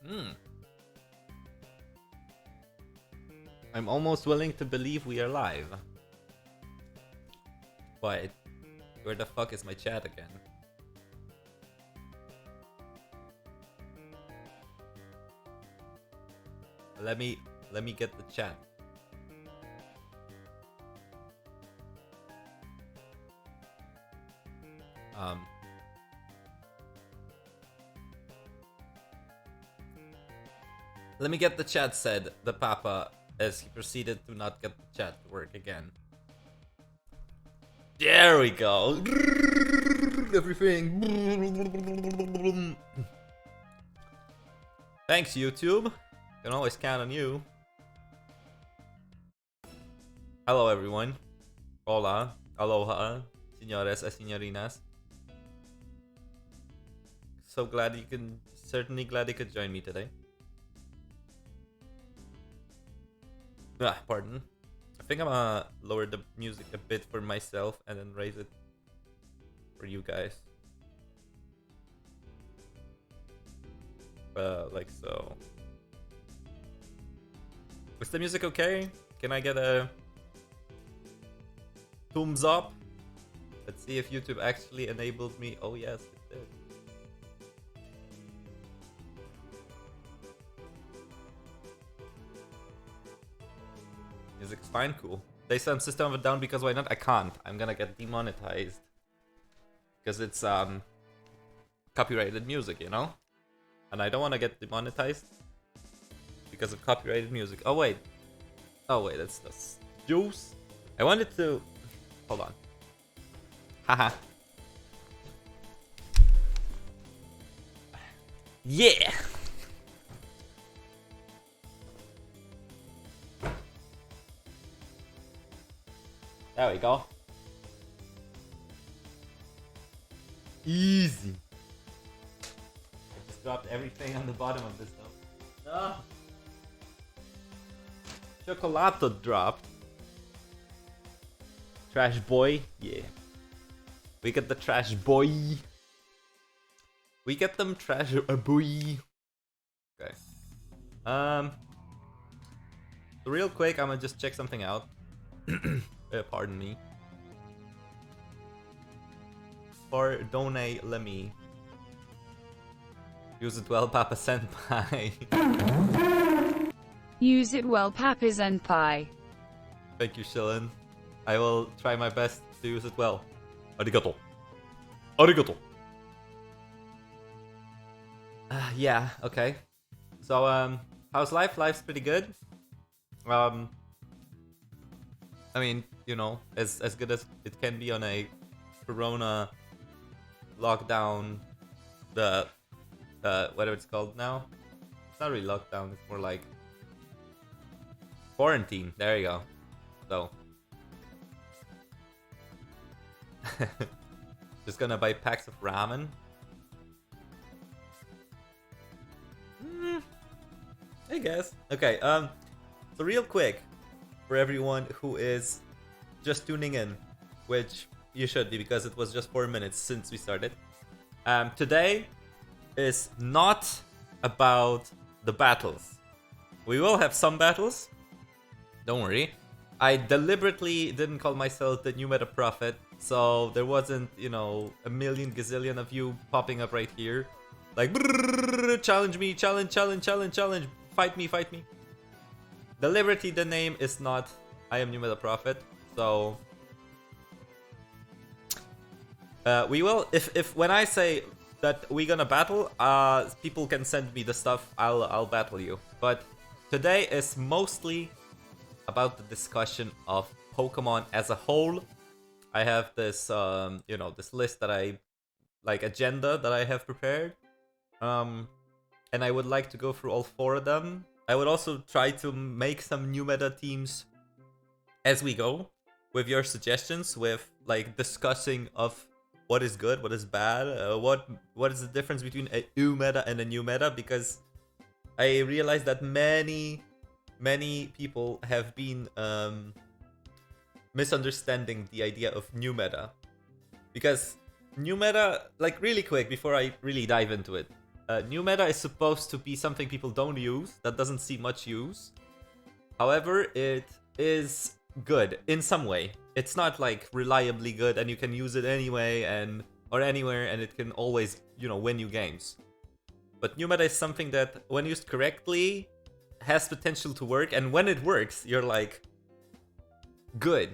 Hmm. I'm almost willing to believe we are live. But where the fuck is my chat again? Let me get the chat. Let me get the chat, said the Papa as he proceeded to not get the chat to work again. There we go. Everything. Thanks, YouTube. Can always count on you. Hello, everyone. Hola. Aloha. Señores y señorinas. So glad you can. Certainly glad you could join me today. Pardon. I think I'm gonna lower the music a bit for myself and then raise it for you guys. Like so. Is the music okay? Can I get a thumbs up? Let's see if YouTube actually enabled me. Oh yes, it did. Music's fine, cool. They said System of a Down because why not? I can't. I'm gonna get demonetized. Because it's copyrighted music, you know? And I don't wanna get demonetized because of copyrighted music. Oh wait. Oh wait, that's juice. I wanted to hold on. Haha. Yeah. There we go. Easy. I just dropped everything on the bottom of this though. No. Chocolato dropped. Trash boy. Yeah. We get the trash boy. We get them trash boy. Okay. So real quick, I'm gonna just check something out. Pardon me. Pardone me. Use it well, Papa Senpai. Use it well, Papa Senpai. Thank you, Shilin. I will try my best to use it well. Arigato. Arigato. Yeah, okay. So, how's life? Life's pretty good. I mean, you know, as good as it can be on a Corona lockdown, the whatever it's called now. It's not really lockdown. It's more like quarantine. There you go. So, just gonna buy packs of ramen. I guess. Okay. So real quick, for everyone who is just tuning in, which you should be because it was just 4 minutes since we started. Today is not about the battles. We will have some battles. Don't worry. I deliberately didn't call myself the New Meta Prophet, so there wasn't, you know, a million gazillion of you popping up right here. Like, challenge me, challenge, fight me. Deliberately, the name is not I am New Meta Prophet, so we will. If when I say that we're gonna battle, people can send me the stuff. I'll battle you. But today is mostly about the discussion of Pokemon as a whole. I have this, you know, this list that I like agenda that I have prepared. And I would like to go through all 4 of them. I would also try to make some new meta teams as we go with your suggestions, with like discussing of what is good, what is bad, what is the difference between a new meta and a new meta, because I realize that many people have been misunderstanding the idea of new meta. Because new meta, like really quick before I really dive into it, New meta is supposed to be something people don't use, that doesn't see much use. However, it is good in some way. It's not like reliably good and you can use it anyway or anywhere and it can always, win you games. But new meta is something that, when used correctly, has potential to work, and when it works, you're like, good,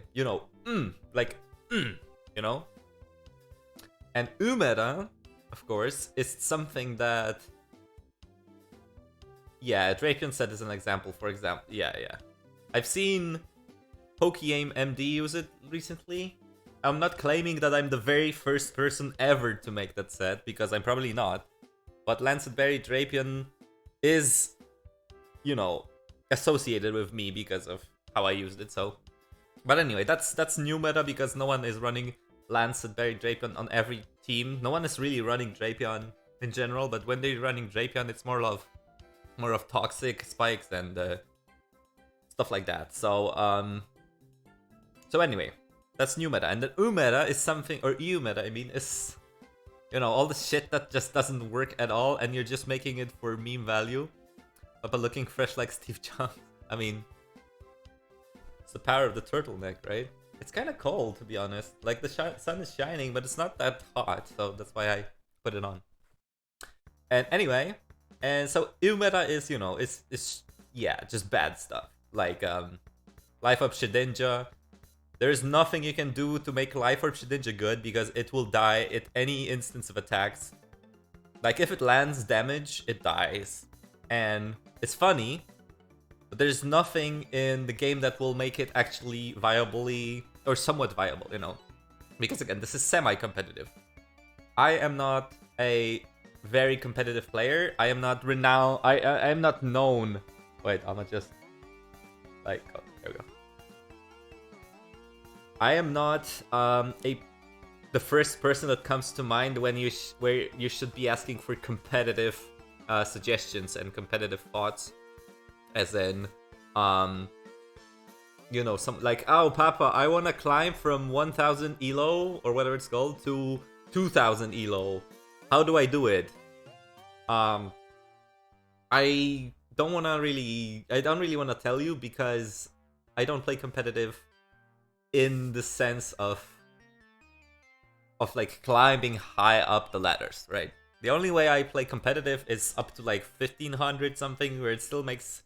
And U-meta, of course, is something that... Yeah, Drapion set is an example, for example. Yeah. I've seen Pokeaim MD use it recently. I'm not claiming that I'm the very first person ever to make that set, because I'm probably not. But Lancet Berry Drapion is, associated with me because of how I used it, so... But anyway, that's new meta because no one is running Lancet Berry Drapion on every team. No one is really running Drapion in general, but when they're running Drapion, it's more of toxic spikes and stuff like that. So anyway, that's new meta. And the U meta is something, or EU meta, I mean, is, all the shit that just doesn't work at all, and you're just making it for meme value. But looking fresh like Steve Jobs. I mean, it's the power of the turtleneck, right? It's kind of cold, to be honest. Like, the sun is shining, but it's not that hot, so that's why I put it on. And anyway, and so EU meta is, it's just bad stuff. Like, Life Orb Shedinja. There's nothing you can do to make Life Orb Shedinja good, because it will die at any instance of attacks. Like, if it lands damage, it dies. And it's funny, but there's nothing in the game that will make it actually viably, or somewhat viable, Because again, this is semi-competitive. I am not a very competitive player. I am not renowned. I am not known. Wait, I'ma just... Like, oh, there we go. I am not the first person that comes to mind when where you should be asking for competitive suggestions and competitive thoughts, as in some like, oh Papa, I want to climb from 1000 elo or whatever it's called to 2000 elo. How do I do it? I don't really want to tell you, because I don't play competitive in the sense of like climbing high up the ladders, right? The only way I play competitive is up to like 1500 something, where it still makes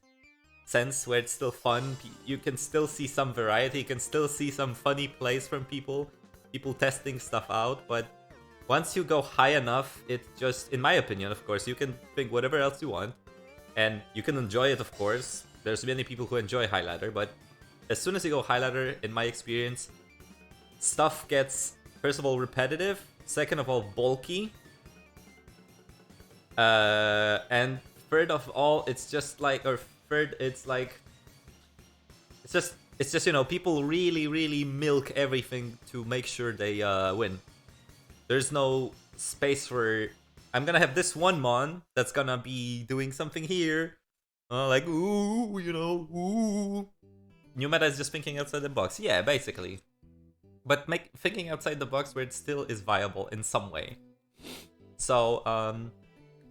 sense, where it's still fun. You can still see some variety, you can still see some funny plays from people testing stuff out. But once you go high enough, it just, in my opinion, of course, you can think whatever else you want, and you can enjoy it, of course. There's many people who enjoy high ladder, but as soon as you go high ladder, in my experience, stuff gets, first of all, repetitive, second of all, bulky, and third of all, it's just like, it's just people really milk everything to make sure they win. There's no space for, I'm gonna have this one mon that's gonna be doing something here, like ooh. New meta is just thinking outside the box. Yeah, basically. But thinking outside the box where it still is viable in some way. So,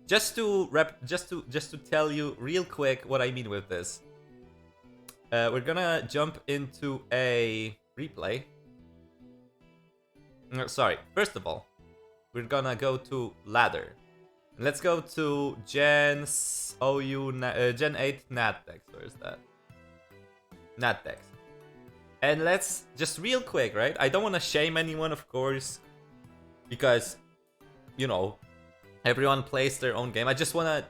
just to tell you real quick what I mean with this. We're gonna jump into a replay. No, sorry. First of all, we're gonna go to ladder. Let's go to Gen 8 Natdex. Where is that? Natdex. And let's just real quick, right? I don't want to shame anyone, of course, because, everyone plays their own game. I just want to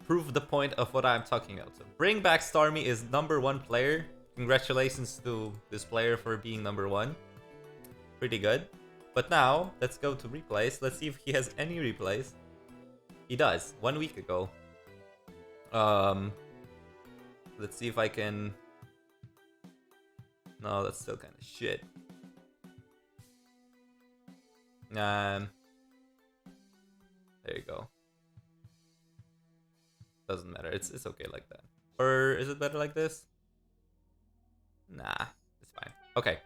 prove the point of what I'm talking about. So, Bring Back Starmie is #1 player. Congratulations to this player for being #1. Pretty good. But now, let's go to replays. Let's see if he has any replays. He does, 1 week ago. Let's see if I can... No, that's still kind of shit. There you go. Doesn't matter. It's okay like that. Or is it better like this? Nah, it's fine. Okay.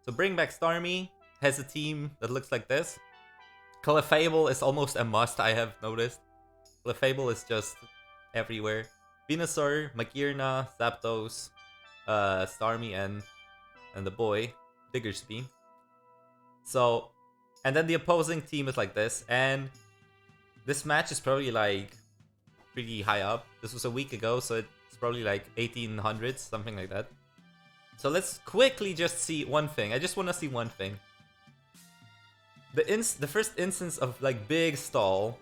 So Bring Back Starmie has a team that looks like this. Clefable is almost a must, I have noticed. Clefable is just everywhere. Venusaur, Magearna, Zapdos, Starmie, and the boy, Diggersby. So, and then the opposing team is like this, and this match is probably like pretty high up. This was a week ago, so it's probably like 1800s, something like that. So let's quickly just see one thing. I just want to see one thing. The first instance of like big stall.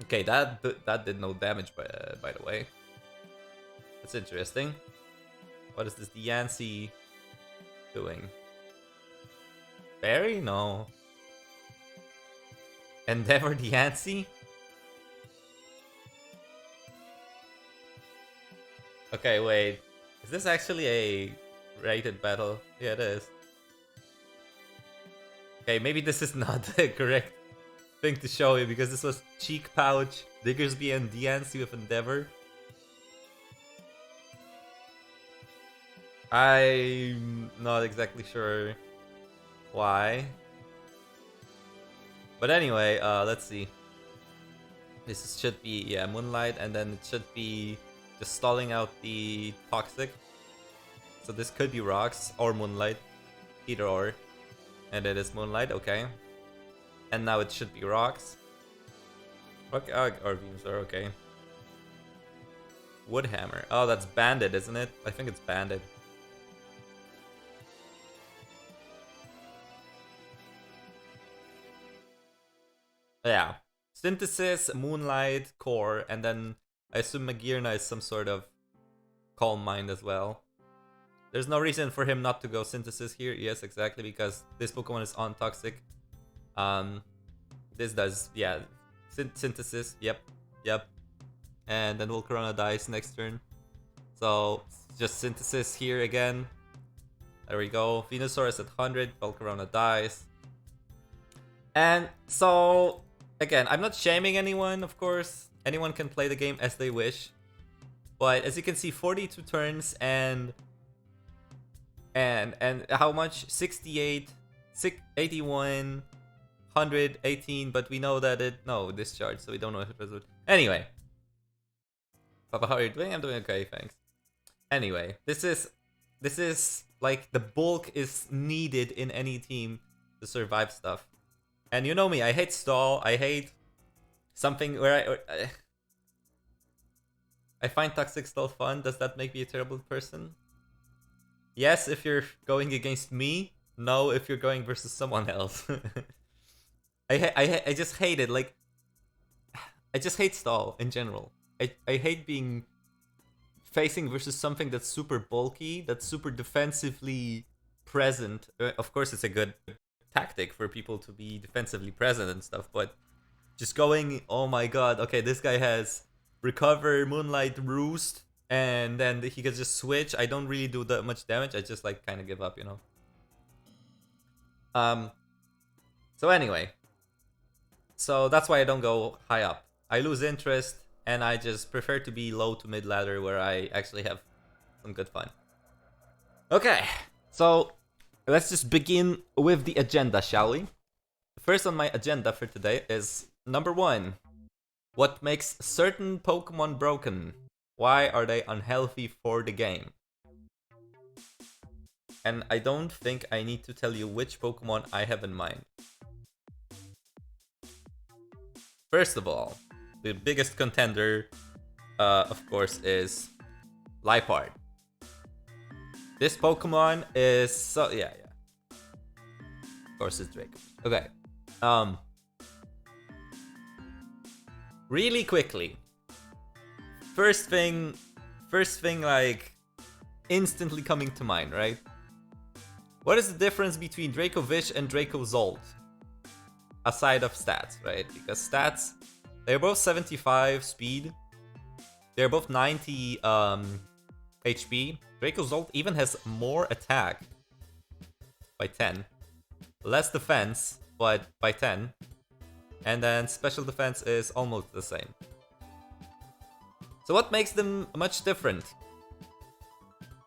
Okay, that did no damage by the way. That's interesting. What is this Diancie doing? Fairy? No. Endeavor Diancie? Okay, wait. Is this actually a rated battle? Yeah, it is. Okay, maybe this is not the correct thing to show you because this was Cheek Pouch, Diggersby, and Diancie with Endeavor. I'm not exactly sure why. But anyway, let's see. This should be, yeah, Moonlight, and then it should be just stalling out the Toxic. So this could be Rocks or Moonlight, either or. And it is Moonlight, okay. And now it should be Rocks. Okay, or Venusaur, okay. Woodhammer. Oh, that's Banded, isn't it? I think it's Banded. Yeah. Synthesis, Moonlight, Core, and then I assume Magearna is some sort of Calm Mind as well. There's no reason for him not to go Synthesis here. Yes, exactly, because this Pokemon is on Toxic. This does, yeah, Synthesis, yep. And then Volcarona dies next turn. So, just Synthesis here again. There we go. Venusaur is at 100, Volcarona dies. And so, again, I'm not shaming anyone, of course. Anyone can play the game as they wish. But as you can see, 42 turns and how much? 68, 81, 118, but we know that discharge, so we don't know if it was. Anyway. Papa, how are you doing? I'm doing okay, thanks. Anyway, this is like the bulk is needed in any team to survive stuff. And you know me, I hate stall, I hate something where I find Toxic stall fun. Does that make me a terrible person? Yes, if you're going against me. No, if you're going versus someone else. I just hate it. Like, I just hate stall in general. I hate being facing versus something that's super bulky, that's super defensively present. Of course, it's a good tactic for people to be defensively present and stuff, but just going, oh my god, okay, this guy has Recover, Moonlight, Roost, and then he can just switch. I don't really do that much damage. I just like kind of give up, you know. So anyway, so that's why I don't go high up. I lose interest, and I just prefer to be low to mid ladder where I actually have some good fun. Okay, so let's just begin with the agenda, shall we? First on my agenda for today is number 1. What makes certain Pokemon broken? Why are they unhealthy for the game? And I don't think I need to tell you which Pokemon I have in mind. First of all, the biggest contender, of course, is Liepard. This Pokemon is so... yeah. Of course, it's Drake. Okay. Really quickly. First thing, like, instantly coming to mind, right? What is the difference between Dracovish and Dracozolt? Aside of stats, right? Because stats, they're both 75 speed. They're both 90 HP. Dracozolt even has more attack by 10. Less defense, but by 10. And then special defense is almost the same. So what makes them much different?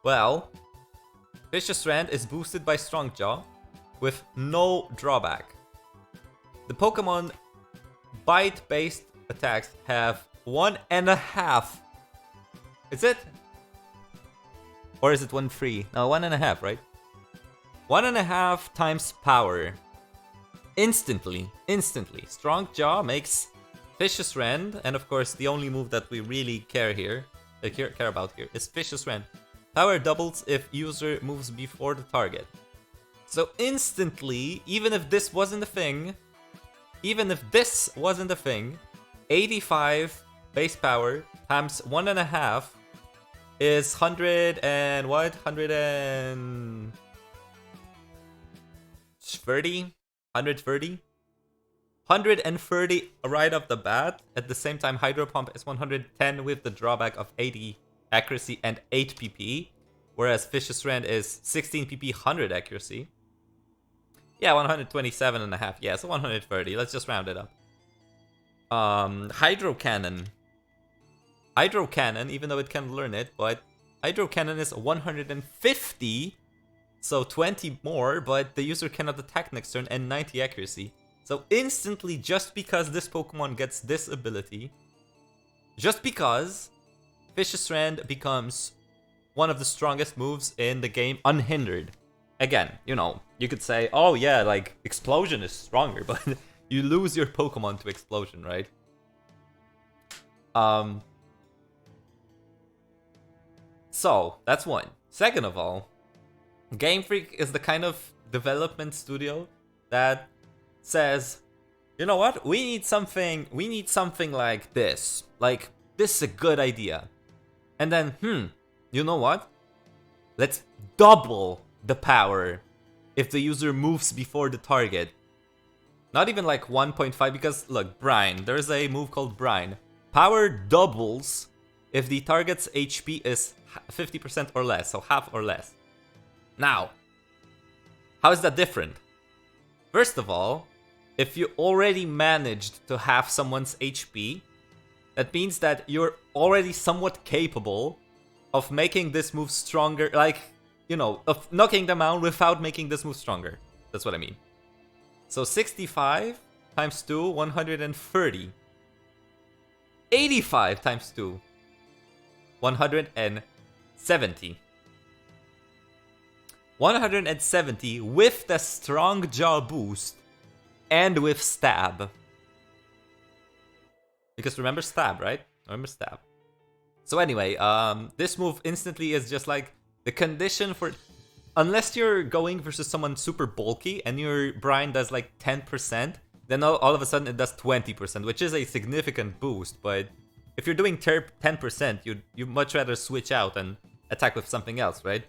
Well, Vicious Rant is boosted by Strong Jaw with no drawback. The Pokemon bite-based attacks have 1.5. Is it? Or is it 1.3? No, 1.5, right? 1.5 times power. Instantly. Strong Jaw makes Vicious Rend, and of course the only move that we really care about here is Vicious Rend. Power doubles if user moves before the target. So instantly, even if this wasn't a thing, 85 base power times 1.5 is 100 and what? 130? 130? 130 right off the bat. At the same time, Hydro Pump is 110 with the drawback of 80 accuracy and 8 PP. Whereas Vicious Rend is 16 PP, 100 accuracy. Yeah, 127.5. Yeah, so 130. Let's just round it up. Hydro Cannon. Hydro Cannon, even though it can learn it, but Hydro Cannon is 150. So 20 more, but the user cannot attack next turn and 90 accuracy. So instantly, just because this Pokemon gets this ability, just because, Vicious Rend becomes one of the strongest moves in the game unhindered. Again, you know, you could say, oh yeah, like, Explosion is stronger, but you lose your Pokemon to Explosion, right? So, that's one. Second of all, Game Freak is the kind of development studio that says, you know what, we need something like this. Like, this is a good idea. And then, you know what? Let's double the power if the user moves before the target. Not even like 1.5, because look, Brine, there's a move called Brine. Power doubles if the target's HP is 50% or less, so half or less. Now, how is that different? First of all, if you already managed to halve someone's HP, that means that you're already somewhat capable of making this move stronger, like, you know, of knocking them out without making this move stronger. That's what I mean. So 65 times 2, 130. 85 times 2, 170. 170 with the Strong Jaw boost and with Stab. Because remember Stab, right? Remember Stab. So anyway, this move instantly is just like the condition for... Unless you're going versus someone super bulky and your Brine does like 10%, then all of a sudden it does 20%, which is a significant boost. But if you're doing 10%, you'd much rather switch out and attack with something else, right?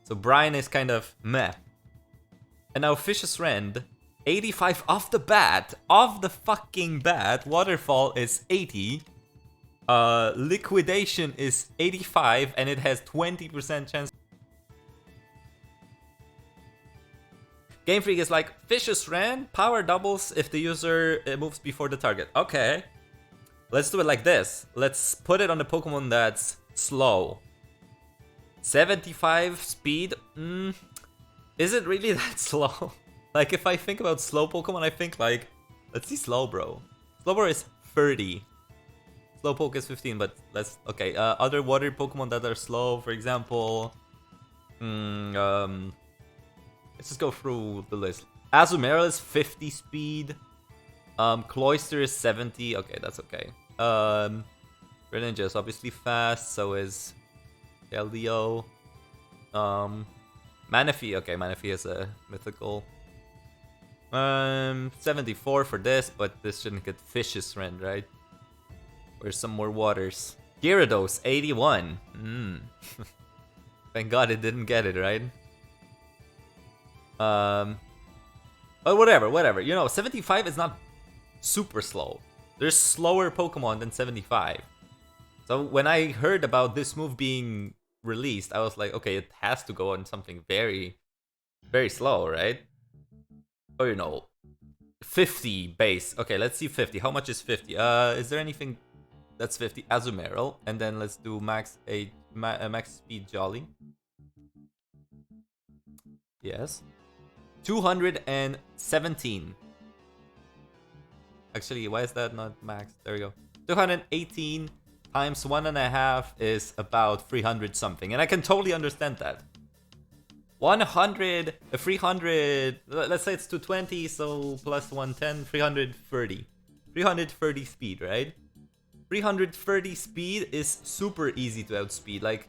So Brine is kind of meh. And now Vicious Rend, 85 off the bat, off the fucking bat. Waterfall is 80. Liquidation is 85, and it has 20% chance. Game Freak is like, Vicious Rend, power doubles if the user moves before the target. Okay. Let's do it like this. Let's put it on a Pokemon that's slow. 75 speed? Is it really that slow? Like, if I think about slow Pokemon, I think like, let's see Slowbro. Slowbro is 30. Slowpoke is 15, but let's, okay, other water Pokemon that are slow, for example, let's just go through the list. Azumarill is 50 speed, Cloyster is 70, okay, that's okay. Greninja is obviously fast, so is Keldeo. Manaphy, okay, Manaphy is a mythical. 74 for this, but this shouldn't get Vicious Rend, right? Where's some more waters? Gyarados, 81. Thank God it didn't get it, right? But whatever. You know, 75 is not super slow. There's slower Pokemon than 75. So when I heard about this move being released, I was like, okay, it has to go on something very, very slow, right? Oh, you know, 50 base. Okay, let's see 50. How much is 50? Is there anything that's 50? Azumarill. And then let's do max speed Jolly. Yes. 217. Actually, why is that not max? There we go. 218 times 1.5 is about 300 something, and I can totally understand that. 300, let's say it's 220, so plus 110, 330. 330 speed, right? 330 speed is super easy to outspeed. Like,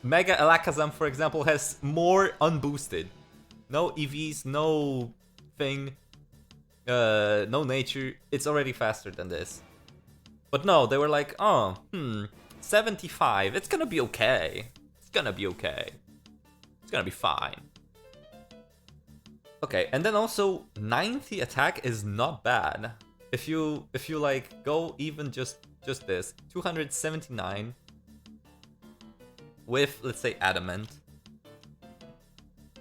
Mega Alakazam, for example, has more unboosted. No EVs, no thing, no nature. It's already faster than this. But no, they were like, 75. It's gonna be okay. It's gonna be okay. It's gonna be fine. Okay, and then also 90 attack is not bad. If you like go even just this 279 with, let's say, adamant,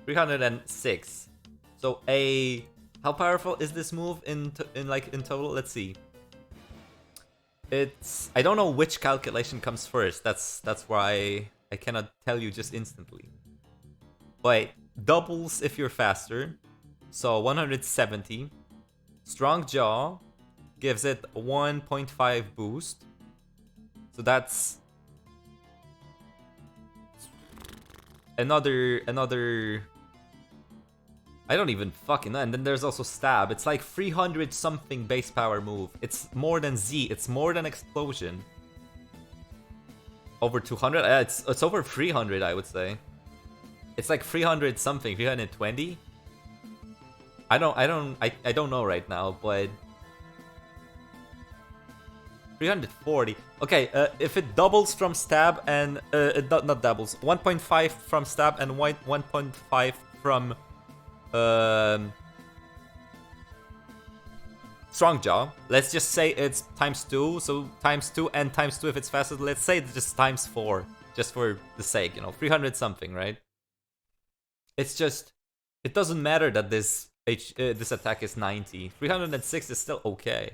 306. So how powerful is this move in total? Let's see. I don't know which calculation comes first. That's why I cannot tell you just instantly. But doubles if you're faster. So 170. Strong Jaw gives it 1.5 boost. So that's another I don't even fucking know. And then there's also Stab. It's like 300 something base power move. It's more than Z. It's more than Explosion. Over 200? It's over 300, I would say. It's like 300 something, 320? I don't know right now, but 340. Okay, if it doubles from Stab and not doubles, 1.5 from Stab and 1.5 from Strong Jaw. Let's just say it's times 2, so times 2 and times 2 if it's faster. Let's say it's just times 4, just for the sake, 300 something, right? It's just, it doesn't matter that this attack is 90. 306 is still okay.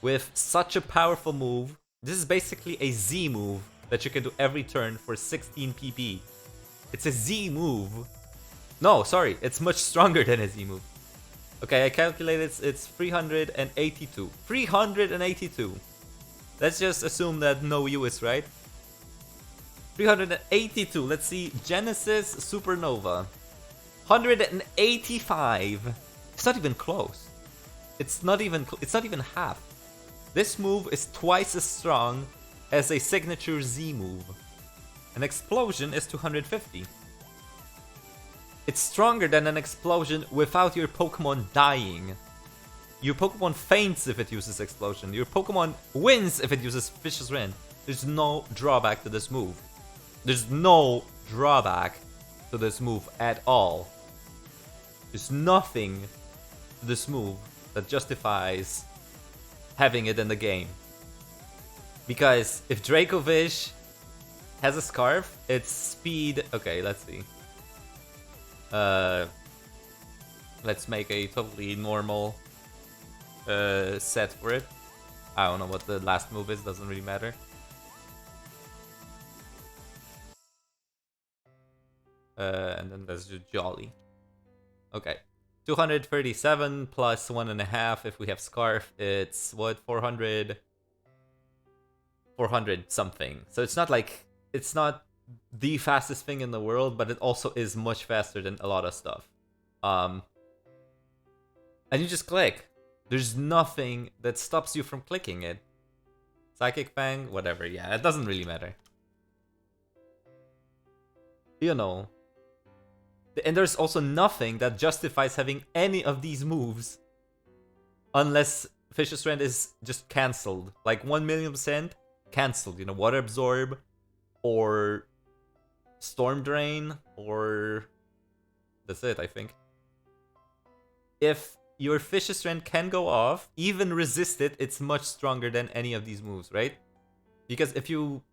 With such a powerful move, this is basically a Z move that you can do every turn for 16 PP. It's a Z move. No, sorry, it's much stronger than a Z move. Okay, I calculated it's 382. 382. Let's just assume that no U is right. 382. Let's see. Genesis Supernova. 185. It's not even close. It's not even half. This move is twice as strong as a signature Z move. An explosion is 250. It's stronger than an explosion without your Pokemon dying. Your Pokemon faints if it uses explosion. Your Pokemon wins if it uses Vicious Rend. There's no drawback to this move. There's no drawback to this move at all. There's nothing to this move that justifies having it in the game. Because if Dracovish has a Scarf, its speed... Okay, let's see. Let's make a totally normal set for it. I don't know what the last move is, doesn't really matter. And then there's just Jolly. Okay. 237 plus 1.5 if we have Scarf, it's what, 400 something. So it's not like, it's not the fastest thing in the world, but it also is much faster than a lot of stuff. And you just click. There's nothing that stops you from clicking it. Psychic Fang, whatever, yeah, it doesn't really matter. And there's also nothing that justifies having any of these moves unless Vicious Rend is just cancelled. Like 1,000,000% cancelled. Water Absorb or Storm Drain, or that's it, I think. If your Vicious Rend can go off, even resist it, it's much stronger than any of these moves, right? Because if you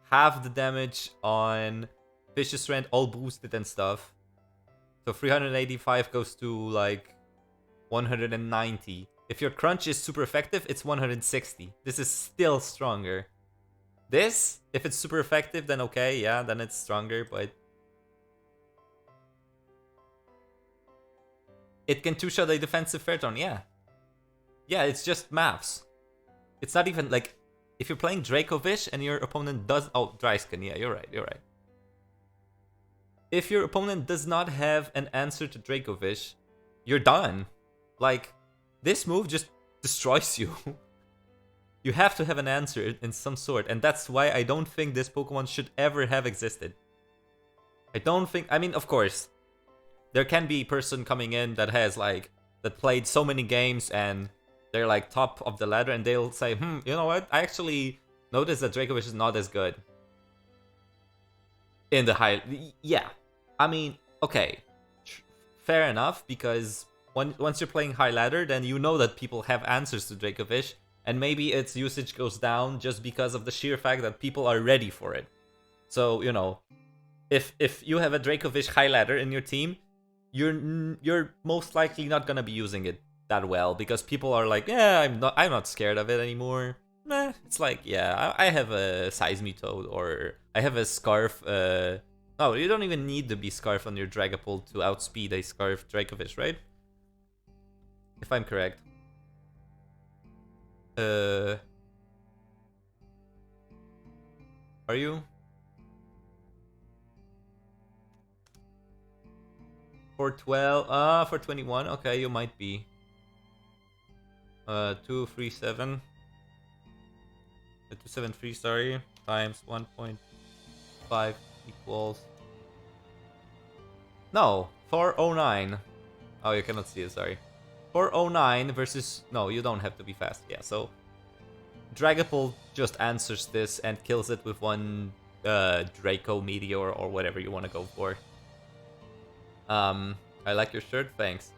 have the damage on Vicious Rend all boosted and stuff, so 385 goes to like 190. If your Crunch is super effective, it's 160. This is still stronger. This, if it's super effective, then okay, yeah, then it's stronger, but it can two-shot a defensive Fairtone, yeah. Yeah, it's just maths. It's not even like if you're playing Dracovish and your opponent does. Oh, Dreisken. Yeah, you're right. You're right. If your opponent does not have an answer to Dracovish, you're done. Like, this move just destroys you. You have to have an answer in some sort, and that's why I don't think this Pokemon should ever have existed. I don't think... I mean, of course, there can be a person coming in that has, like, that played so many games and they're, like, top of the ladder, and they'll say, you know what? I actually noticed that Dracovish is not as good. In the high... Yeah. I mean, okay. Fair enough, because once you're playing high ladder, then you know that people have answers to Dracovish, and maybe its usage goes down just because of the sheer fact that people are ready for it. So, you know, if you have a Dracovish high ladder in your team, you're most likely not gonna be using it that well, because people are like, yeah, I'm not scared of it anymore. Meh, it's like, yeah, I have a Seismitoad, or I have a Scarf. No, you don't even need to be Scarf on your Dragapult to outspeed a Scarf Dracovish, right? If I'm correct. Are you? For 12, for 21, okay, you might be. 237. 273, sorry, times 1.5 equals... No, 409. Oh, you cannot see it, sorry. 409 versus... No, you don't have to be fast. Yeah, so... Dragapult just answers this and kills it with one Draco Meteor or whatever you want to go for. I like your shirt, thanks.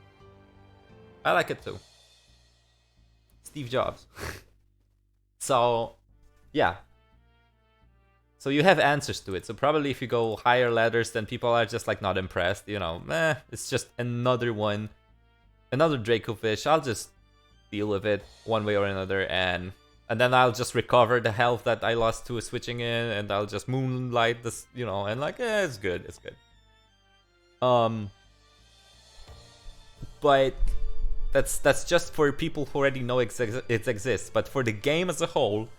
I like it too. Steve Jobs. So, yeah. So you have answers to it. So probably if you go higher ladders, then people are just like not impressed. You know, it's just another one. Another Dracovish. I'll just deal with it one way or another, and then I'll just recover the health that I lost to switching in, and I'll just moonlight this, you know, and like, it's good, it's good. But that's just for people who already know it exists. But for the game as a whole,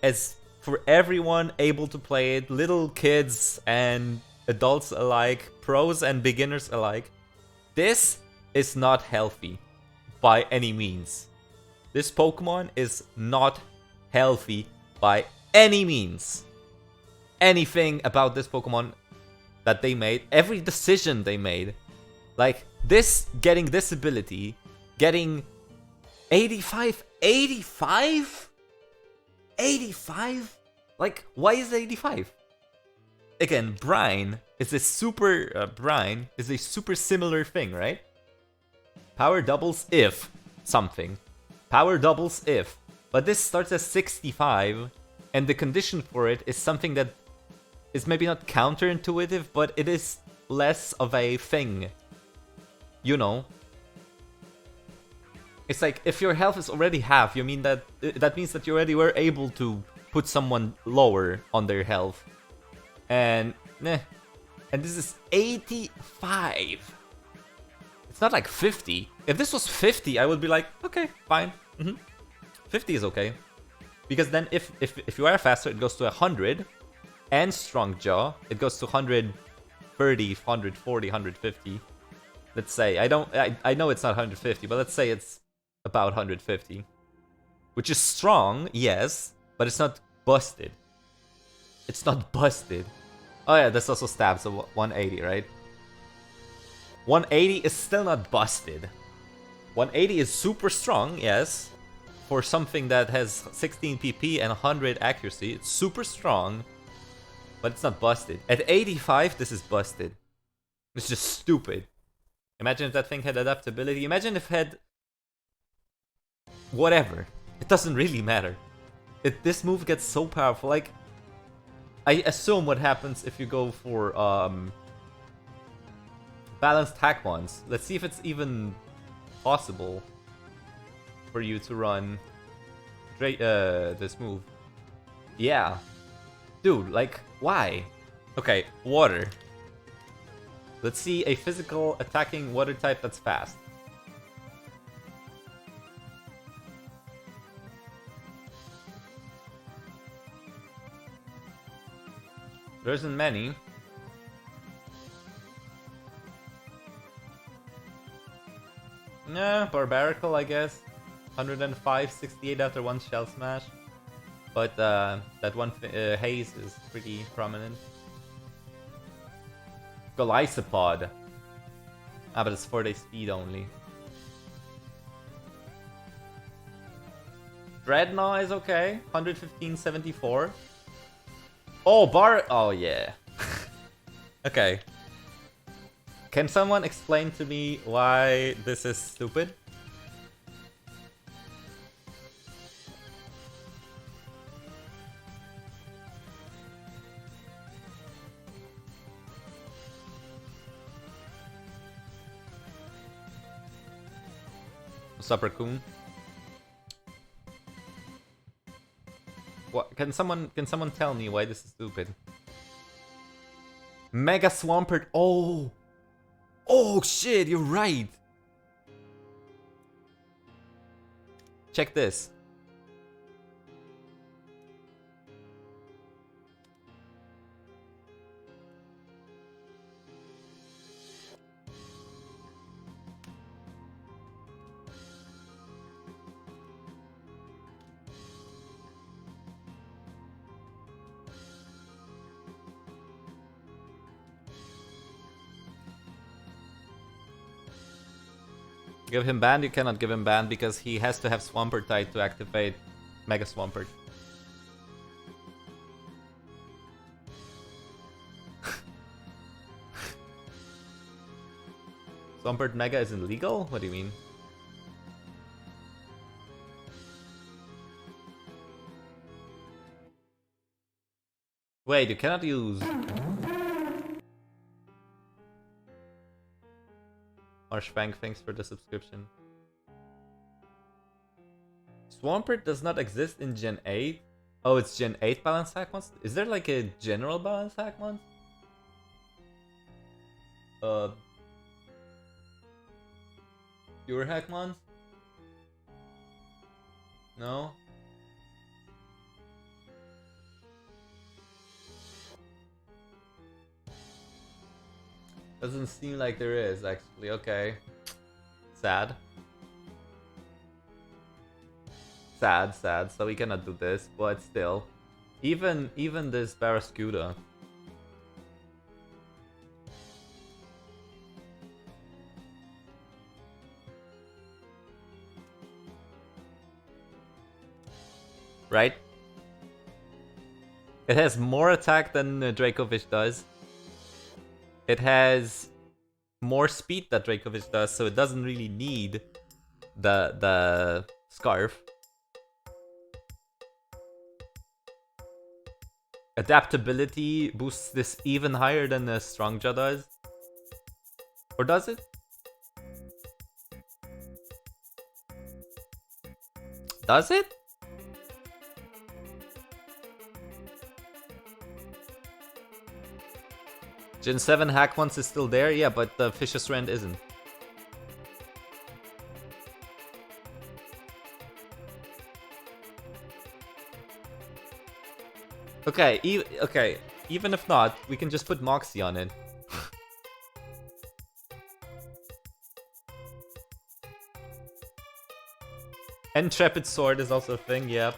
as for everyone able to play it, little kids and adults alike, pros and beginners alike, this is not healthy by any means. This Pokemon is not healthy by any means. Anything about this Pokemon that they made, every decision they made, like this, getting this ability, getting 85? 85? Like, why is it 85? Again, Brine is a super... Brine is a super similar thing, right? Power doubles if something. Power doubles if. But this starts at 65, and the condition for it is something that is maybe not counterintuitive, but it is less of a thing. You know? It's like, if your health is already half, you mean that means that you already were able to put someone lower on their health. And this is 85. It's not like 50. If this was 50, I would be like, okay, fine. 50 is okay. Because then if you are faster, it goes to 100. And Strong Jaw, it goes to 130, 140, 150. Let's say, I know it's not 150, but let's say it's about 150. Which is strong, yes, but it's not busted. It's not busted. Oh yeah, this also stabs, so 180, right? 180 is still not busted. 180 is super strong, yes. For something that has 16 PP and 100 accuracy, it's super strong. But it's not busted. At 85, this is busted. It's just stupid. Imagine if that thing had adaptability. Imagine if it had... whatever. It doesn't really matter. This move gets so powerful. Like, I assume what happens if you go for balanced hack ones. Let's see if it's even possible for you to run this move. Yeah. Dude, like, why? Okay, water. Let's see a physical attacking water type that's fast. There isn't many. Nah, Barbarical, I guess. 105, 68 after one Shell Smash. But that one Haze is pretty prominent. Golisopod. Ah, but it's 4-day speed only. Dreadnought is okay. 115, 74. Oh, Oh, yeah. Okay. Can someone explain to me why this is stupid? Supper Coon. What can someone tell me why this is stupid? Mega Swampert. Oh. Oh shit, you're right. Check this. Give him band? You cannot give him band because he has to have Swampert type to activate Mega Swampert. Swampert Mega is illegal? What do you mean? Wait, you cannot use... Marshbank, thanks for the subscription. Swampert does not exist in Gen 8? Oh, it's Gen 8 balance hack ones? Is there like a general balance hack one? Pure hack ones? No? Doesn't seem like there is, actually. Okay. Sad. Sad. So we cannot do this, but still. Even this Barraskewda. Right? It has more attack than Dracovish does. It has more speed that Dracovish does, so it doesn't really need the Scarf. Adaptability boosts this even higher than the Strongjaw does. Or does it? Does it? Gen 7 hack once is still there, yeah, but the Vicious Rend isn't. Okay, even if not, we can just put Moxie on it. Intrepid Sword is also a thing, yep.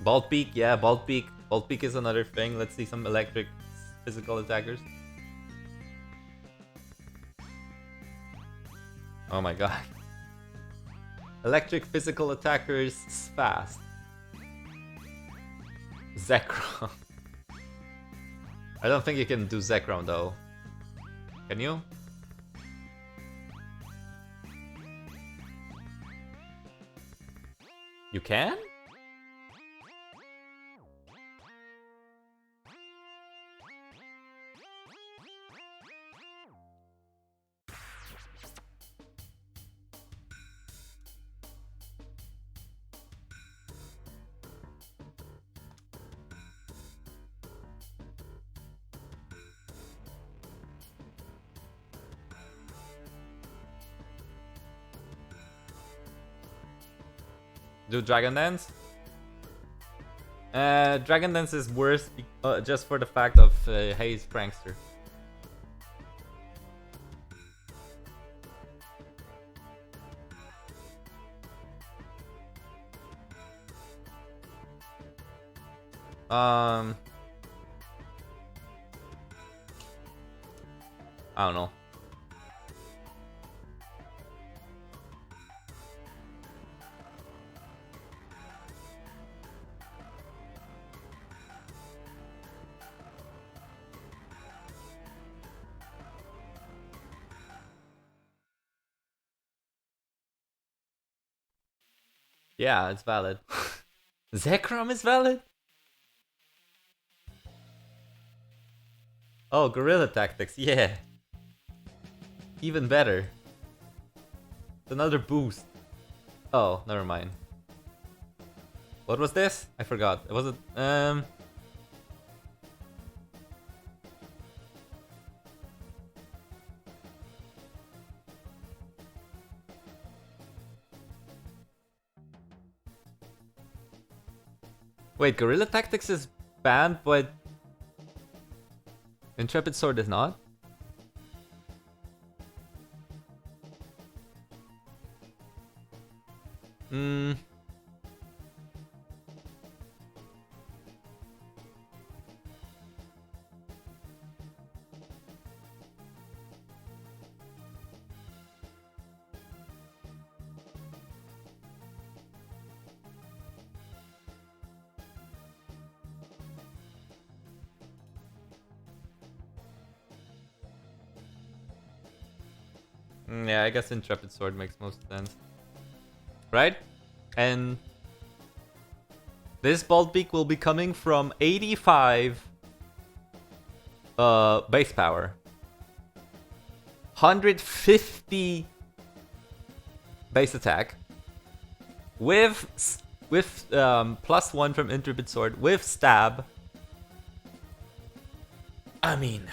Bolt Peak, yeah, Bolt Peak. Bolt Peak is another thing. Let's see some electric physical attackers. Oh my god. Electric physical attackers fast. Zekrom. I don't think you can do Zekrom though. Can you? You can? Do Dragon Dance? Dragon Dance is worse just for the fact of Haze Prankster. I don't know. Yeah, it's valid. Zekrom is valid? Oh, Guerrilla Tactics, yeah. Even better. It's another boost. Oh, never mind. What was this? I forgot. Was it Wait, Guerrilla Tactics is banned, but Intrepid Sword is not? Hmm. Yeah, I guess Intrepid Sword makes most sense. Right? And this Bolt Beak will be coming from 85 base power. 150 base attack. With +1 from Intrepid Sword. With stab. I mean...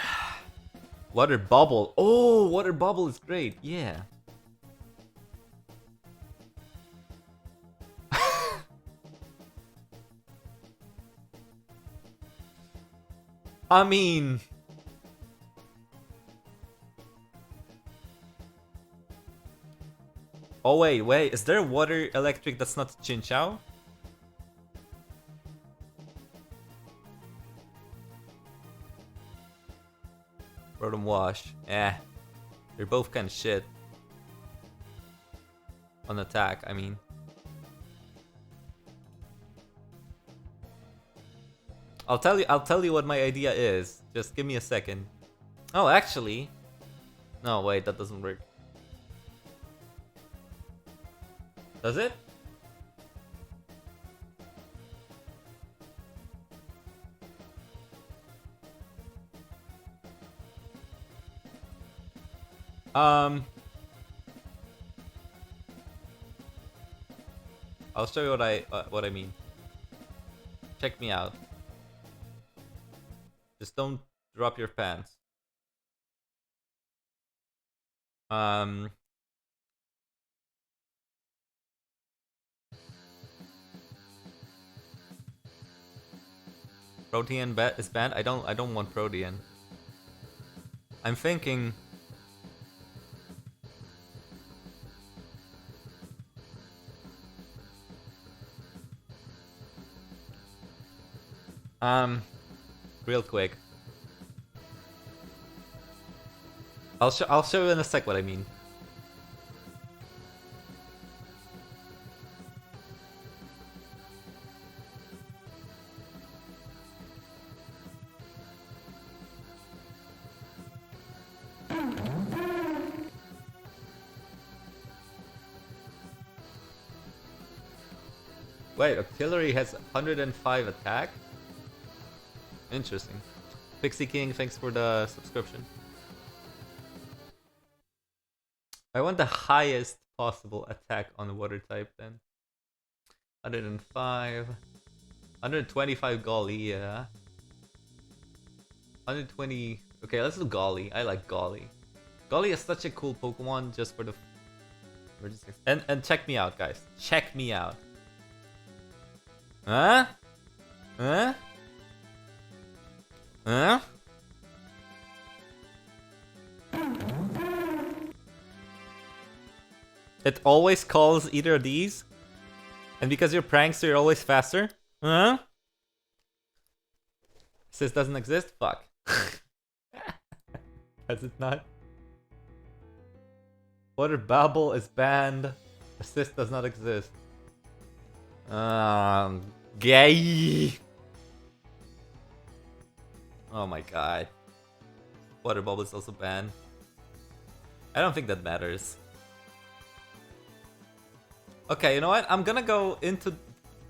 Water Bubble. Oh, Water Bubble is great. Yeah. I mean... Oh, wait. Is there water electric that's not Chinchou? Rotom Wash. They're both kind of shit. On attack, I mean. I'll tell you what my idea is. Just give me a second. Oh, actually. No, wait, that doesn't work. Does it? I'll show you what I mean. Check me out. Just don't drop your pants. Protean is banned. I don't want Protean. I'm thinking. Real quick. I'll show you in a sec what I mean. Wait, Artillery has 105 attack? Interesting. Pixie King, thanks for the subscription. I want the highest possible attack on the water type then. 105. 125 Golly, yeah. 120. Okay, let's do Golly. I like Golly. Golly is such a cool Pokemon just for the. And check me out, guys. Check me out. Huh? Huh? Huh? It always calls either of these? And because you're prankster, you're always faster? Huh? Assist doesn't exist? Fuck. Does it not? Water Babble is banned. Assist does not exist. Gay. Oh my god. Water Bubble is also banned. I don't think that matters. Okay, you know what? I'm gonna go into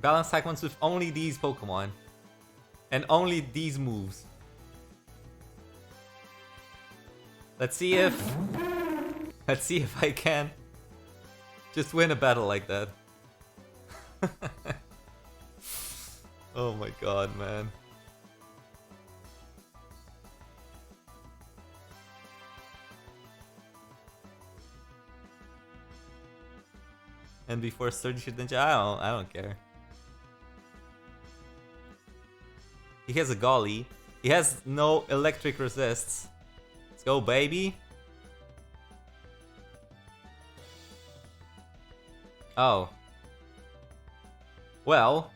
Balance Attack ones with only these Pokemon. And only these moves. Let's see if I can just win a battle like that. Oh my god, man. And before Sturdy Shoot Ninja, I don't care. He has a Golly. He has no electric resists. Let's go, baby. Oh. Well.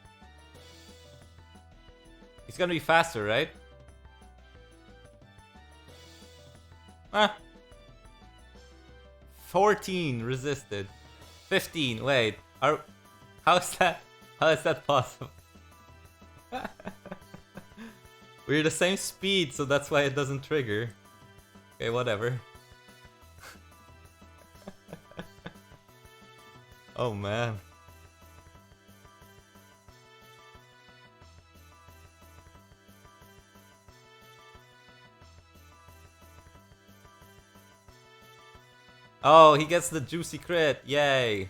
He's gonna be faster, right? Ah. 14 resisted. 15, wait. How is that possible? We're the same speed, so that's why it doesn't trigger. Okay, whatever. Oh man. Oh, he gets the juicy crit. Yay.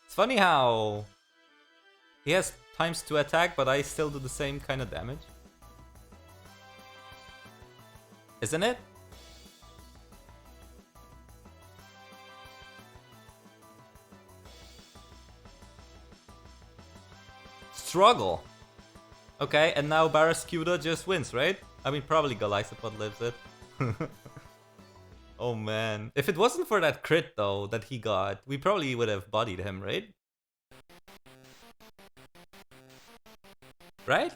It's funny how he has ×2 attack, but I still do the same kind of damage. Isn't it? Struggle. Okay, and now Barraskewda just wins, right? I mean, probably Golisopod lives it. Oh man. If it wasn't for that crit though that he got, we probably would have bodied him, right? Right?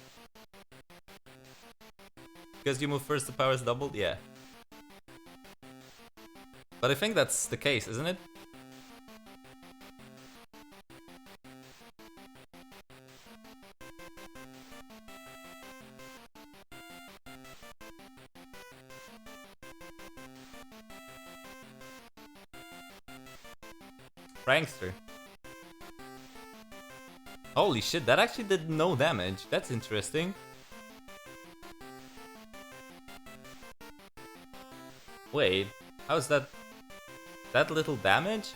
Because you move first, the power is doubled? Yeah. But I think that's the case, isn't it? Prankster. Holy shit, that actually did no damage. That's interesting. Wait, how's that? That little damage?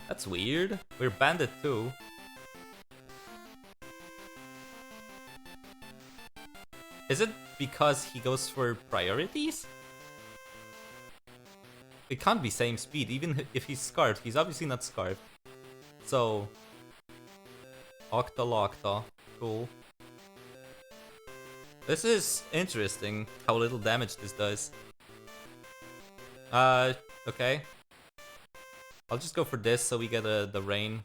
That's weird. We're banded too. Is it because he goes for priorities? It can't be same speed, even if he's scarfed. He's obviously not scarfed. So... Octolocta. Cool. This is interesting, how little damage this does. Okay. I'll just go for this so we get the rain.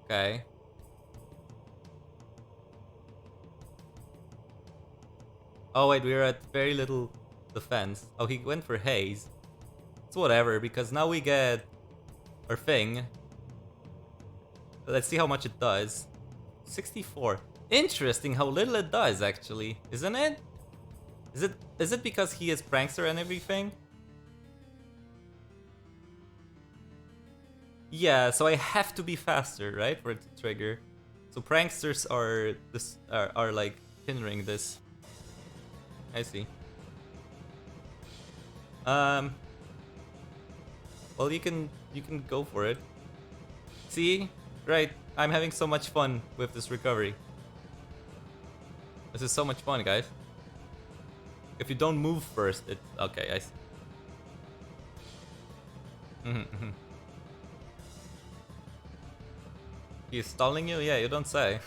Okay. Oh wait, we're at very little defense. Oh, he went for haze. It's whatever, because now we get our thing. Let's see how much it does. 64. Interesting how little it does, actually. Isn't it? Is it because he is prankster and everything? Yeah, so I have to be faster, right, for it to trigger. So pranksters are like hindering this. I see. Well, you can go for it. See, Great. I'm having so much fun with this recovery. This is so much fun, guys. If you don't move first, it's... Okay, I see. He's stalling you? Yeah, you don't say.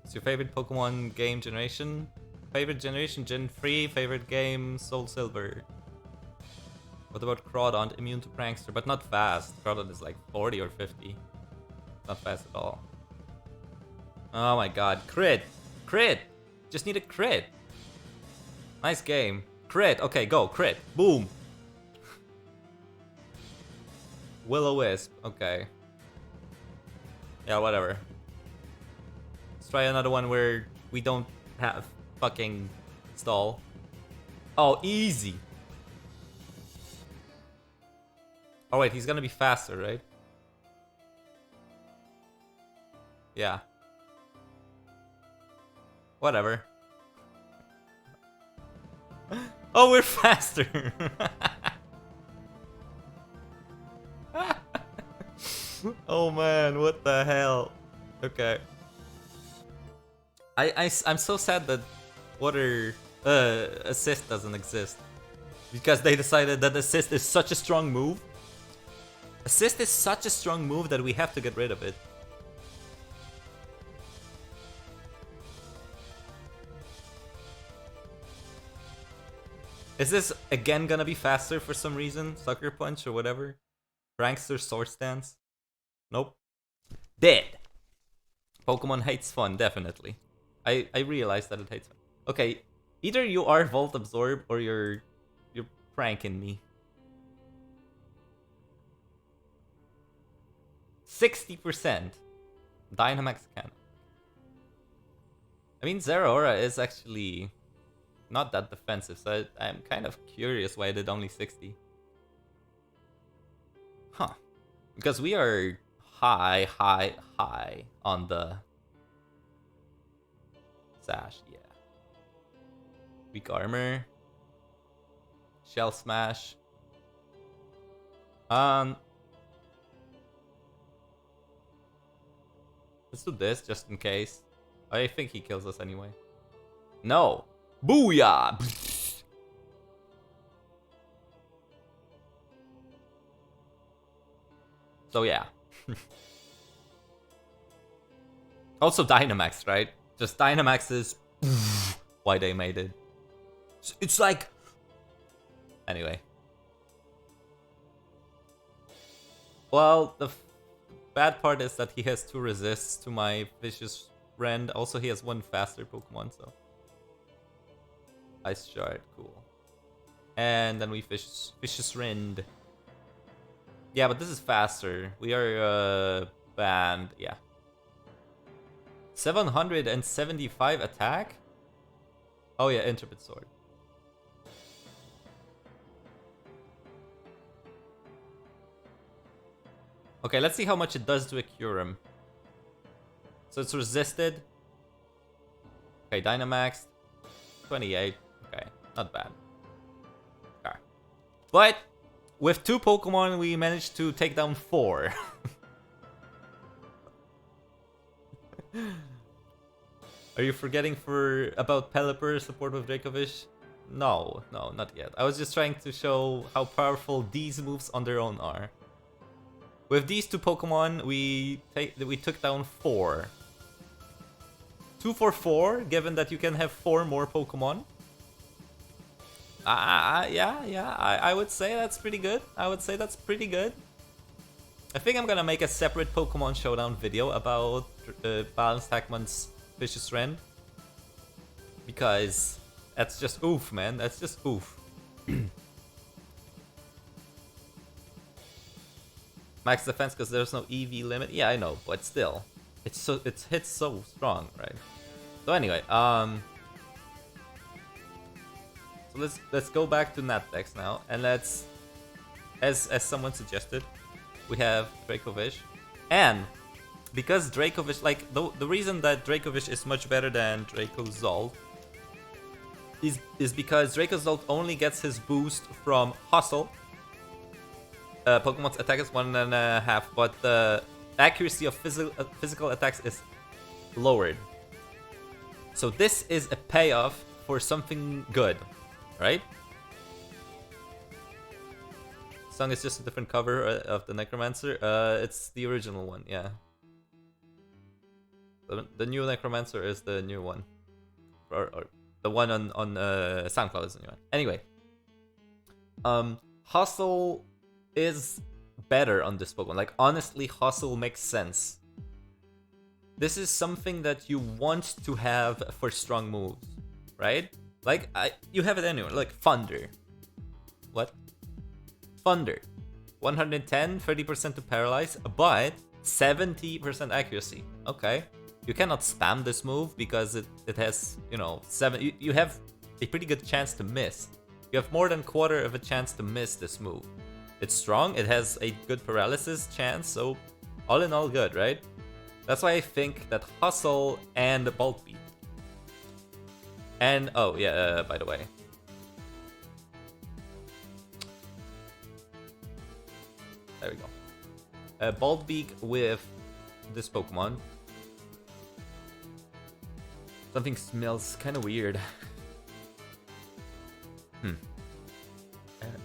What's your favorite Pokemon game generation? Favorite generation, Gen 3. Favorite game, Soul Silver. What about Crawdaunt? Immune to Prankster, but not fast. Crawdaunt is like 40 or 50. Not fast at all. Oh my god. Crit! Crit! Just need a crit. Nice game. Crit! Okay, go. Crit. Boom! Will-O-Wisp. Okay. Yeah, whatever. Let's try another one where we don't have fucking stall. Oh, easy. Oh wait, he's gonna be faster, right? Yeah. Whatever. Oh, we're faster. Oh man, what the hell? Okay. I'm so sad that water assist doesn't exist. Because they decided that assist is such a strong move. Assist is such a strong move that we have to get rid of it. Is this again gonna be faster for some reason? Sucker Punch or whatever? Prankster Sword Stance? Nope. Dead! Pokemon hates fun, definitely. I realize that it hates fun. Okay, either you are Volt Absorb or you're pranking me. 60%. Dynamax Cannon. I mean, Zeraora is actually not that defensive, so I'm kind of curious why I did only 60. Huh. Because we are high on the Sash, yeah. Weak Armor. Shell Smash. Let's do this just in case. I think he kills us anyway. No! Booyah! So yeah. Also Dynamax, right? Just Dynamax is why they made it. It's like... Anyway. Well, the bad part is that he has 2 resists to my Vicious Rend. Also, he has 1 faster Pokemon, so... Ice Shard, cool. And then we Vicious Rend. Yeah, but this is faster. We are banned, yeah. 775 attack? Oh yeah, Intrepid Sword. Okay, let's see how much it does to a Kyurem. So it's resisted. Okay, Dynamax. 28. Okay, not bad. Okay. But with 2 Pokemon, we managed to take down 4. Are you forgetting about Pelipper support with Dracovish? No, not yet. I was just trying to show how powerful these moves on their own are. With these 2 Pokemon, we took down 4. 2 for 4, given that you can have 4 more Pokemon. Yeah, I would say that's pretty good. I think I'm gonna make a separate Pokemon Showdown video about Balanced Hackman's Vicious Rend. Because that's just oof, man. That's just oof. Max defense because there's no EV limit. Yeah, I know, but still. It hits so strong, right? So anyway, so let's go back to Natdex now, and let's, as someone suggested, we have Dracovish, and because Dracovish, like, the reason that Dracovish is much better than Dracozolt is because Dracozolt only gets his boost from Hustle. Pokemon's attack is 1.5, but the accuracy of physical attacks is lowered. So this is a payoff for something good, right? Song is just a different cover of the Necromancer. It's the original one, yeah. The new Necromancer is the new one, or the one on SoundCloud is the new one. Anyway, Hustle is better on this Pokemon. Like, honestly, Hustle makes sense. This is something that you want to have for strong moves, right? Like, you have it anywhere. Like Thunder. What? Thunder. 110, 30% to paralyze, but 70% accuracy. Okay. You cannot spam this move because it has, you know, you have a pretty good chance to miss. You have more than quarter of a chance to miss this move. It's strong, it has a good paralysis chance, so all in all good, right? That's why I think that Hustle and Bulk Beat. And, oh yeah, by the way. There we go. Baldbeak with this Pokemon. Something smells kind of weird.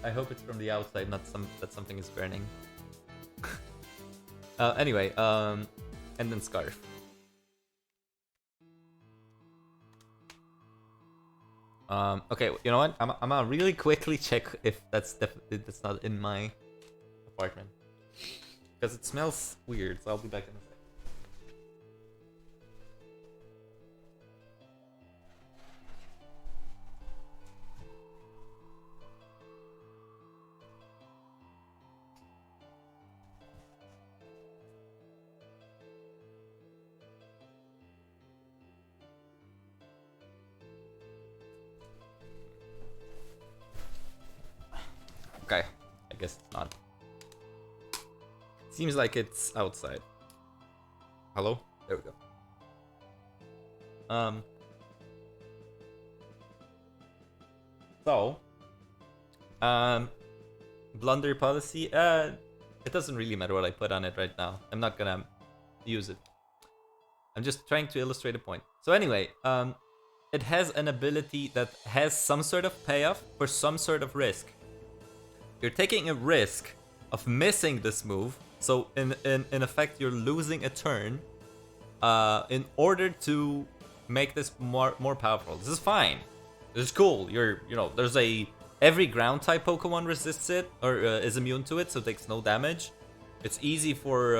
I hope it's from the outside, not that something is burning. Anyway, and then Scarf. Okay, you know what? I'm gonna really quickly check if that's not in my apartment, because it smells weird. So I'll be back in a sec. Okay, I guess it's not. Seems like it's outside. Hello? There we go. So, blunder policy. It doesn't really matter what I put on it right now. I'm not gonna use it. I'm just trying to illustrate a point. So anyway, it has an ability that has some sort of payoff for some sort of risk. You're taking a risk of missing this move, so in effect you're losing a turn in order to make this more powerful. This is fine. This is cool. There's every ground type Pokemon resists it or is immune to it, so it takes no damage. It's easy for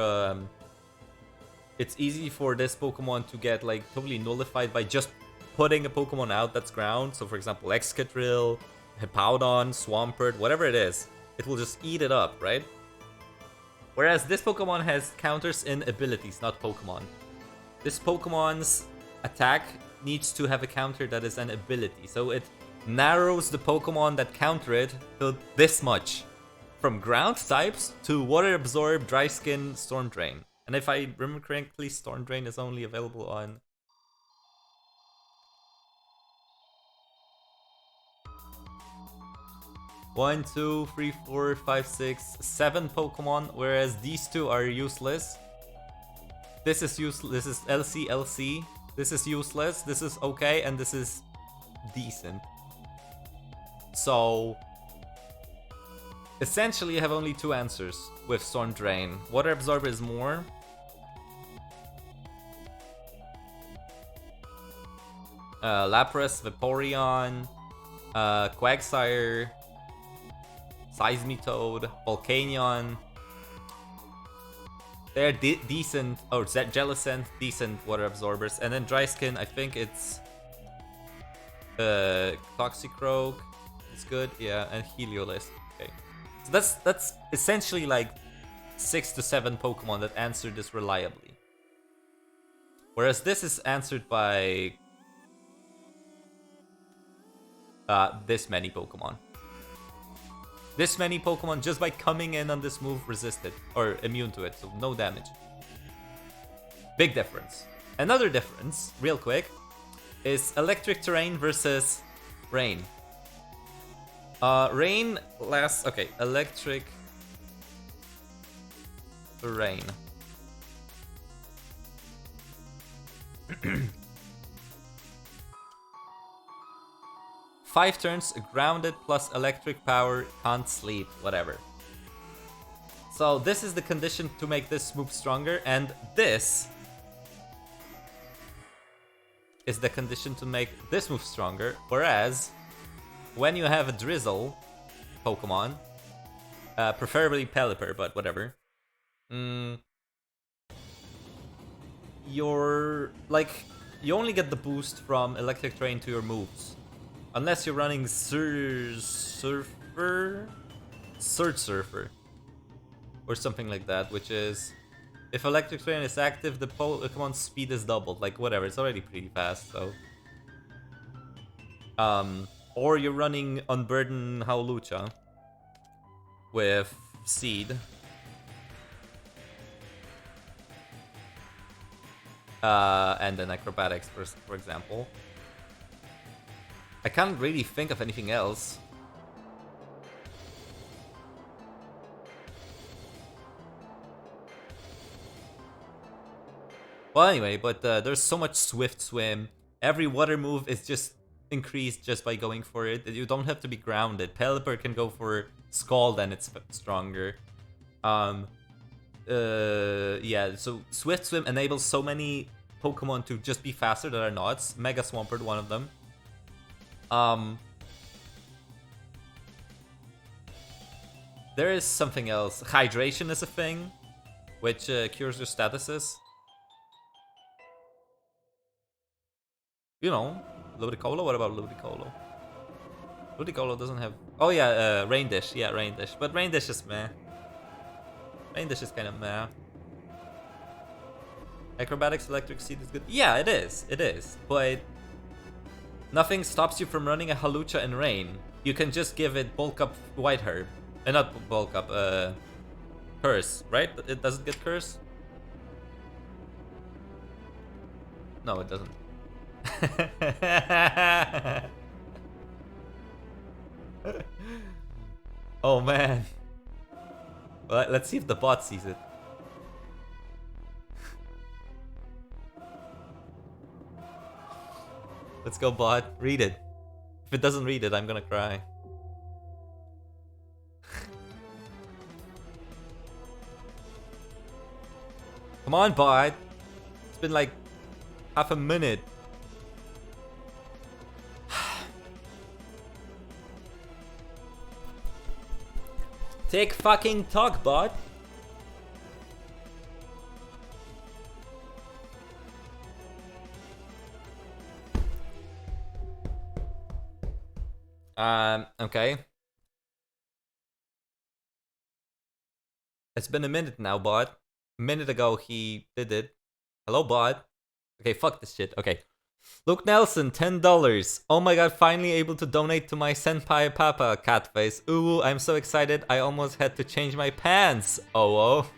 this Pokemon to get like totally nullified by just putting a Pokemon out that's ground. So for example, Excadrill, Hippowdon, Swampert, whatever it is, it will just eat it up, right? Whereas this Pokemon has counters in abilities, not Pokemon. This Pokemon's attack needs to have a counter that is an ability, so it narrows the Pokemon that counter it to this much. From ground types to Water Absorb, Dry Skin, Storm Drain. And if I remember correctly, Storm Drain is only available on... One, two, three, 4, 5, 6, 7 Pokemon, whereas these two are useless. This is useless. This is LC. This is useless. This is okay, and this is decent. So essentially, you have only two answers with Storm Drain. Water Absorb is more. Lapras, Vaporeon, Quagsire, Seismitoad, Volcanion. They're decent, or Jellicent, decent water absorbers. And then Dry Skin, I think it's Toxicroak is good, yeah, and Heliolisk. Okay, so that's essentially like 6 to 7 Pokemon that answer this reliably. Whereas this is answered by this many Pokemon. This many Pokemon, just by coming in on this move, resist it, or immune to it, so no damage. Big difference. Another difference, real quick, is electric terrain versus rain. Rain lasts... Okay, electric terrain. 5 turns, grounded plus electric power, can't sleep, whatever. So this is the condition to make this move stronger, and this is the condition to make this move stronger. Whereas, when you have a Drizzle Pokemon, preferably Pelipper, but whatever, you're like, you only get the boost from electric terrain to your moves. Unless you're running Surge Surfer, or something like that, which is, if electric terrain is active, the Pokemon's speed is doubled. Like whatever, it's already pretty fast. So, or you're running Unburden Howlucha with Seed, and then Acrobatics, for example. I can't really think of anything else. Well, anyway, but there's so much Swift Swim. Every water move is just increased just by going for it. You don't have to be grounded. Pelipper can go for Scald and it's stronger. Yeah, so Swift Swim enables so many Pokemon to just be faster that are not. Mega Swampert, one of them. There is something else. Hydration is a thing, which cures your statuses. You know, Ludicolo? What about Ludicolo? Ludicolo doesn't have... Oh yeah, Rain Dish. Yeah, Rain Dish. But Rain Dish is meh. Rain Dish is kind of meh. Acrobatics, Electric Seed is good. Yeah, it is. It is. But nothing stops you from running a Hawlucha in Rain. You can just give it Bulk Up White Herb. Not Bulk Up, Curse, right? It doesn't get Curse? No, it doesn't. Oh man. Well, let's see if the bot sees it. Let's go, bot. Read it. If it doesn't read it, I'm gonna cry. Come on, bot. It's been like half a minute. Take fucking talk, bot. Okay. It's been a minute now, bot. A minute ago he did it. Hello, bot. Okay, fuck this shit. Okay. Luke Nelson, $10. Oh my god, finally able to donate to my Senpai Papa, Catface. Ooh, I'm so excited, I almost had to change my pants. Oh.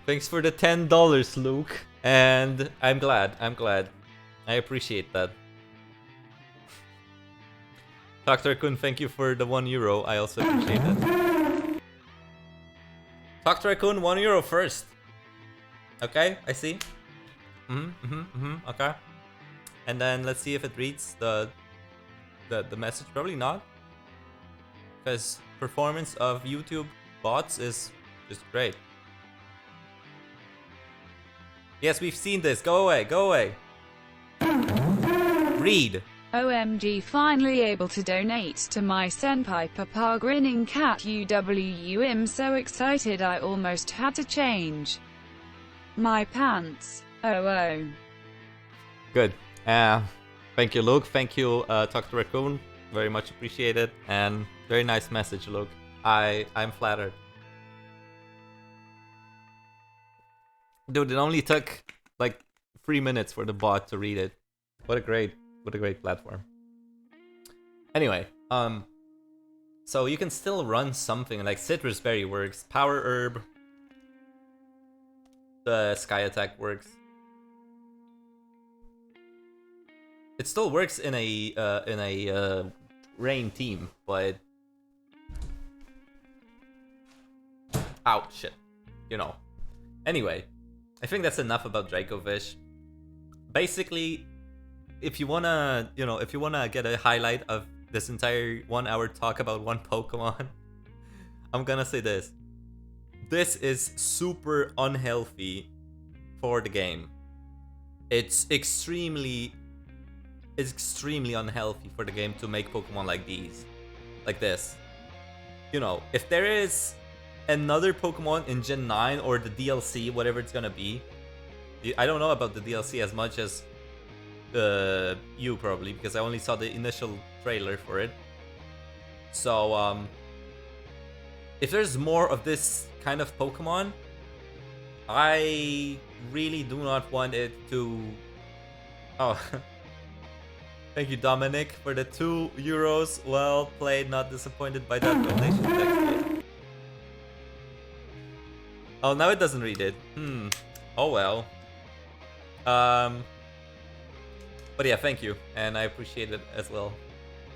Thanks for the $10, Luke. And I'm glad. I appreciate that. Dr. Kun, thank you for the €1. I also appreciate it. Dr. Kun, €1 first. Okay, I see. Okay. And then let's see if it reads the message. Probably not. Because performance of YouTube bots is just great. Yes, we've seen this. Go away, go away. Read. OMG, finally able to donate to my Senpai Papa, grinning cat UW. I'm so excited I almost had to change my pants. Oh. Good. Thank you, Luke. Thank you, Dr. Raccoon. Very much appreciated. And very nice message, Luke. I'm flattered. Dude, it only took like 3 minutes for the bot to read it. What a great platform. Anyway, so you can still run something like Citrus Berry works, Power Herb. the Sky Attack works. It still works in a rain team, but oh shit, you know. Anyway, I think that's enough about Dracovish. Basically, if you wanna, if you wanna get a highlight of this entire 1 hour talk about one Pokemon, I'm gonna say this. This is super unhealthy for the game. It's extremely unhealthy for the game to make Pokemon like these. Like this. If there is another Pokemon in Gen 9 or the DLC, whatever it's gonna be. I don't know about the DLC as much as you probably, because I only saw the initial trailer for it. So, if there's more of this kind of Pokemon, I really do not want it to... Oh, thank you, Dominic, for the €2. Well played, not disappointed by that donation. Oh, now it doesn't read it. Oh well. But yeah, thank you, and I appreciate it as well.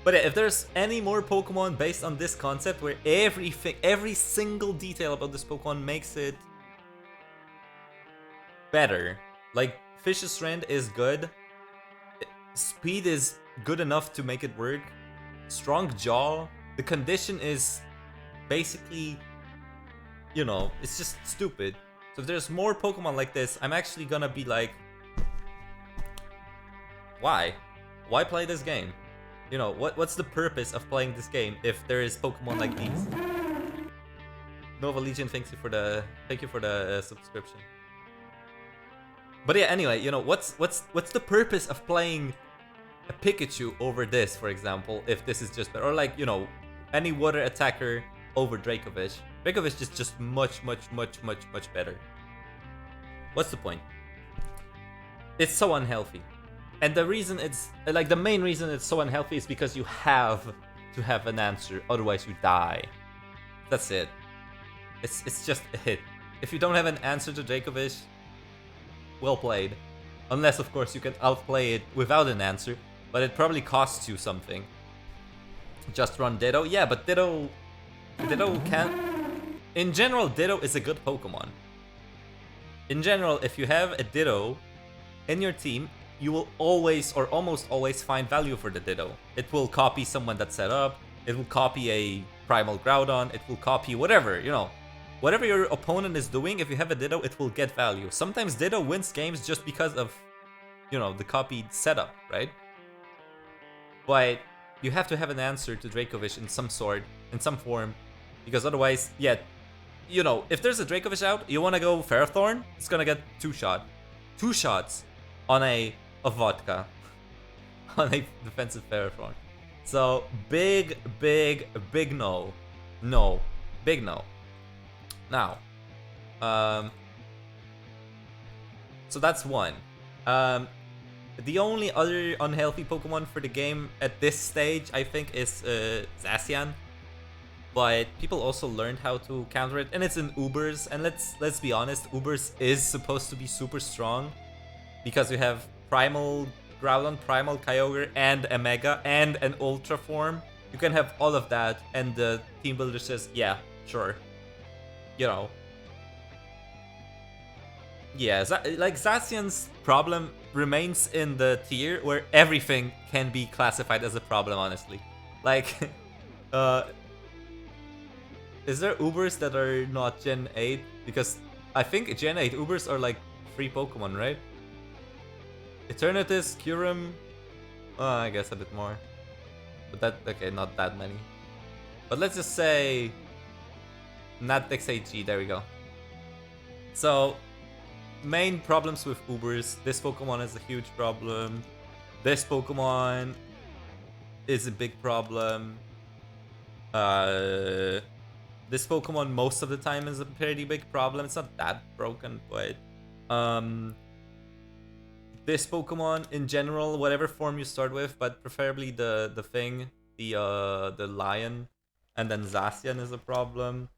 But yeah, if there's any more Pokemon based on this concept where every single detail about this Pokemon makes it better. Like, Fish's Rend is good. Speed is good enough to make it work. Strong Jaw. The condition is basically, it's just stupid. So if there's more Pokemon like this, I'm actually gonna be like, why? Why play this game? What's the purpose of playing this game if there is Pokemon like these? Nova Legion, thank you for the subscription. But yeah, anyway, what's the purpose of playing a Pikachu over this, for example, if this is just better? Or like, any water attacker over Dracovish. Dracovish is just much better. What's the point? It's so unhealthy. And the reason the main reason it's so unhealthy is because you have to have an answer, otherwise you die. That's it. It's just a hit. If you don't have an answer to Dracovish, well played. Unless, of course, you can outplay it without an answer, but it probably costs you something. Just run Ditto. Yeah, but Ditto can't... In general, Ditto is a good Pokemon. In general, if you have a Ditto in your team, you will always or almost always find value for the Ditto. It will copy someone that's set up, it will copy a Primal Groudon, it will copy whatever, Whatever your opponent is doing, if you have a Ditto, it will get value. Sometimes Ditto wins games just because of, the copied setup, right? But you have to have an answer to Dracovish in some form, because otherwise, yeah, if there's a Dracovish out, you want to go Ferrothorn, it's gonna get 2-shot. 2 shots on a vodka. On a defensive Ferrothorn. So, big no. No. Big no. Now, so that's one. The only other unhealthy Pokemon for the game at this stage, I think, is Zacian. But people also learned how to counter it, and it's in Ubers. And let's be honest, Ubers is supposed to be super strong because you have Primal Groudon, Primal Kyogre, and a Mega, and an Ultra form. You can have all of that, and the team builder says, yeah, sure. Yeah, Zacian's problem remains in the tier where everything can be classified as a problem, honestly. Like, is there Ubers that are not Gen 8? Because I think Gen 8 Ubers are like 3 Pokemon, right? Eternatus, Kyurem, I guess a bit more. But okay, not that many. But let's just say Natdex AG, there we go. So, main problems with Ubers. This Pokemon is a huge problem. This Pokemon is a big problem. This Pokemon most of the time is a pretty big problem. It's not that broken, but this Pokemon in general, whatever form you start with, but preferably the lion, and then Zacian is a problem,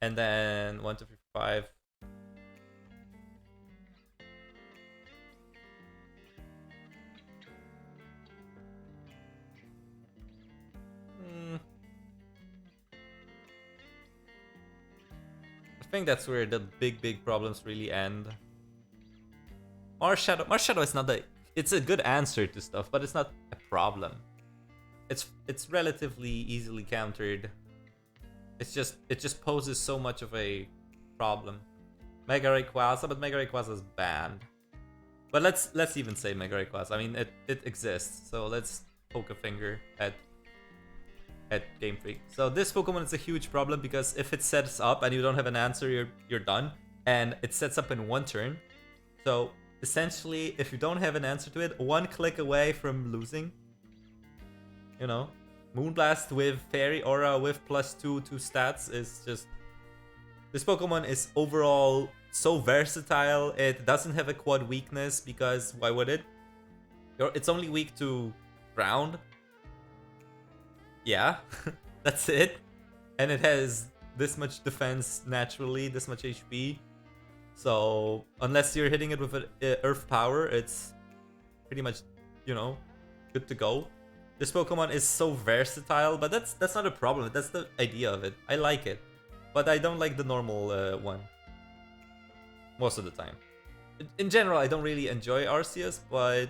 and then 1, 2, 3, 5. think that's where the big problems really end. Marshadow is not a... It's a good answer to stuff, but it's not a problem. It's relatively easily countered. It just poses so much of a problem. Mega Rayquaza, but Mega Rayquaza is banned. But let's even say Mega Rayquaza. I mean, it exists, so let's poke a finger at Game Freak. So this Pokemon is a huge problem because if it sets up and you don't have an answer, you're done. And it sets up in one turn. So essentially, if you don't have an answer to it, one click away from losing. You know, Moonblast with Fairy Aura with +2 to stats is just... This Pokemon is overall so versatile. It doesn't have a quad weakness because why would it? It's only weak to ground. Yeah, that's it. And it has this much defense naturally, this much HP. So unless you're hitting it with an Earth Power, it's pretty much, you know, good to go. This Pokemon is so versatile, but that's not a problem. That's the idea of it. I like it, but I don't like the normal one most of the time. In general, I don't really enjoy Arceus, but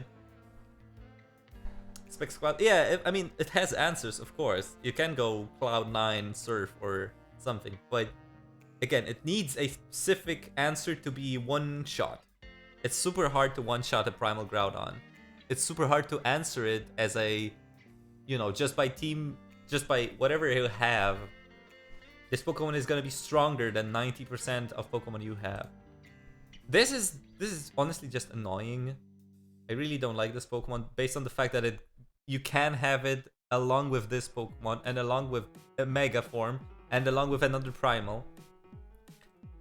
Spec Squad, yeah, I mean, it has answers, of course. You can go Cloud9, Surf, or something, but again, it needs a specific answer to be one shot. It's super hard to one shot a Primal Groudon. It's super hard to answer it as a, you know, just by whatever you have. This Pokemon is gonna be stronger than 90% of Pokemon you have. This is honestly just annoying. I really don't like this Pokemon based on the fact that you can have it along with this Pokemon and along with a Mega form and along with another Primal.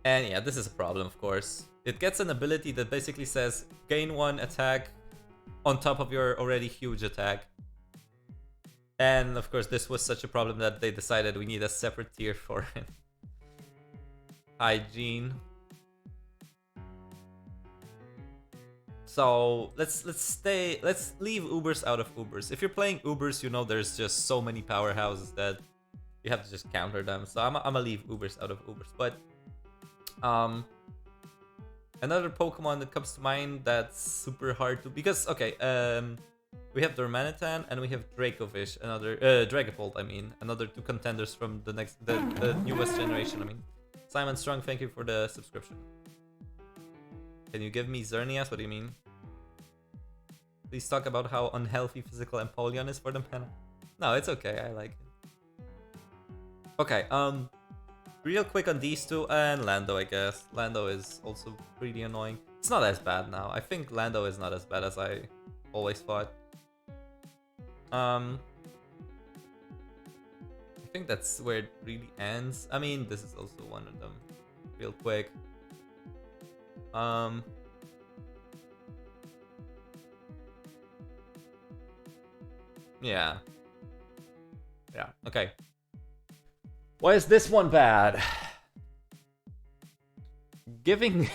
And yeah, this is a problem, of course. It gets an ability that basically says gain 1 attack on top of your already huge attack. And of course, this was such a problem that they decided we need a separate tier for it. Hygiene. So let's leave Ubers out of Ubers. If you're playing Ubers, you know there's just so many powerhouses that you have to just counter them. So I'm gonna leave Ubers out of Ubers. But another Pokemon that comes to mind that's super hard to, because okay, we have Darmanitan and we have Dracovish, another Dragapult, I mean, another two contenders from the newest generation. I mean, Simon Strong, thank you for the subscription. Can you give me Xerneas? What do you mean? Please talk about how unhealthy physical Empoleon is for the meta. No, it's okay. I like it. Okay, real quick on these two and Lando, I guess. Lando is also pretty annoying. It's not as bad now. I think Lando is not as bad as I always thought. I think that's where it really ends. I mean, this is also one of them. Real quick. Yeah. Yeah, okay. Why is this one bad? Giving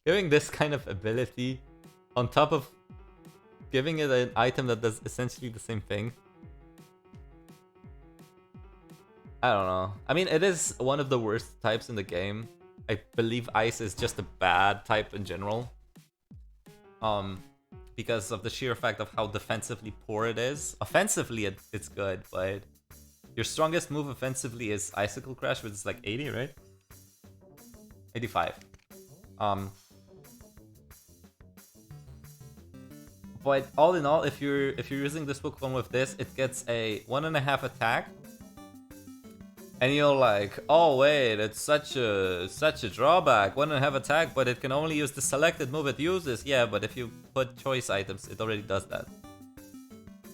this kind of ability on top of giving it an item that does essentially the same thing. I don't know. I mean, it is one of the worst types in the game. I believe Ice is just a bad type in general. Because of the sheer fact of how defensively poor it is. Offensively, it's good, but your strongest move offensively is Icicle Crash, which is like 80, right? 85. But all in all, if you're using this Pokemon with this, it gets a 1.5 attack. And you're like, oh wait, it's such a drawback. 1.5 attack, but it can only use the selected move it uses. Yeah, but if you put choice items, it already does that.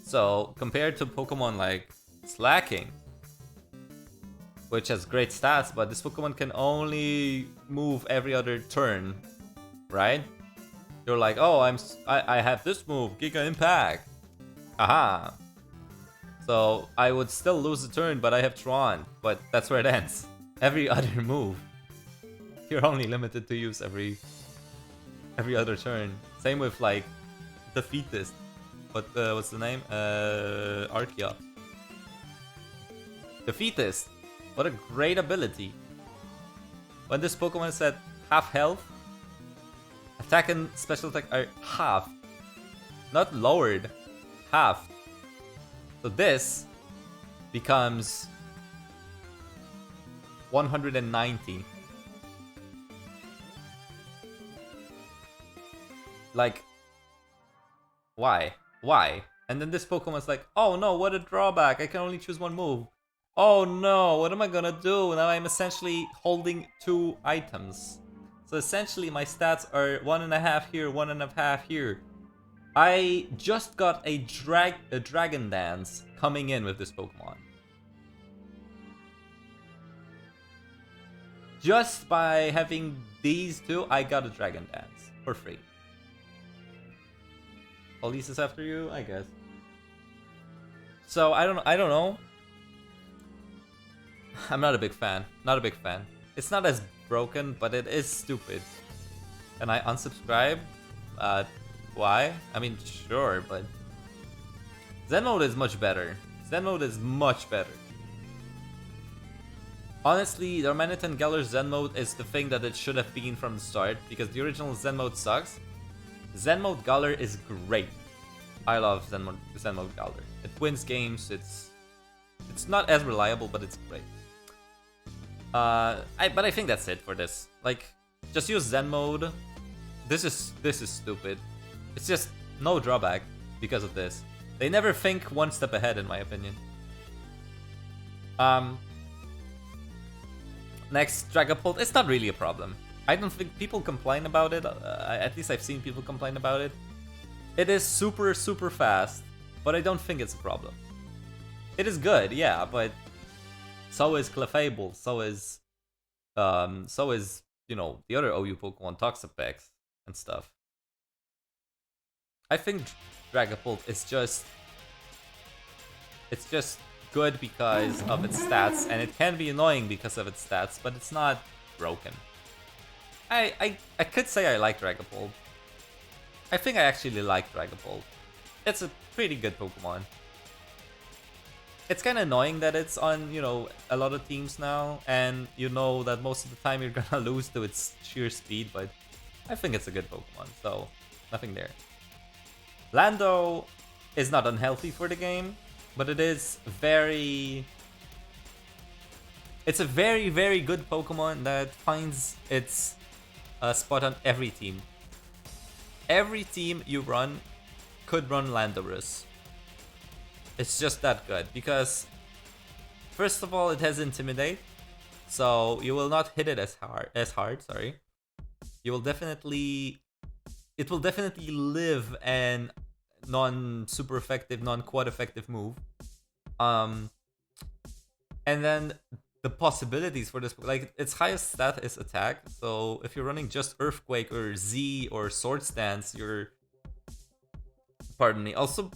So compared to Pokemon like Slacking, which has great stats, but this Pokemon can only move every other turn, right? You're like, oh, I have this move, Giga Impact. Aha. So I would still lose a turn, but I have Tron. But that's where it ends. Every other move, you're only limited to use every other turn. Same with like Defeatist. But what's the name? Archeops. Defeatist. What a great ability. When this Pokemon is at half health, attack and special attack are half. Not lowered, half. So this becomes 190. Like, why? Why? And then this Pokemon's like, oh no, what a drawback. I can only choose one move. Oh no, what am I gonna do? Now I'm essentially holding 2 items. So essentially my stats are 1.5 here, 1.5 here. I just got a Dragon Dance coming in with this Pokemon. Just by having these 2, I got a Dragon Dance for free. Police is after you, I guess. So I don't know. I'm not a big fan. Not a big fan. It's not as broken, but it is stupid. And I unsubscribe. Why? I mean, sure, but Zen mode is much better. Zen mode is much better. Honestly, the Darmanitan Galar Zen mode is the thing that it should have been from the start, because the original Zen mode sucks. Zen mode Galar is great. I love Zen mode Galar. It wins games. It's not as reliable, but it's great. But I think that's it for this. Like, just use Zen mode. This is stupid. It's just no drawback because of this. They never think one step ahead, in my opinion. Next, Dragapult. It's not really a problem. I don't think people complain about it. At least I've seen people complain about it. It is super, super fast, but I don't think it's a problem. It is good, yeah, but so is Clefable, so is, you know, the other OU Pokemon, Toxapex and stuff. I think Dragapult is just, it's just good because of its stats, and it can be annoying because of its stats, but it's not broken. I could say I like Dragapult. I think I actually like Dragapult. It's a pretty good Pokemon. It's kind of annoying that it's on, you know, a lot of teams now, and you know that most of the time you're gonna lose to its sheer speed, but I think it's a good Pokemon, so nothing there. Lando is not unhealthy for the game, but it is very... It's a very, very good Pokemon that finds its spot on every team. Every team you run could run Landorus. It's just that good because, first of all, it has Intimidate, so you will not hit it as hard. Sorry, you will definitely, it will definitely live an non-super effective, non-quad effective move. And then the possibilities for this, like its highest stat is attack. So if you're running just Earthquake or Z or Swords Dance, you're, pardon me, also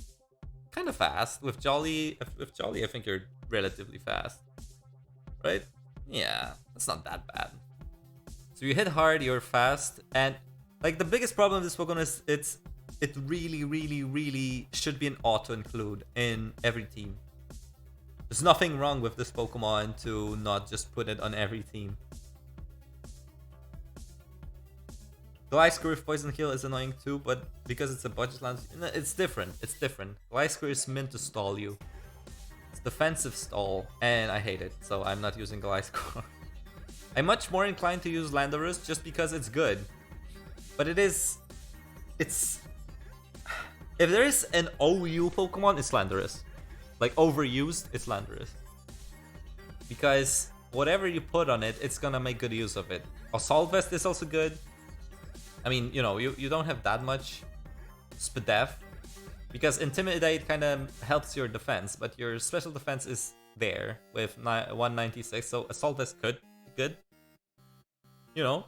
kind of fast. With Jolly, I think you're relatively fast, right? Yeah, it's not that bad. So you hit hard, you're fast, and like the biggest problem with this Pokemon is it really, really, really should be an auto include in every team. There's nothing wrong with this Pokemon to not just put it on every team. Gliscor with Poison Heal is annoying too, but because it's a budget land, it's different. It's different. Gliscor is meant to stall you. It's defensive stall, and I hate it, so I'm not using Gliscor. I'm much more inclined to use Landorus just because it's good. But it's... If there is an OU Pokemon, it's Landorus. Like, overused, it's Landorus. Because whatever you put on it, it's gonna make good use of it. Assault Vest is also good. I mean, you know, you don't have that much Spadef. Because Intimidate kind of helps your defense, but your special defense is there with 196, so Assault Vest could be good. You know,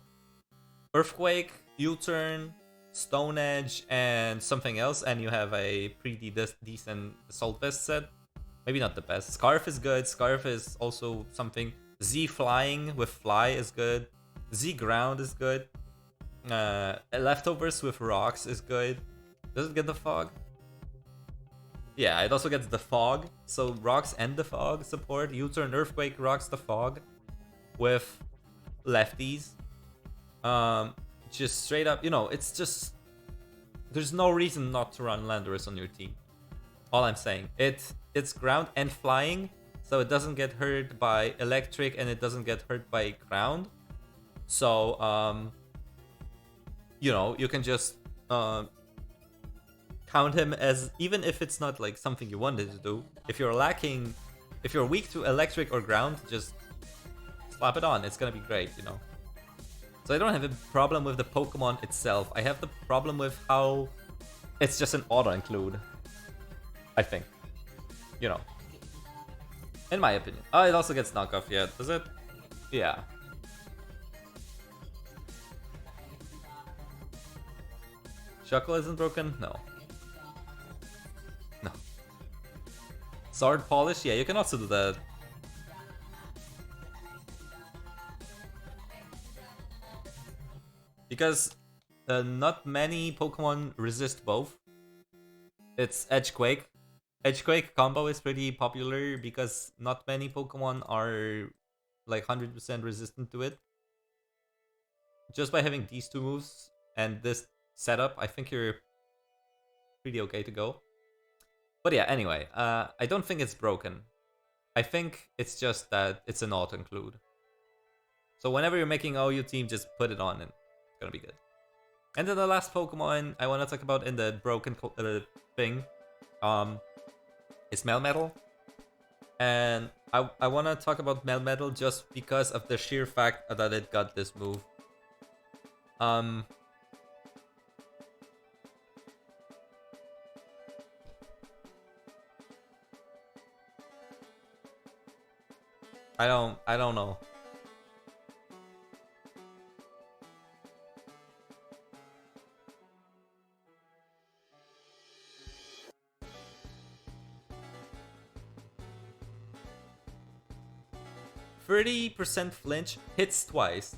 Earthquake, U-Turn, Stone Edge, and something else, and you have a pretty decent Assault Vest set. Maybe not the best. Scarf is good. Scarf is also something. Z Flying with Fly is good. Z Ground is good. Leftovers with Rocks is good. Does it get the Fog? Yeah, it also gets the fog, so rocks and the fog support. U-turn Earthquake rocks the fog with lefties. Just straight up, it's just there's no reason not to run Landorus on your team. All I'm saying, it's ground and flying, so it doesn't get hurt by electric and it doesn't get hurt by ground. So you can just count him as, even if it's not like something you wanted to do. If you're weak to electric or ground, just slap it on. It's gonna be great, So I don't have a problem with the Pokemon itself. I have the problem with how it's just an auto-include, I think. In my opinion. Oh, it also gets knockoff, yeah. Does it? Yeah. Shuckle isn't broken? No. No. Sword Polish? Yeah, you can also do that. Because not many Pokemon resist both. It's Edgequake. Edgequake combo is pretty popular because not many Pokemon are like 100% resistant to it. Just by having these two moves and this setup, I think you're pretty okay to go. But yeah, anyway, I don't think it's broken. I think it's just that it's an auto-include. So whenever you're making OU team, just put it on and it's gonna be good. And then the last Pokemon I want to talk about in the broken thing is Melmetal. And I want to talk about Melmetal just because of the sheer fact that it got this move. I don't know. %% flinch, hits twice.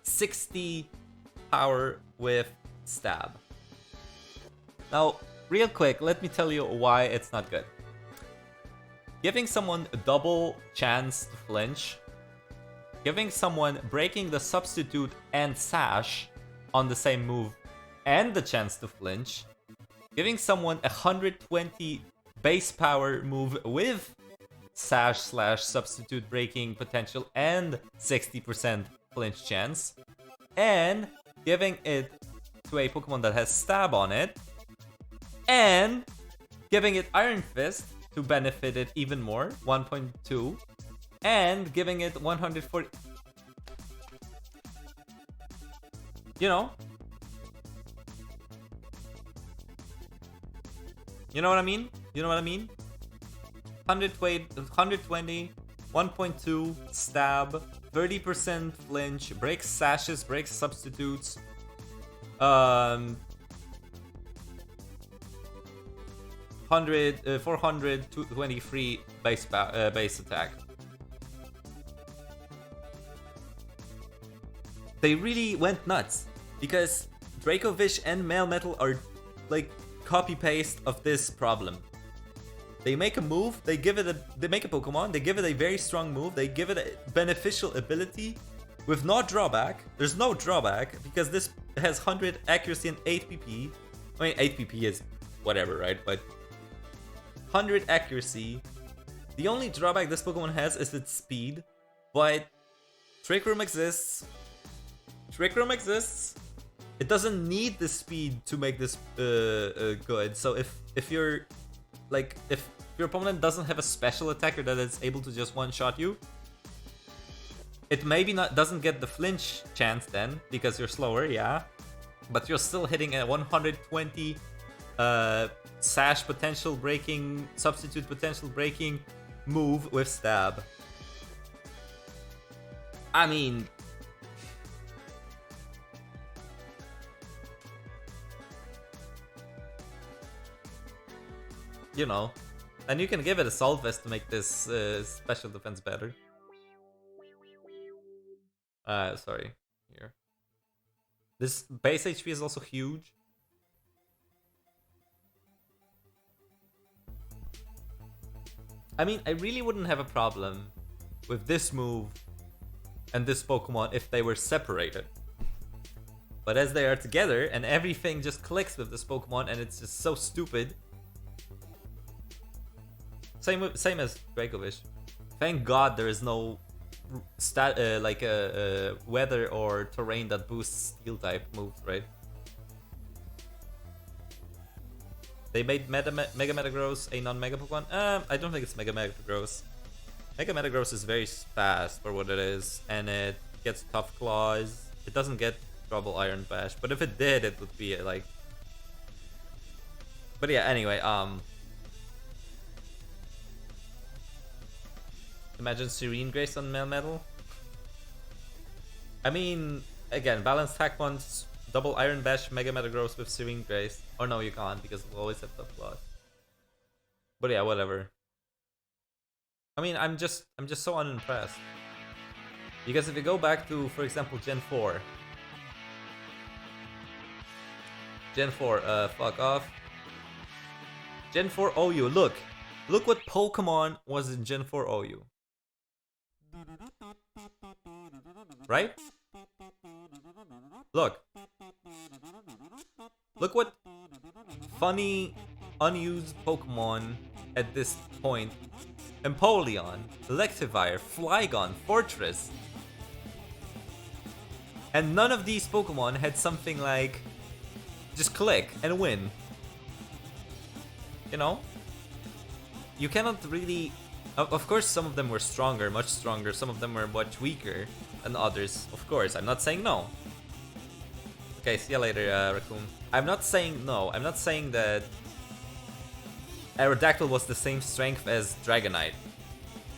60 power with stab. Now, real quick, let me tell you why it's not good. Giving someone a double chance to flinch, giving someone breaking the substitute and sash on the same move and the chance to flinch, giving someone 120 base power move with sash/substitute breaking potential and 60% flinch chance, and giving it to a Pokemon that has stab on it, and giving it Iron Fist to benefit it even more, 1.2, and giving it 140. You know what I mean? 120, 1.2, stab, 30% flinch, breaks sashes, breaks substitutes, 423 base attack. They really went nuts because Dracovish and Melmetal are like copy-paste of this problem. They make a move, they make a Pokemon, they give it a very strong move, they give it a beneficial ability with no drawback. There's no drawback because this has 100 accuracy and 8 PP. I mean, 8 PP is whatever, right? But 100 accuracy. The only drawback this Pokemon has is its speed, but Trick Room exists. It doesn't need the speed to make this good. So if your opponent doesn't have a special attacker that is able to just one-shot you, it maybe doesn't get the flinch chance then because you're slower, yeah, but you're still hitting a 120 sash potential breaking, substitute potential breaking move with stab. I mean, and you can give it a Assault Vest to make this special defense better. Sorry. Here. This base HP is also huge. I mean, I really wouldn't have a problem with this move and this Pokemon if they were separated. But as they are together and everything just clicks with this Pokemon and it's just so stupid. Same as Dracovish. Thank God there is no weather or terrain that boosts Steel type moves, right? They made Mega Metagross a non-Mega Pokemon? I don't think it's Mega Metagross. Mega Metagross is very fast for what it is, and it gets Tough Claws. It doesn't get Trouble Iron Bash, but if it did, it would be like... But yeah, anyway, imagine Serene Grace on Melmetal. I mean, again, balanced attack punch, double Iron Bash, Mega Metagross with Serene Grace. Or no, you can't, because we'll always have Tough Claws. But yeah, whatever. I mean, I'm just so unimpressed. Because if you go back to, for example, Gen 4. Gen 4, fuck off. Gen 4 OU, look. Look what Pokemon was in Gen 4 OU. Right? Look. Look what funny, unused Pokemon at this point. Empoleon, Electivire, Flygon, Fortress. And none of these Pokemon had something like just click and win. You know? You cannot really... Of course some of them were stronger, much stronger. Some of them were much weaker than others. Of course, I'm not saying no. Okay, see you later, Raccoon. I'm not saying no. I'm not saying that Aerodactyl was the same strength as Dragonite.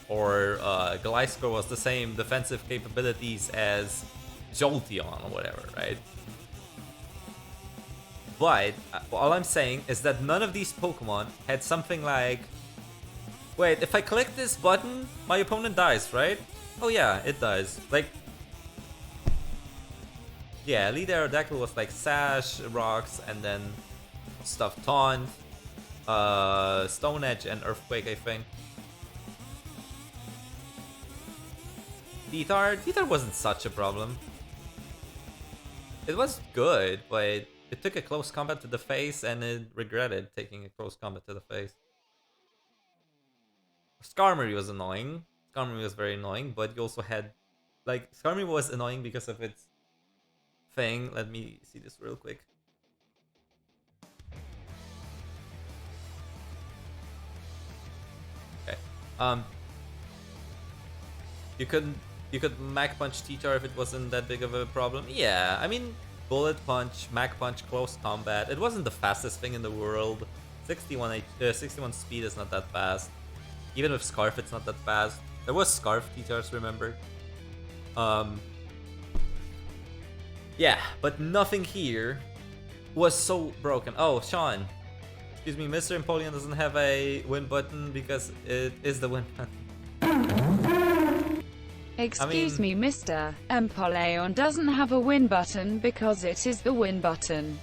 Or Gliscor was the same defensive capabilities as Jolteon or whatever, right? But all I'm saying is that none of these Pokemon had something like... Wait, if I click this button, my opponent dies, right? Oh yeah, it dies. Like... Yeah, Elite Aerodactyl was like Sash, Rocks, and then stuff Taunt, Stone Edge, and Earthquake, I think. Tithar wasn't such a problem. It was good, but it took a close combat to the face and it regretted taking a close combat to the face. Skarmory was annoying. Skarmory was very annoying, but you also had... Like, Skarmory was annoying because of its thing. Let me see this real quick. Okay. You could Mach Punch T-Tar if it wasn't that big of a problem. Yeah, I mean, Bullet Punch, Mach Punch, close combat. It wasn't the fastest thing in the world. 61 speed is not that fast. Even with Scarf, it's not that fast. There was Scarf T-Tars, remember? Yeah, but nothing here was so broken. Oh, Sean. Excuse me, Mr. Empoleon doesn't have a win button because it is the win button. Excuse me, Mr. Empoleon doesn't have a win button because it is the win button.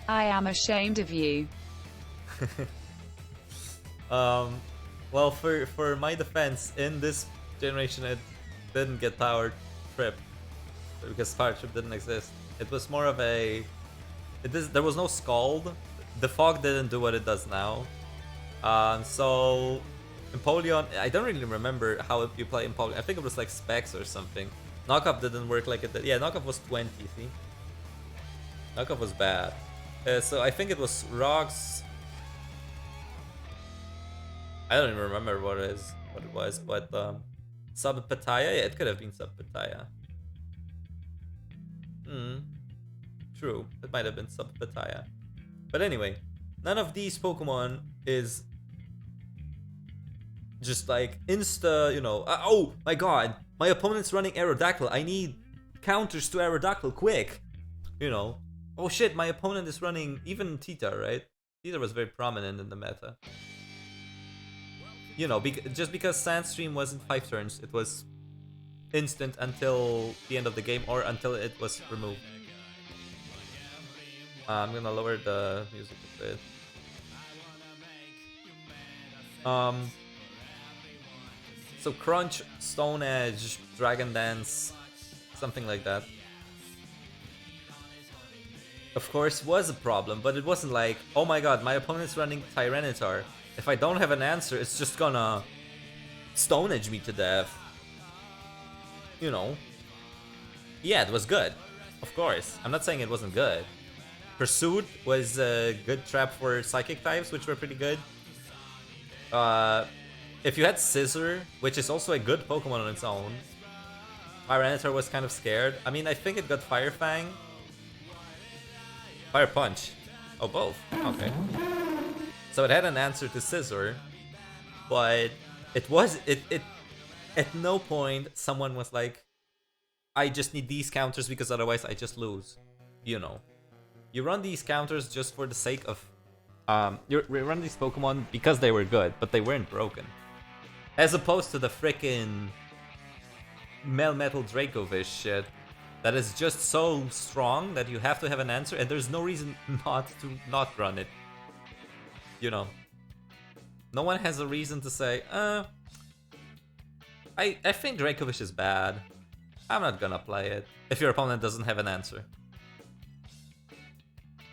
I am ashamed of you. Well, for my defense, in this generation it didn't get Power Trip because Power Trip didn't exist. It was more of a... there was no Scald. The Fog didn't do what it does now. So... Empoleon, I don't really remember how you play Empoleon. I think it was like Specs or something. Knockoff didn't work like it did. Yeah, Knockoff was 20, see? Knockoff was bad. So I think it was Rocks. I don't even remember what it was, but Subpataya? Yeah, it could have been Subpataya. True, it might have been Subpataya. But anyway, none of these Pokemon is just like insta, you know, oh my god, my opponent's running Aerodactyl, I need counters to Aerodactyl quick, you know. Oh shit, my opponent is running even Tita, right? Tita was very prominent in the meta. You know, just because Sandstream wasn't 5 turns, it was instant until the end of the game or until it was removed. I'm gonna lower the music a bit. So Crunch, Stone Edge, Dragon Dance, something like that. Of course, was a problem, but it wasn't like, oh my god, my opponent's running Tyranitar. If I don't have an answer, it's just gonna Stone Edge me to death. You know. Yeah, it was good. Of course. I'm not saying it wasn't good. Pursuit was a good trap for Psychic types, which were pretty good. If you had Scizor, which is also a good Pokemon on its own, Tyranitar was kind of scared. I mean, I think it got Fire Fang. Fire Punch. Oh, both. Okay. So it had an answer to Scizor, but it at no point someone was like, I just need these counters because otherwise I just lose. You know. You run these counters just for the sake of you run these Pokemon because they were good, but they weren't broken. As opposed to the frickin' Melmetal Dracovish shit that is just so strong that you have to have an answer and there's no reason not to not run it. You know. No one has a reason to say, I think Dracovish is bad. I'm not gonna play it. If your opponent doesn't have an answer.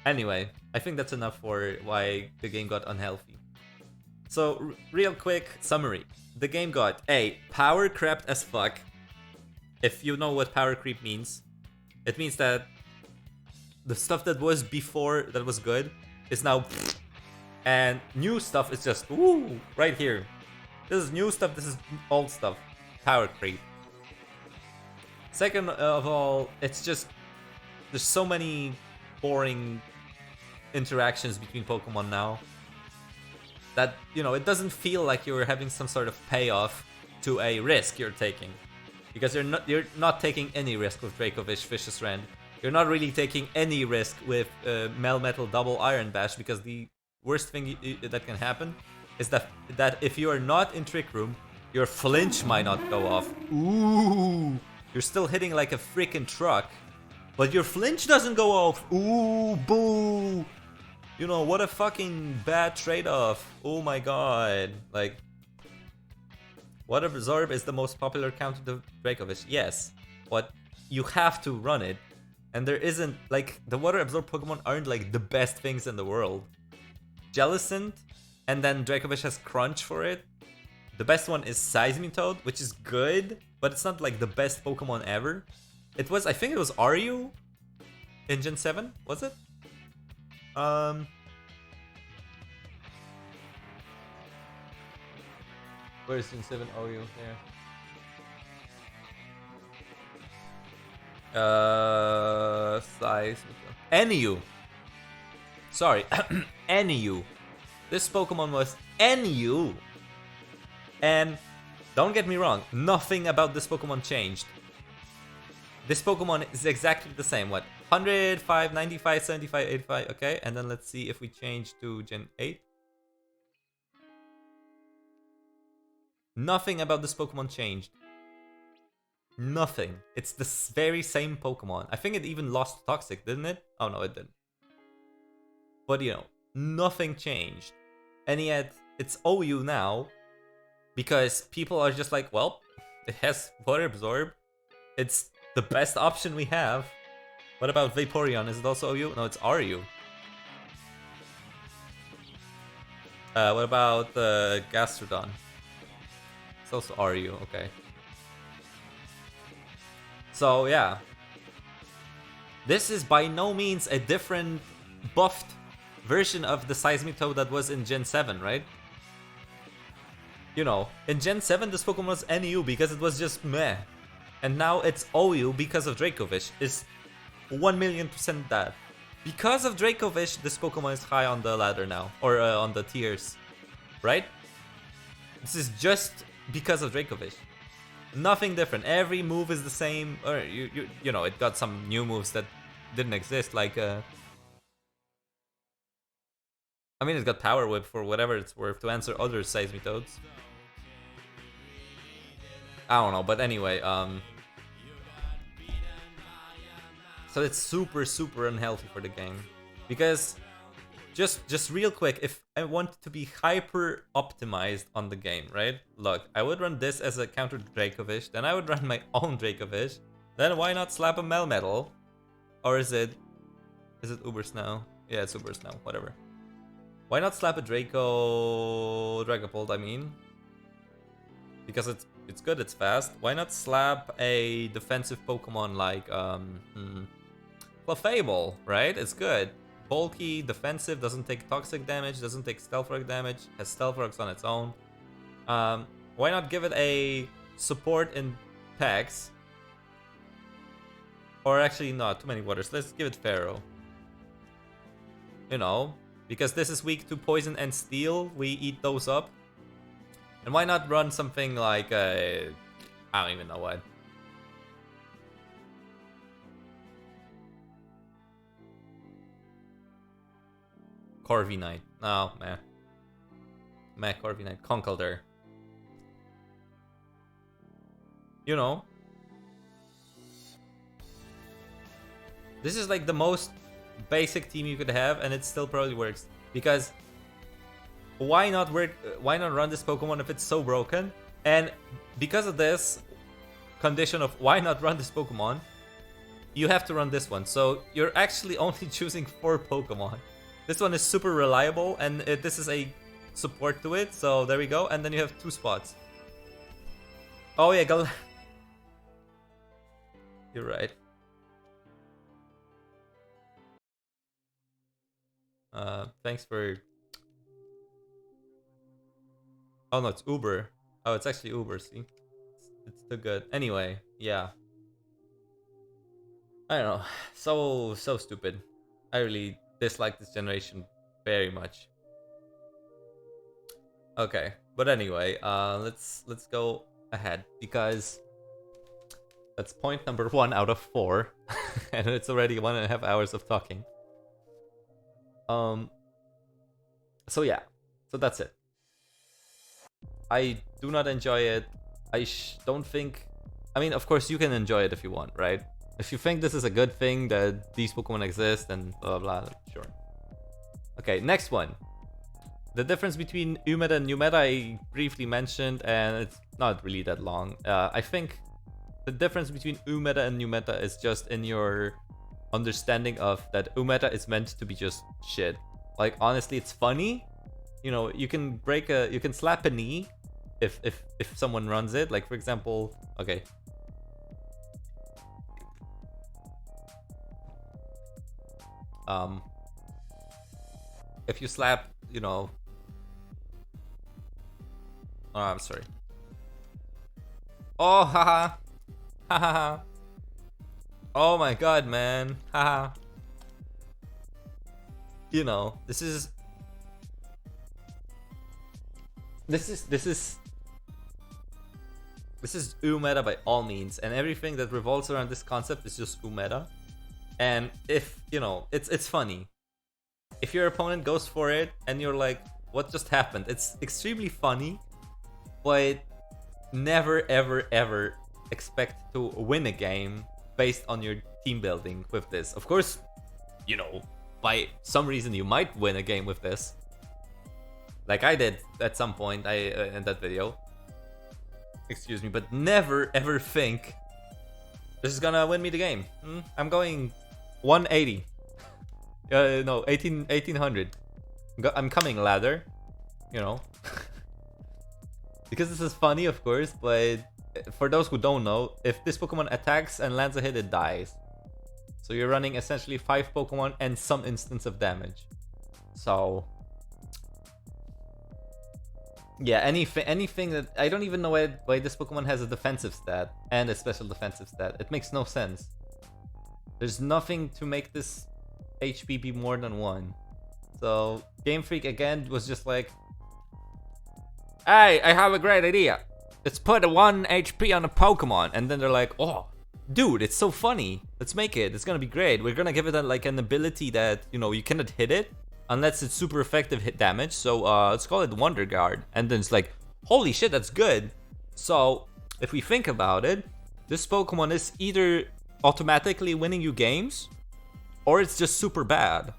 Anyway, I think that's enough for why the game got unhealthy. So, real quick summary. The game got A. Power crept as fuck. If you know what power creep means, it means that the stuff that was before that was good is now and new stuff is just ooh right here. This is new stuff, this is old stuff. Power creep. Second of all, it's just there's so many boring interactions between Pokemon now that, you know, it doesn't feel like you're having some sort of payoff to a risk you're taking. Because you're not taking any risk with Dracovish, Vicious Rend. You're not really taking any risk with Melmetal Double Iron Bash, because the worst thing that can happen is that if you are not in Trick Room, your flinch might not go off. Ooh! You're still hitting like a freaking truck, but your flinch doesn't go off. Ooh, boo! You know, what a fucking bad trade-off. Oh my god. Like, Water Absorb is the most popular counter to Dracovish. Yes, but you have to run it. And there isn't, like, the Water Absorb Pokemon aren't like the best things in the world. Jellicent, and then Dracovish has Crunch for it. The best one is Seismitoad, which is good, but it's not like the best Pokemon ever. It was, I think it was Aryu in Gen 7, was it? Where's Gen 7 Aryu? There. Size. Enyu. Sorry, Enyu. This Pokemon was Enyu. And don't get me wrong, nothing about this Pokemon changed. This Pokemon is exactly the same. What? 105, 95, 75, 85. Okay, and then let's see if we change to Gen 8. Nothing about this Pokemon changed. Nothing. It's the very same Pokemon. I think it even lost Toxic, didn't it? Oh no, it didn't. But you know, nothing changed. And yet, it's OU now. Because people are just like, well, it has Water Absorb. It's the best option we have. What about Vaporeon? Is it also OU? No, it's RU. What about Gastrodon? It's also RU, okay. So, yeah. This is by no means a different buffed version of the Seismitoad that was in Gen 7, right? You know, in Gen 7 this Pokemon was NU because it was just meh. And now it's OU because of Dracovish. It's 1,000,000% that. Because of Dracovish, this Pokemon is high on the ladder now. Or on the tiers. Right? This is just because of Dracovish. Nothing different. Every move is the same. Or you know, it got some new moves that didn't exist. Like, I mean, it's got Power Whip for whatever it's worth to answer other Seismitoads. I don't know, but anyway, so it's super, super unhealthy for the game. Because just real quick, if I want to be hyper optimized on the game, right? Look, I would run this as a counter to Dracovish, then I would run my own Dracovish. Then why not slap a Melmetal? Or is it Ubers now? Yeah, it's Ubers now, whatever. Why not slap a Dragapult, I mean? Because it's good, it's fast. Why not slap a defensive Pokemon like Clefable, right? It's good. Bulky, defensive, doesn't take toxic damage, doesn't take stealth rock damage, has stealth rocks on its own. Why not give it a support in Pex? Or actually, not too many waters. Let's give it Pharaoh. You know, because this is weak to poison and steel, we eat those up. And why not run something like I don't even know what. Corviknight. No, meh. Meh, Corviknight. Conkeldurr. You know. This is like the most basic team you could have, and it still probably works. Because why not run this Pokemon if it's so broken? And because of this condition of why not run this Pokemon, you have to run this one. So you're actually only choosing 4 Pokemon. This one is super reliable, and this is a support to it. So there we go. And then you have 2 spots. Oh yeah, you're right. Thanks for... Oh no, it's Uber. Oh, it's actually Uber, see? It's too good. Anyway, yeah. I don't know. So stupid. I really dislike this generation very much. Okay, but anyway, let's go ahead, because that's point number 1 out of 4. And it's already 1.5 hours of talking. So yeah, so that's it. I do not enjoy it. I don't think... I mean, of course, you can enjoy it if you want, right? If you think this is a good thing that these Pokemon exist and blah blah blah, sure. Okay, next one. The difference between Umeta and Numeta I briefly mentioned, and it's not really that long. I think the difference between Umeta and Numeta is just in your understanding of that Umeta is meant to be just shit. Like, honestly, it's funny. You know, you can slap a knee if someone runs it. Like, for example, okay. If you slap, you know... Oh, I'm sorry. Oh, haha. Haha. Oh my god, man. Haha. You know, this is Umeta by all means, and everything that revolves around this concept is just Umeta. And if, you know, it's funny. If your opponent goes for it and you're like, what just happened? It's extremely funny, but never ever ever expect to win a game based on your team building with this. Of course, you know, by some reason you might win a game with this, like I did at some point in that video. Excuse me, but never ever think this is gonna win me the game. I'm going 180. No, 1800. I'm coming, ladder. You know. Because this is funny, of course, but for those who don't know, if this Pokemon attacks and lands a hit, it dies. So you're running essentially 5 Pokemon and some instance of damage. So yeah, anything that... I don't even know why this Pokemon has a defensive stat and a special defensive stat. It makes no sense. There's nothing to make this HP be more than 1. So Game Freak again was just like, hey, I have a great idea. Let's put a 1 HP on a Pokemon. And then they're like, oh, dude, it's so funny. Let's make it. It's gonna be great. We're gonna give it like an ability that, you know, you cannot hit it unless it's super effective hit damage. So let's call it Wonder Guard. And then it's like, holy shit, that's good. So if we think about it, this Pokemon is either automatically winning you games, or it's just super bad.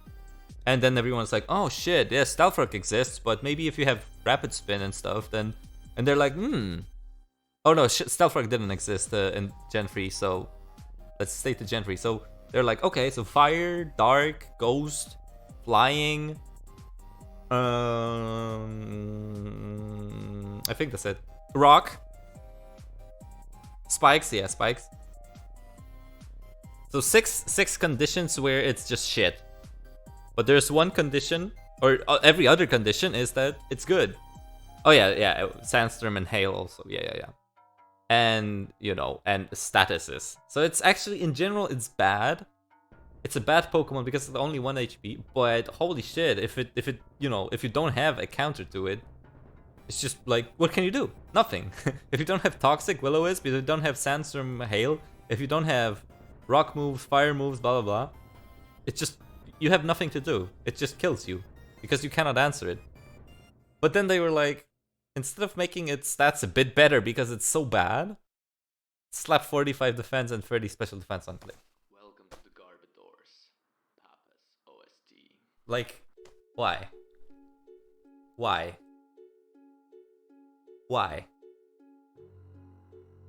And then everyone's like, oh shit, yeah, Stealth Rock exists, but maybe if you have Rapid Spin and stuff, then... And they're like, Oh no, Stealth Rock didn't exist in Gen 3, so... Let's stay to Gen 3. So they're like, okay, so Fire, Dark, Ghost, Flying... I think that's it. Rock. Spikes, yeah, spikes. So six conditions where it's just shit. But there's one condition, or every other condition is that it's good. Oh yeah, Sandstorm and Hail also, yeah. And, you know, and statuses. So it's actually, in general, it's bad. It's a bad Pokemon because it's only 1 HP, but holy shit, if it, you know, if you don't have a counter to it, it's just like, what can you do? Nothing. If you don't have Toxic, Will-O-Wisp, if you don't have Sandstorm, Hail, if you don't have Rock moves, Fire moves, blah blah blah, it's just, you have nothing to do. It just kills you because you cannot answer it. But then they were like, instead of making its stats a bit better because it's so bad, slap 45 defense and 30 special defense on it. Welcome to the Garbodors, Papa's OST. Like, why? Why? Why?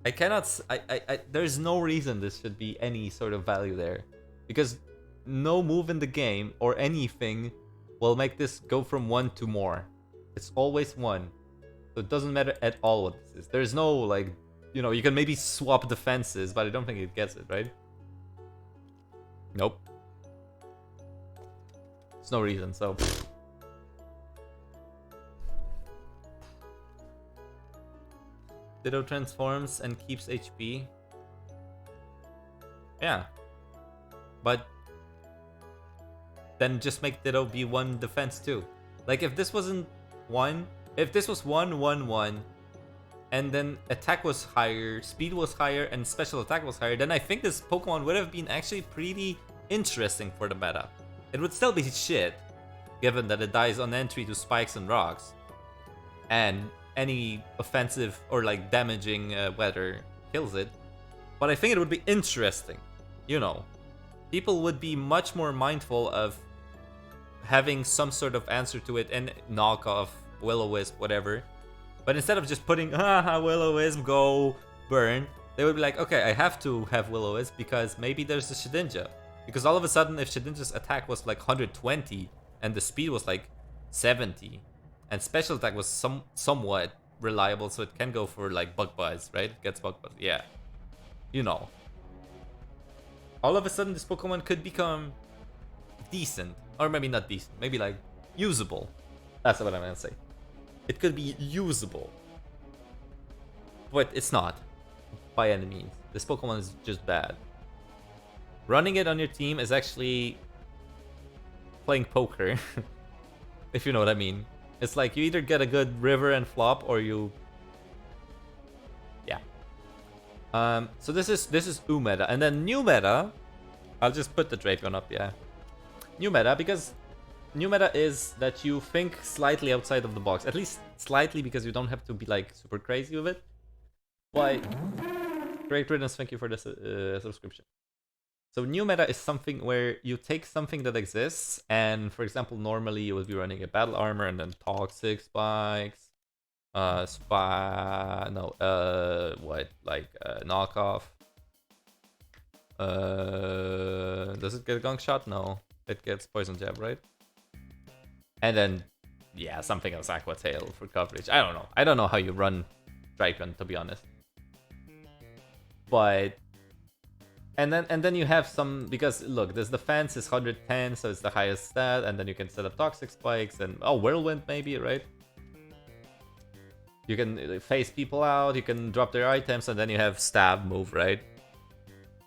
I cannot. There's no reason this should be any sort of value there, because no move in the game or anything will make this go from 1 to more. It's always 1, so it doesn't matter at all what this is. There's no, like, you know, you can maybe swap defenses, but I don't think it gets it, right? Nope. There's no reason, so... Ditto transforms and keeps HP. Yeah. But... then just make Ditto be 1 defense too. Like, if this wasn't 1... If this was 1, 1, 1... and then attack was higher, speed was higher, and special attack was higher, then I think this Pokemon would have been actually pretty interesting for the meta. It would still be shit, given that it dies on entry to spikes and rocks, and any offensive or like damaging weather kills it. But I think it would be interesting. You know, people would be much more mindful of having some sort of answer to it and knockoff, Will-O-Wisp, whatever. But instead of just putting, Will-O-Wisp, go, burn, they would be like, okay, I have to have Will-O-Wisp because maybe there's a Shedinja. Because all of a sudden, if Shedinja's attack was like 120 and the speed was like 70, and special attack was somewhat reliable, so it can go for like Bug Buzz, right? It gets Bug Buzz, yeah. You know. All of a sudden, this Pokemon could become decent. Or maybe not decent, maybe like usable. That's what I'm gonna say. It could be usable. But it's not, by any means. This Pokemon is just bad. Running it on your team is actually playing poker, if you know what I mean. It's like you either get a good river and flop, or you... Yeah. So this is U meta. And then new meta, I'll just put the Drapion up, yeah. New meta, because new meta is that you think slightly outside of the box. At least slightly, because you don't have to be like super crazy with it. Why? Great riddance, thank you for the subscription. So new meta is something where you take something that exists, and for example, normally you would be running a battle armor and then toxic spikes, knockoff. Does it get gunk shot? No, it gets poison jab, right? And then, yeah, something else, Aqua Tail for coverage. I don't know. I don't know how you run Drapion, to be honest. But and then you have some, because look, this defense is 110, so it's the highest stat, and then you can set up toxic spikes and Whirlwind maybe, right? You can phase people out, you can drop their items, and then you have stab move, right?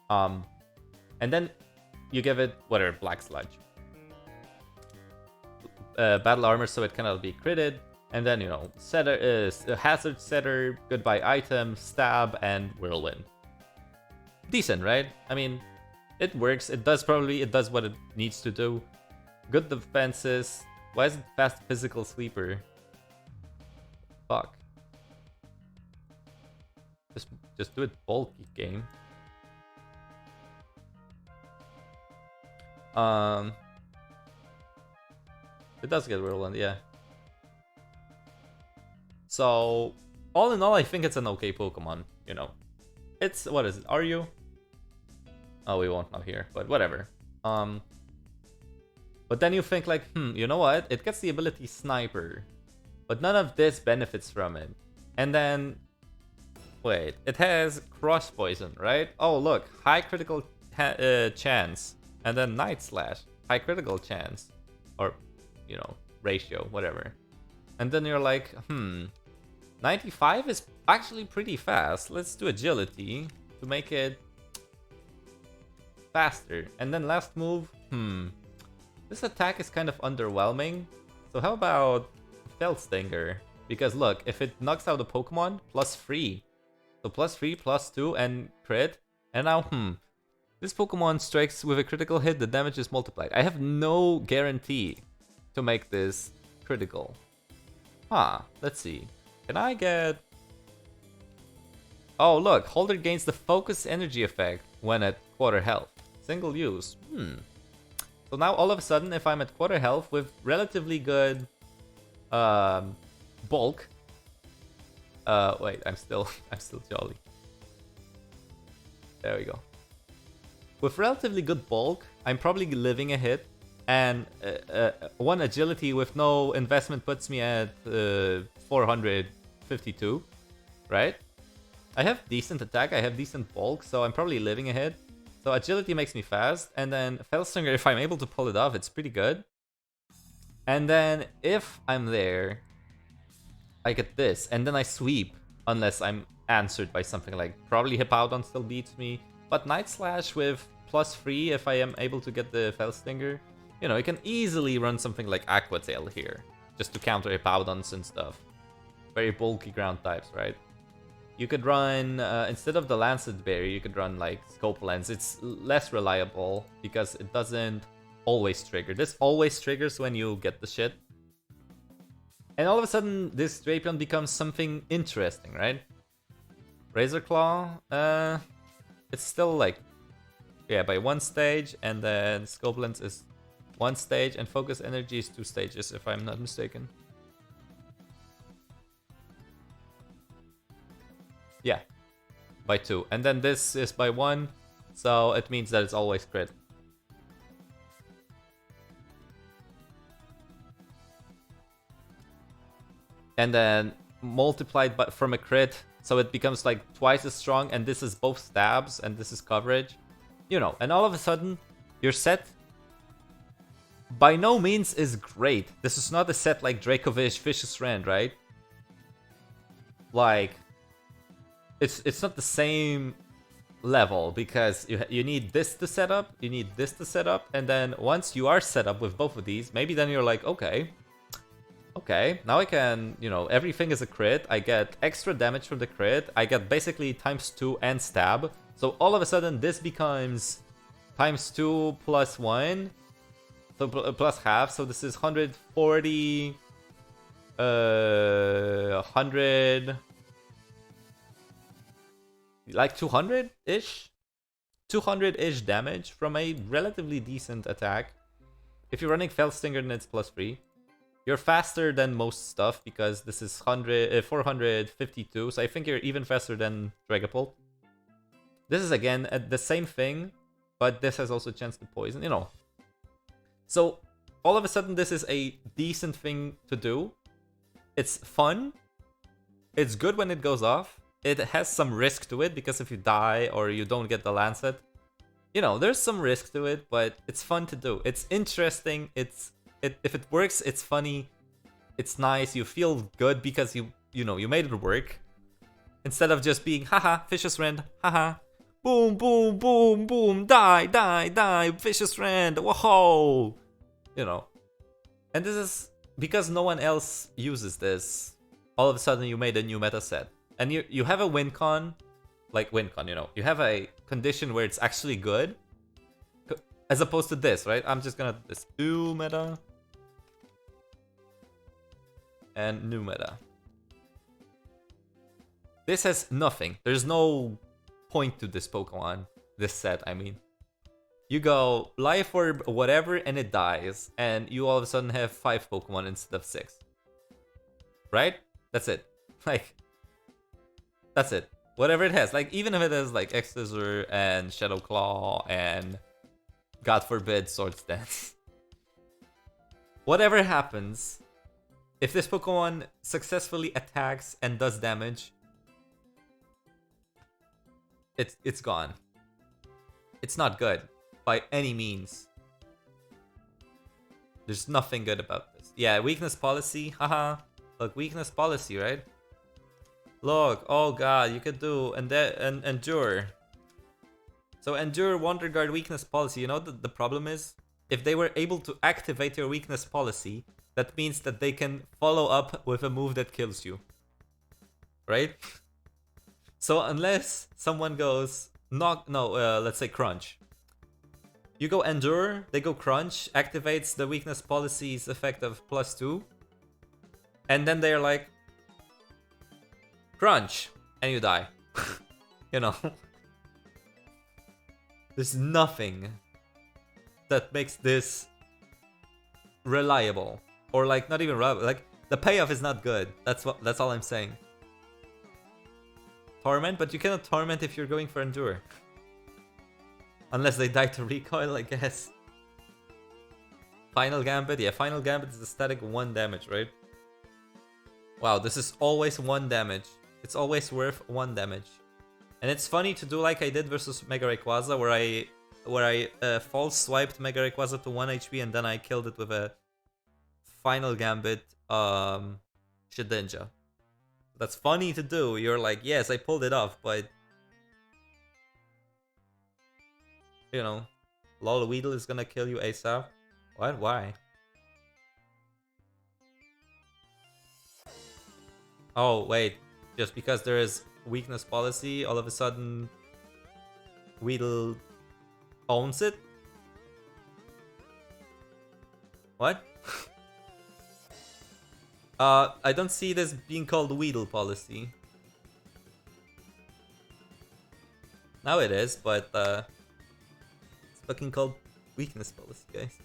And then you give it whatever, Black Sludge. Battle armor, so it cannot be critted, and then, you know, setter is hazard setter, goodbye item, stab, and Whirlwind. Decent, right? I mean, it works. It does what it needs to do. Good defenses. Why is it fast physical sweeper? Fuck. Just do it bulky, game. It does get Whirlwind, yeah. So, all in all, I think it's an okay Pokemon, you know. It's, what is it, are you? Oh, we won't know here, but whatever. But then you think like, you know what? It gets the ability Sniper, but none of this benefits from it. And then, wait, it has Cross Poison, right? Oh, look, high critical chance, and then Night Slash, high critical chance, or, you know, ratio, whatever. And then you're like, 95 is actually pretty fast. Let's do Agility to make it faster. And then last move, this attack is kind of underwhelming. So how about Felstinger? Because look, if it knocks out a Pokemon, +3. So +3, +2, and crit. And now, this Pokemon strikes with a critical hit, the damage is multiplied. I have no guarantee to make this critical. Let's see. Can I get... Oh, look, Holder gains the focus energy effect when at quarter health. Single use. So now all of a sudden, if I'm at quarter health with relatively good bulk. Wait, I'm still jolly. There we go. With relatively good bulk, I'm probably living a hit, and 1 agility with no investment puts me at 452, right? I have decent attack, I have decent bulk, so I'm probably living a hit. So agility makes me fast, and then Felstinger, if I'm able to pull it off, it's pretty good. And then if I'm there, I get this, and then I sweep, unless I'm answered by something like, probably Hippowdon still beats me, but Night Slash with +3 if I am able to get the Felstinger. You know, you can easily run something like Aqua Tail here, just to counter Hippowdons and stuff. Very bulky ground types, right? You could run, instead of the Lancet Berry, you could run like Scope Lens. It's less reliable because it doesn't always trigger. This always triggers when you get the shit. And all of a sudden, this Drapion becomes something interesting, right? Razor Claw, it's still like, yeah, by 1 stage, and then Scope Lens is 1 stage, and Focus Energy is 2 stages, if I'm not mistaken. Yeah, by 2. And then this is by 1, so it means that it's always crit. And then multiplied by, from a crit, so it becomes like twice as strong, and this is both stabs, and this is coverage. You know, and all of a sudden, your set by no means is great. This is not a set like Dracovish, Vicious Rend, right? Like, it's not the same level, because you need this to set up, you need this to set up, and then once you are set up with both of these, maybe then you're like, okay, now I can, you know, everything is a crit, I get extra damage from the crit, I get basically ×2 and stab, so all of a sudden this becomes ×2 plus 1, so plus half, so this is 140, 100... like 200-ish? 200-ish damage from a relatively decent attack. If you're running Felstinger, then it's +3. You're faster than most stuff, because this is 452, so I think you're even faster than Dragapult. This is, again, the same thing, but this has also a chance to poison, you know. So, all of a sudden, this is a decent thing to do. It's fun. It's good when it goes off. It has some risk to it, because if you die or you don't get the Lancet, you know, there's some risk to it, but it's fun to do. It's interesting. If it works, it's funny. It's nice. You feel good because you made it work. Instead of just being, haha, Vicious Rend, haha, boom, boom, boom, boom, die, Vicious Rend, whoa, you know. And this is because no one else uses this. All of a sudden, you made a new meta set. And you have a win con, you know, you have a condition where it's actually good, as opposed to this, right? I'm just gonna this new meta and new meta. This has nothing. There's no point to this Pokemon, this set, I mean. You go Life Orb, whatever, and it dies. And you all of a sudden have 5 Pokemon instead of 6. Right? That's it. Like, that's it. Whatever it has. Like, even if it has, like, X-Scissor and Shadow Claw and, God forbid, Swords Dance. Whatever happens, if this Pokemon successfully attacks and does damage, it's gone. It's not good by any means. There's nothing good about this. Yeah, weakness policy, haha. Look, weakness policy, right? Look, oh god, you could do and endure. So endure Wonder Guard weakness policy. You know the problem is? If they were able to activate your weakness policy, that means that they can follow up with a move that kills you. Right? So unless someone goes let's say Crunch. You go Endure, they go Crunch, activates the weakness policy's effect of +2. And then they're like, Crunch, and you die. You know? There's nothing that makes this reliable. Or like, not even reliable, like, the payoff is not good. That's all I'm saying. Torment, but you cannot Torment if you're going for Endure. Unless they die to Recoil, I guess. Final Gambit, yeah, Final Gambit is a static 1 damage, right? Wow, this is always 1 damage. It's always worth 1 damage. And it's funny to do like I did versus Mega Rayquaza, where I false swiped Mega Rayquaza to 1 HP and then I killed it with a Final Gambit Shedinja. That's funny to do. You're like, yes, I pulled it off, but you know, Lol Weedle is gonna kill you ASAP. What? Why? Oh, wait. Just because there is weakness policy, all of a sudden Weedle owns it? What? I don't see this being called Weedle policy. Now it is, but it's fucking called weakness policy, guys.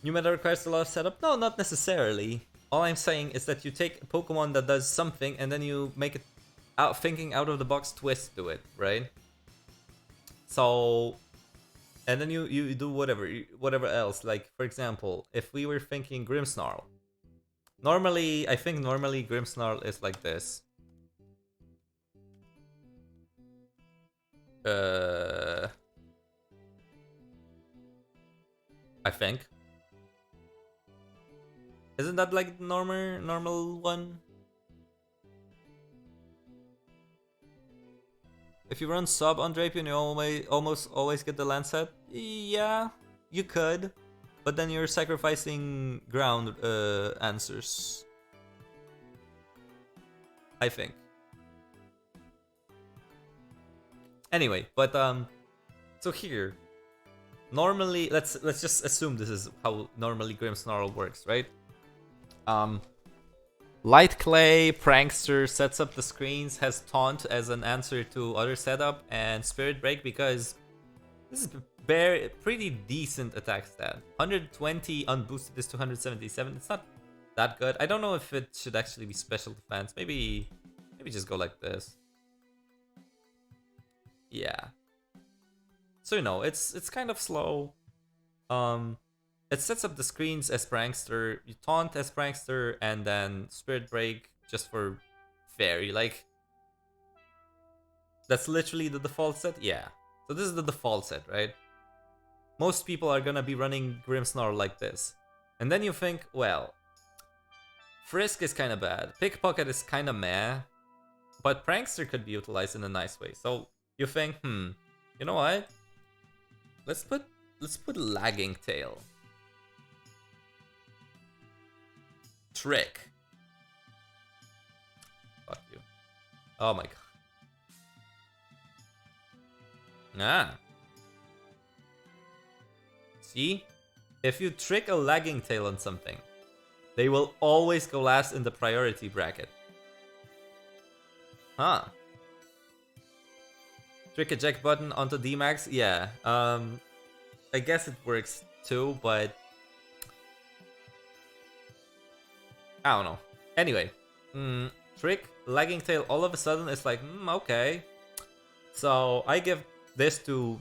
New meta requires a lot of setup? No, not necessarily. All I'm saying is that you take a Pokemon that does something and then you make it thinking out of the box twist to it, right? So, and then you do whatever else. Like, for example, if we were thinking Grimmsnarl. I think normally Grimmsnarl is like this. I think. Isn't that like normal one? If you run sub on Drapion, you almost always get the Lancet? Yeah, you could. But then you're sacrificing ground answers. I think. Anyway, but so here, normally let's just assume this is how normally Grimmsnarl works, right? Light Clay, Prankster sets up the screens, has Taunt as an answer to other setup, and Spirit Break because this is pretty decent attack stat. 120 unboosted is 277. It's not that good. I don't know if it should actually be special defense. Maybe just go like this. Yeah. So you know, it's kind of slow. It sets up the screens as Prankster, you Taunt as Prankster, and then Spirit Break just for Fairy. Like, that's literally the default set? Yeah. So this is the default set, right? Most people are gonna be running Grimmsnarl like this. And then you think, well, Frisk is kinda bad, Pickpocket is kinda meh, but Prankster could be utilized in a nice way. So you think, you know what? Let's put Lagging Tail. Trick. Fuck you. Oh my god. Ah. See? If you trick a Lagging Tail on something, they will always go last in the priority bracket. Huh. Trick eject button onto D-Max? Yeah. I guess it works too, but I don't know. Anyway, Trick, Lagging Tail, all of a sudden it's like, okay. So I give this to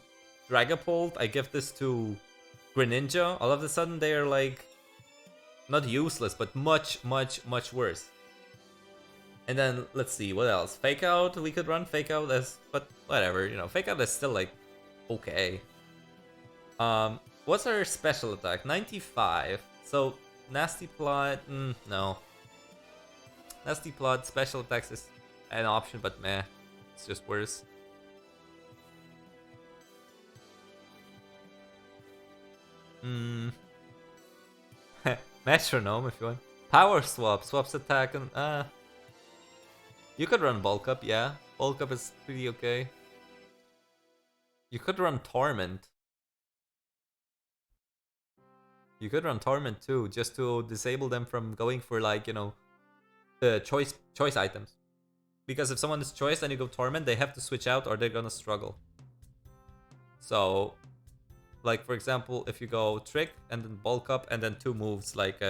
Dragapult, I give this to Greninja. All of a sudden they are like, not useless, but much, much, much worse. And then, let's see, what else? Fake Out, we could run Fake Out as, but whatever, you know, Fake Out is still like, okay. What's our special attack? 95. So, Nasty Plot, no. Nasty Plot, special attacks is an option, but meh, it's just worse. Metronome if you want. Power Swap, swaps attack and, you could run Bulk Up, yeah. Bulk Up is pretty okay. You could run Torment. You could run Torment too, just to disable them from going for like, you know, choice items. Because if someone is choice and you go Torment, they have to switch out or they're gonna struggle. So, like for example, if you go Trick and then Bulk Up and then 2 moves like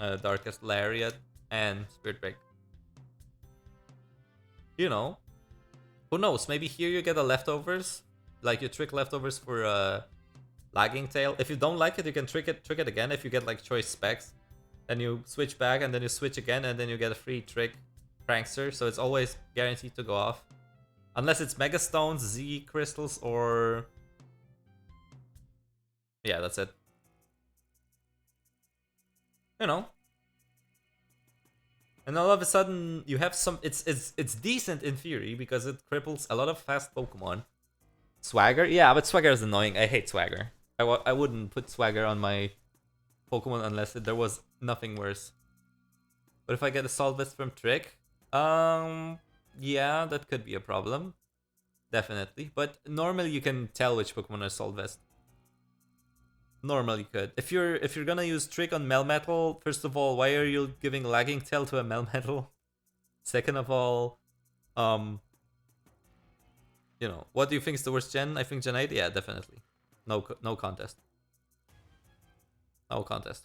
Darkest Lariat and Spirit Break. You know, who knows? Maybe here you get the leftovers, like you Trick leftovers for Lagging Tail. If you don't like it, you can trick it again. If you get like choice specs, then you switch back and then you switch again and then you get a free Trick Prankster. So it's always guaranteed to go off, unless it's Mega Stones, Z Crystals, or yeah, that's it. You know. And all of a sudden, you have some. It's decent in theory because it cripples a lot of fast Pokemon. Swagger, yeah, but Swagger is annoying. I hate Swagger. I wouldn't put Swagger on my Pokemon unless there was nothing worse. But if I get Assault Vest from Trick, yeah, that could be a problem, definitely. But normally you can tell which Pokemon are Assault Vest. Normally could. If you're gonna use Trick on Melmetal, first of all, why are you giving Lagging Tail to a Melmetal? Second of all, you know, what do you think is the worst gen? I think Gen 8, yeah, definitely. No contest. No contest.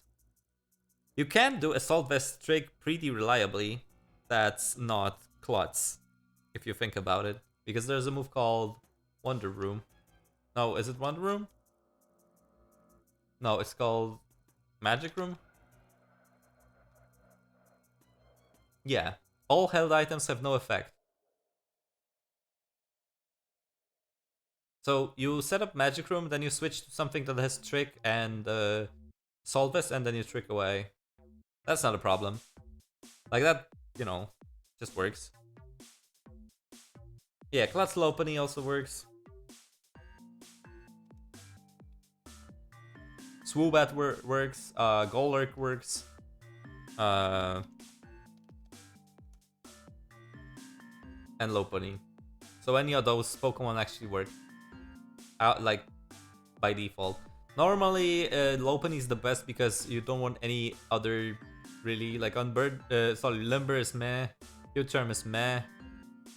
You can do Assault Vest Trick pretty reliably. That's not Klutz, if you think about it. Because there's a move called Wonder Room. No, is it Wonder Room? No, it's called Magic Room? Yeah. All held items have no effect. So you set up Magic Room, then you switch to something that has Trick and Assault Vest, and then you Trick away. That's not a problem. Like that, you know, just works. Yeah, Klutz Lopunny also works. Swoobat works, Golurk works, and Lopunny. So any of those Pokemon actually work, like by default. Normally, Lopunny is the best because you don't want any other really, like on Limber is meh, U-Term is meh.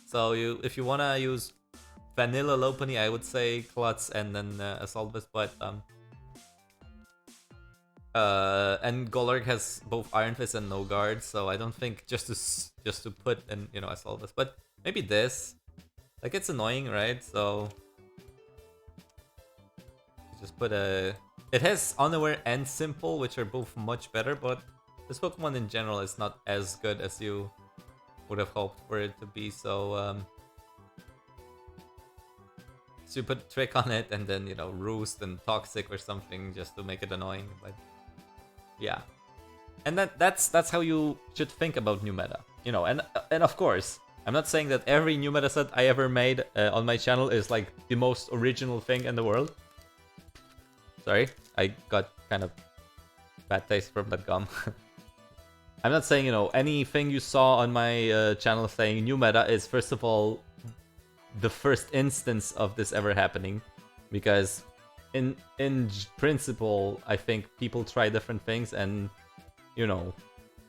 So if you wanna use vanilla Lopunny, I would say Klutz and then Assault Vest, but and Golurk has both Iron Fist and no guard, so I don't think just to put in, you know, Assault Vest, but maybe this, like, it's annoying, right? So just put it has Unaware and Simple, which are both much better, but this Pokemon in general is not as good as you would have hoped for it to be, so so you put Trick on it and then, you know, Roost and Toxic or something just to make it annoying, but yeah. And that's how you should think about new meta, you know. And of course, I'm not saying that every new meta set I ever made on my channel is like the most original thing in the world. Sorry, I got kind of bad taste from that gum. I'm not saying, you know, anything you saw on my channel saying new meta is first of all the first instance of this ever happening, because in principle, I think people try different things, and you know,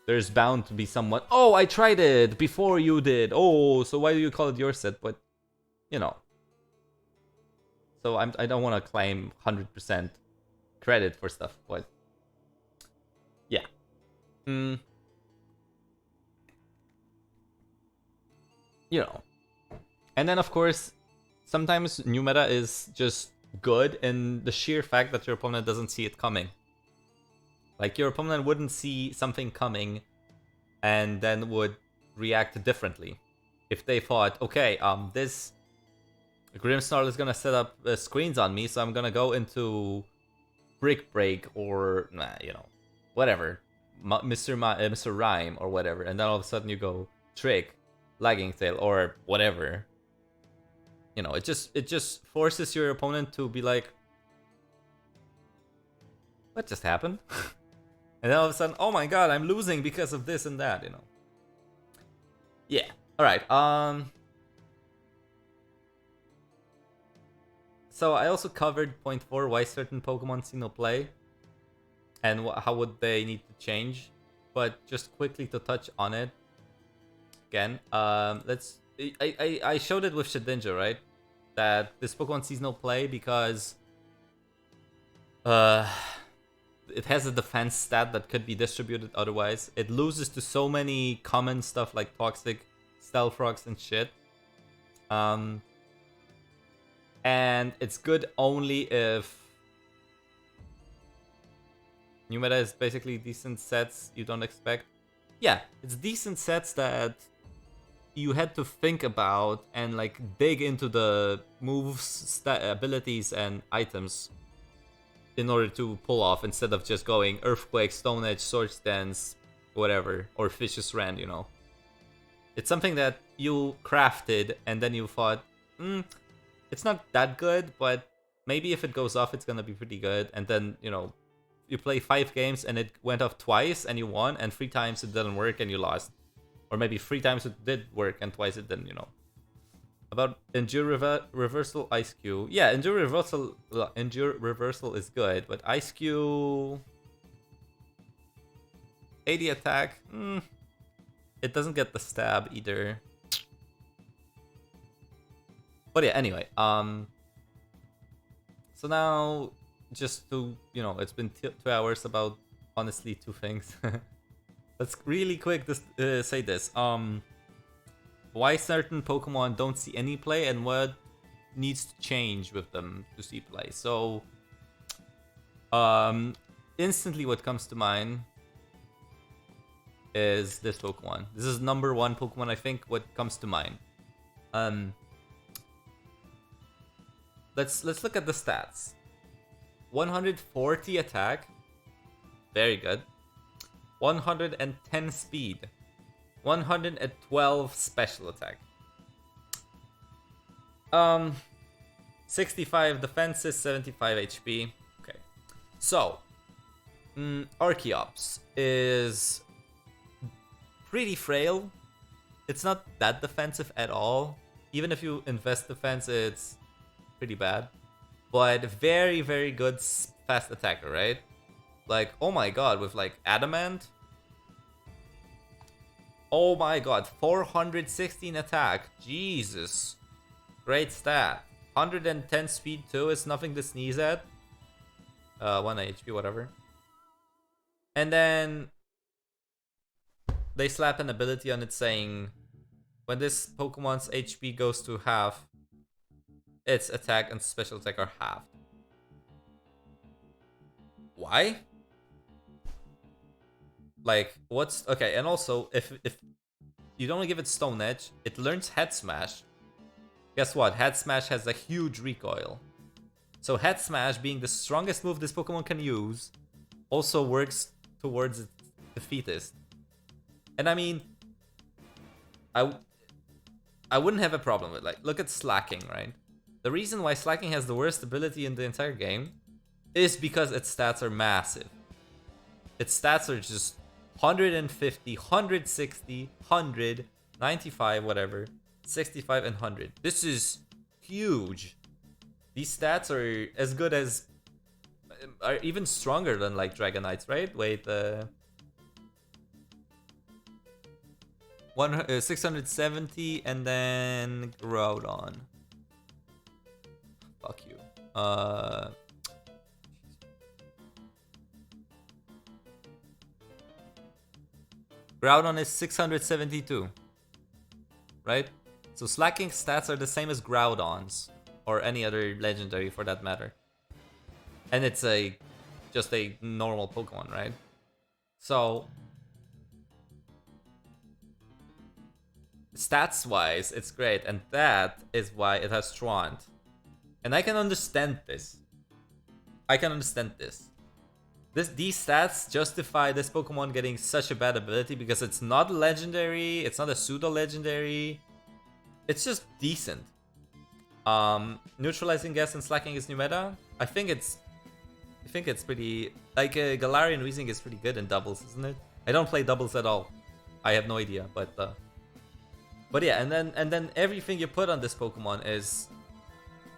there's bound to be someone, oh, I tried it before you did, oh, so why do you call it your set? But you know. So I don't want to claim 100% credit for stuff, but yeah. You know. And then of course, sometimes new meta is just good in the sheer fact that your opponent doesn't see it coming. Like your opponent wouldn't see something coming and then would react differently. If they thought, okay, this Grimmsnarl is gonna set up screens on me, so I'm gonna go into Brick Break or, you know, whatever. Mr. Rhyme or whatever, and then all of a sudden you go Trick, Lagging Tail, or whatever. You know, it just forces your opponent to be like, what just happened? And then all of a sudden, oh my god, I'm losing because of this and that, you know. Yeah. Alright, so I also covered point 4, why certain Pokemon see no play. And how would they need to change. But just quickly to touch on it. Again, let's... I showed it with Shedinja, right? That this Pokemon sees no play because... it has a defense stat that could be distributed otherwise. It loses to so many common stuff like Toxic, Stealth Rocks, and shit. And it's good only if new meta is basically decent sets you don't expect. Yeah, it's decent sets that you had to think about and like dig into the moves, abilities, and items in order to pull off, instead of just going Earthquake, Stone Edge, Swords Dance, whatever, or Vicious Rend, you know. It's something that you crafted and then you thought, it's not that good, but maybe if it goes off, it's gonna be pretty good. And then, you know, you play 5 games and it went off twice and you won, and 3 times it didn't work and you lost. Or maybe 3 times it did work and twice it didn't, you know. About Endure Reversal, Ice Cube. Yeah, Endure Reversal is good, but Ice Cube... 80 attack, it doesn't get the stab either. But yeah, anyway, so now, just to, you know, it's been 2 hours about, honestly, 2 things. Let's really quick say this. Why certain Pokemon don't see any play and what needs to change with them to see play. So, instantly what comes to mind is this Pokemon. This is number 1 Pokemon, I think, what comes to mind. Let's look at the stats. 140 attack, very good. 110 speed, 112 special attack. 65 defenses, 75 HP. Okay, so Archeops is pretty frail. It's not that defensive at all. Even if you invest defense, it's pretty bad. But very, very good fast attacker, right? Like, oh my god, with like Adamant. Oh my god, 416 attack. Jesus. Great stat. 110 speed too is nothing to sneeze at. 1 HP, whatever. And then they slap an ability on it saying, when this Pokemon's HP goes to half, its attack and special attack are halved. Why? Like, what's... Okay, and also, if you don't give it Stone Edge, it learns Head Smash. Guess what? Head Smash has a huge recoil. So Head Smash, being the strongest move this Pokemon can use, also works towards its defeatist. And I mean, I wouldn't have a problem with, like, look at Slacking, right? The reason why Slacking has the worst ability in the entire game is because its stats are massive. Its stats are just 150, 160, 100, 95, whatever, 65, and 100. This is huge. These stats are as good as, are even stronger than like Dragonites, right? Wait, 670 and then Groudon. Fuck you. Groudon is 672. Right? So Slacking stats are the same as Groudon's. Or any other legendary for that matter. And it's just a normal Pokemon, right? So stats-wise, it's great, and that is why it has Truant. And I can understand this. These stats justify this Pokemon getting such a bad ability because it's not legendary, it's not a pseudo-legendary. It's just decent. Neutralizing Gas and Slacking is new meta. I think it's pretty... Like, Galarian Weezing is pretty good in doubles, isn't it? I don't play doubles at all. I have no idea, but yeah, and then everything you put on this Pokemon is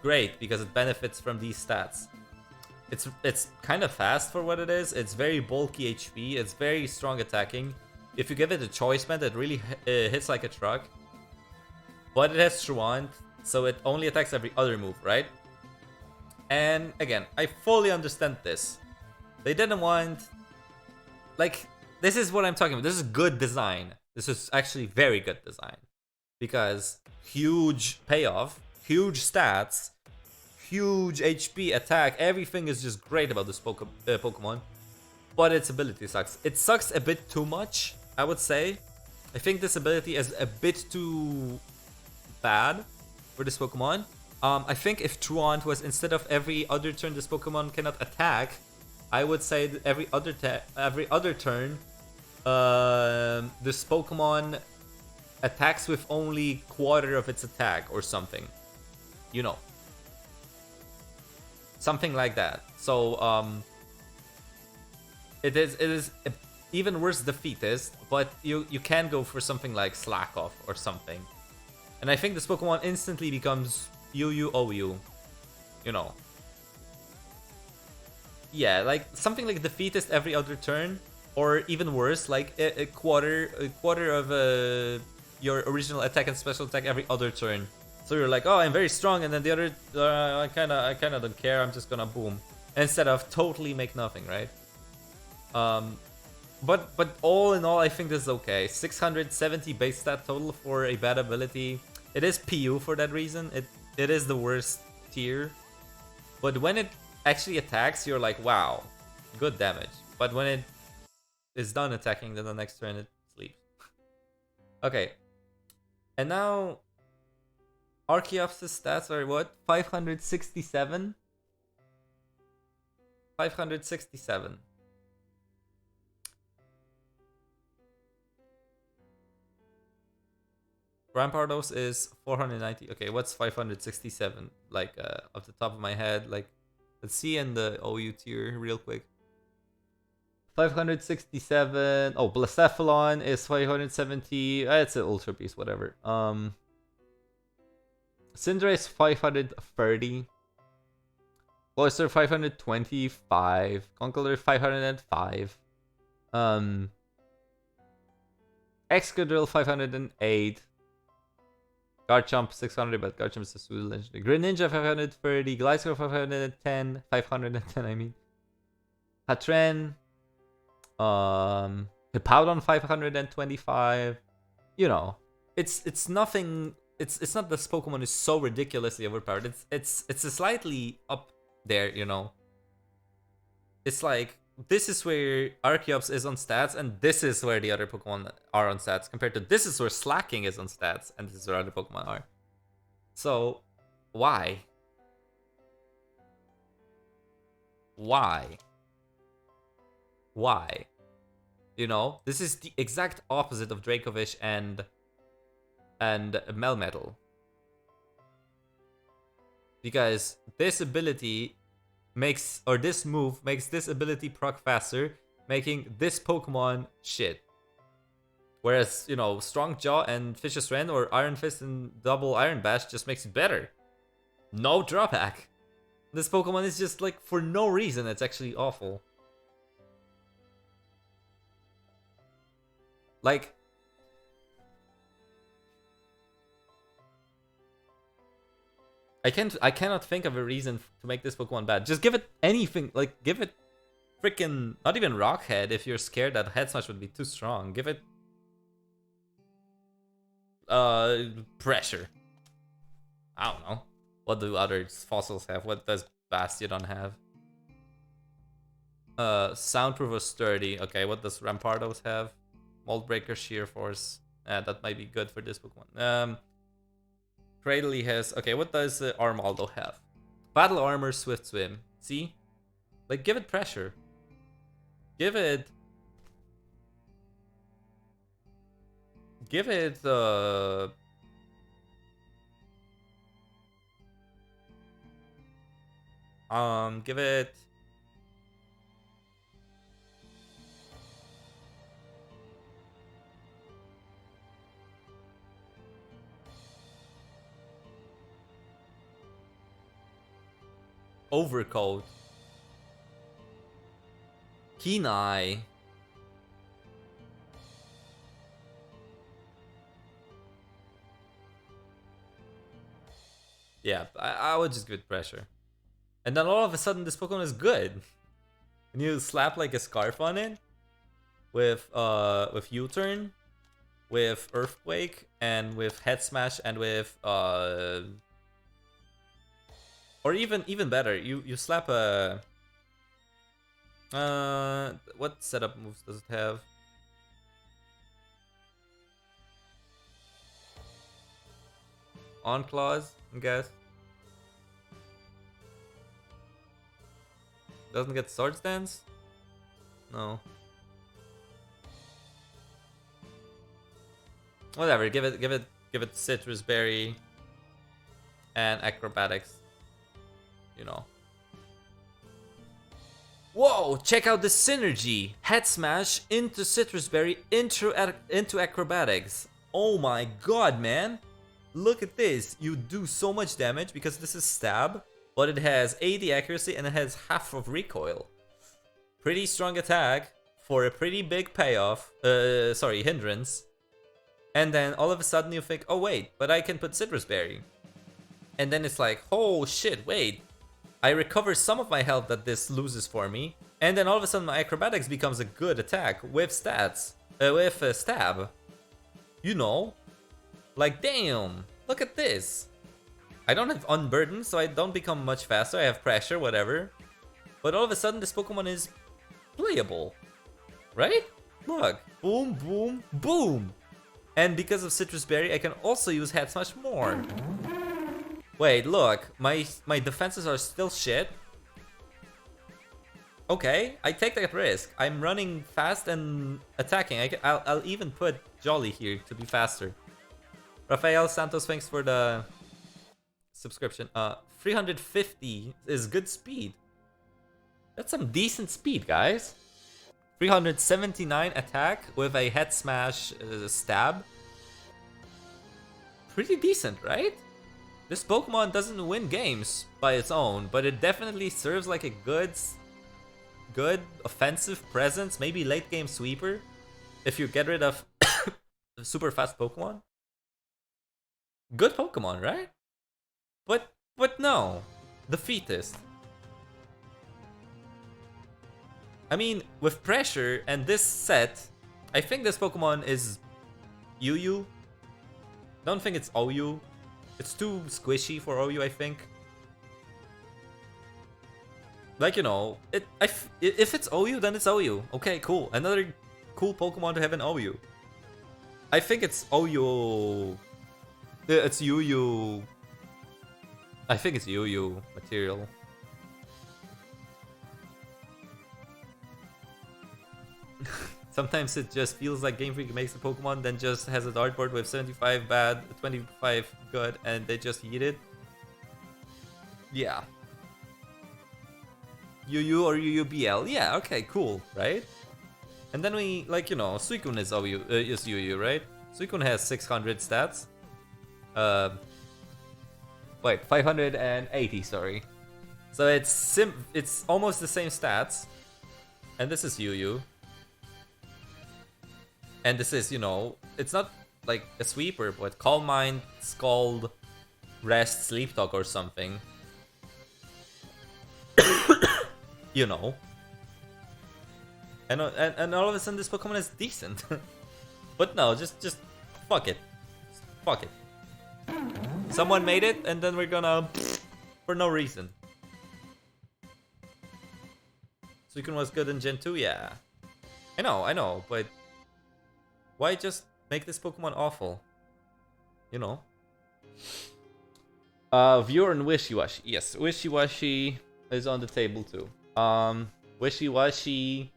great because it benefits from these stats. It's kind of fast for what it is. It's very bulky HP. It's very strong attacking. If you give it a choice band, it really hits like a truck. But it has Truant, so it only attacks every other move, right? And again, I fully understand this. They didn't want... Like, this is what I'm talking about. This is good design. This is actually very good design. Because huge payoff, huge stats, huge HP, attack, everything is just great about this Pokemon. But its ability sucks. It sucks a bit too much, I would say. I think this ability is a bit too bad for this Pokemon. I think if Truant was instead of every other turn this Pokemon cannot attack, I would say that every other turn, this Pokemon attacks with only quarter of its attack or something. You know. Something like that. So, it is even worse defeatist, but you can go for something like Slack Off or something. And I think this Pokemon instantly becomes UU-OU. You know. Yeah, like something like defeatist every other turn, or even worse, like a quarter of your original attack and special attack every other turn. So you're like, oh, I'm very strong, and then the other, I kinda don't care. I'm just gonna boom, instead of totally make nothing, right? But all in all, I think this is okay. 670 base stat total for a bad ability. It is PU for that reason. It is the worst tier. But when it actually attacks, you're like, wow, good damage. But when it is done attacking, then the next turn it sleeps. Okay. And now Archeops' stats are what? 567? 567. Rampardos is 490. Okay, what's 567? Like, off the top of my head, like, let's see in the OU tier real quick. 567. Oh, Blacephalon is 570. It's an Ultra Beast, whatever. Syndra is 530. Cloyster 525. Conkeldurr 505. Excadrill 508. Garchomp 600, but Garchomp is a pseudo legendary. Greninja 530, Gliscor 510, 510 I mean. Hatren, Hippowdon 525. You know, it's nothing. It's not this Pokemon is so ridiculously overpowered. It's a slightly up there, you know. It's like this is where Archeops is on stats, and this is where the other Pokemon are on stats, compared to this is where Slacking is on stats, and this is where other Pokemon are. So, why? Why? Why? You know, this is the exact opposite of Dracovish and Melmetal. Because this ability makes, or this move makes this ability proc faster, making this Pokemon shit. Whereas, you know, Strong Jaw and Vicious Rend or Iron Fist and Double Iron Bash just makes it better. No drawback. This Pokemon is just like, for no reason, it's actually awful. Like, I cannot think of a reason to make this Pokemon bad. Just give it anything, like give it freaking not even Rock Head if you're scared that Head Smash would be too strong. Give it pressure. I don't know. What do other fossils have? What does Bastiodon have? Soundproof or sturdy. Okay, what does Rampardos have? Mold Breaker, Sheer Force. That might be good for this Pokemon. Cradley has... Okay, what does Armaldo have? Battle Armor, Swift Swim. See? Like, give it pressure. Give it... Give it... Give it... Overcoat. Kenai. Yeah, I would just give it pressure. And then all of a sudden this Pokemon is good. And you slap like a scarf on it with U-turn, with Earthquake, and with Head Smash, and with or even better, you slap a what setup moves does it have? On Claws, I guess. Doesn't get Swords Dance? No. Whatever, give it Citrus Berry and Acrobatics. You know. Whoa, check out the synergy! Head Smash into Citrus Berry into Acrobatics. Oh my god, man! Look at this. You do so much damage because this is stab, but it has 80 accuracy and it has half of recoil. Pretty strong attack for a pretty big payoff. Sorry, hindrance. And then all of a sudden you think, oh wait, but I can put Citrus Berry. And then it's like, oh shit, wait. I recover some of my health that this loses for me. And then all of a sudden my Acrobatics becomes a good attack with stats. With stab. You know? Like, damn, look at this. I don't have Unburden, so I don't become much faster. I have pressure, whatever. But all of a sudden, this Pokemon is playable. Right? Look. Boom, boom, boom. And because of Citrus Berry, I can also use Head Smash more. Wait, look. My defenses are still shit. Okay, I take that risk. I'm running fast and attacking. I'll even put Jolly here to be faster. Rafael Santos, thanks for the subscription. 350 is good speed. That's some decent speed, guys. 379 attack with a Head Smash stab. Pretty decent, right? This Pokemon doesn't win games by its own, but it definitely serves like a good offensive presence, maybe late game sweeper, if you get rid of super fast Pokemon. Good Pokemon, right? But no, defeatist. I mean, with pressure and this set, I think this Pokemon is UU. Don't think it's OU. It's too squishy for OU, I think. Like, you know, if it's OU, then it's OU. Okay, cool. Another cool Pokemon to have in OU. I think it's OU. It's UU. I think it's UU material. Sometimes it just feels like Game Freak makes a Pokemon, then just has a dartboard with 75 bad, 25 good, and they just eat it. Yeah. UU or UUBL. Yeah, okay, cool, right? And then we, like, you know, Suicune is UU, right? Suicune has 600 stats. Wait, 580, sorry. So it's almost the same stats. And this is UU. And this is, you know, it's not like a sweeper, but Calm Mind, Scald, rest, sleep talk or something. You know. And all of a sudden this Pokemon is decent. But no, just fuck it. Fuck it. Someone made it and then we're gonna for no reason. Suicune was good in Gen 2, yeah. I know, but why just make this Pokemon awful? You know. Viewer and Wishiwashi. Yes, Wishiwashi is on the table too. Wishiwashi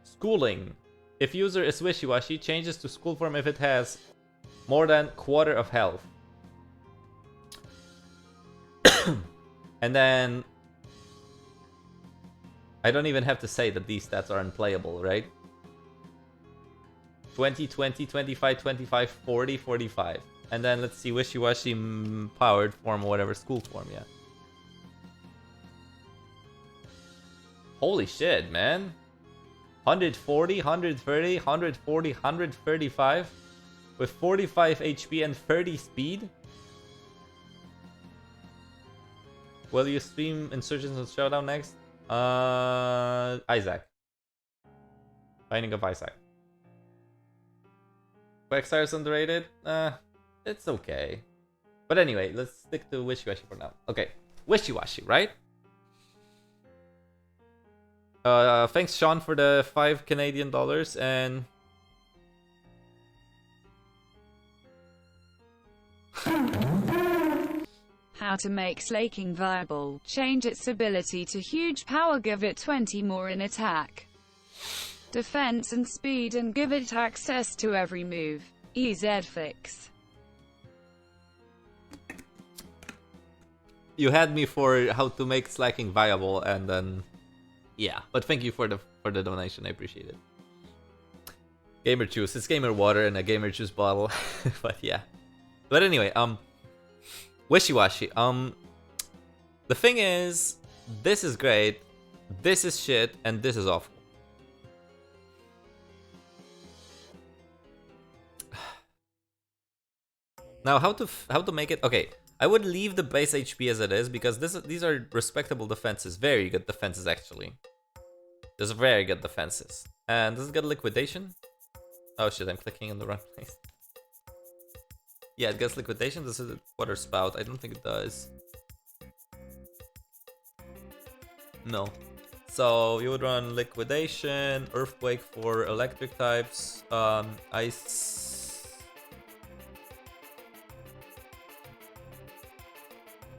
schooling. If user is Wishiwashi, changes to school form if it has more than quarter of health. And then I don't even have to say that these stats are unplayable, right? 20, 20, 25, 25, 40, 45. And then let's see, Wishiwashi powered form or whatever, school form, yeah. Holy shit, man. 140, 130, 140, 135 with 45 HP and 30 speed. Will you stream Insurgents and Showdown next? Isaac. Binding of Isaac. Quagsire is underrated? It's okay. But anyway, let's stick to Wishiwashi for now. Okay, Wishiwashi, right? Thanks Sean for the $5 Canadian and how to make Slaking viable. Change its ability to huge power, give it 20 more in attack, defense and speed, and give it access to every move. EZ fix. You had me for how to make Slaking viable and then yeah, but thank you for the donation, I appreciate it. Gamer juice, it's gamer water in a gamer juice bottle. But yeah. But anyway, Wishiwashi. The thing is, this is great, this is shit, and this is awful. Now, how to make it? Okay, I would leave the base HP as it is because these are respectable defenses, very good defenses actually. There's very good defenses. And does it get liquidation? Oh shit, I'm clicking in the wrong place. Yeah, it gets liquidation. This is a water spout. I don't think it does. No. So you would run liquidation, earthquake for electric types, ice.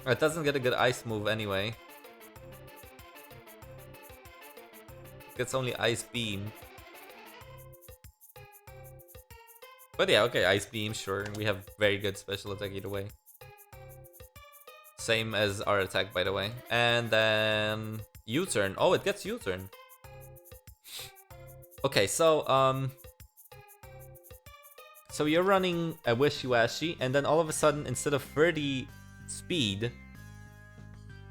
It doesn't get a good ice move anyway. It gets only ice beam. But yeah, okay, ice beam, sure. We have very good special attack either way. Same as our attack, by the way. And then U-turn. Oh, it gets U-turn. Okay, so so you're running a Wishiwashi, and then all of a sudden, instead of 30 speed,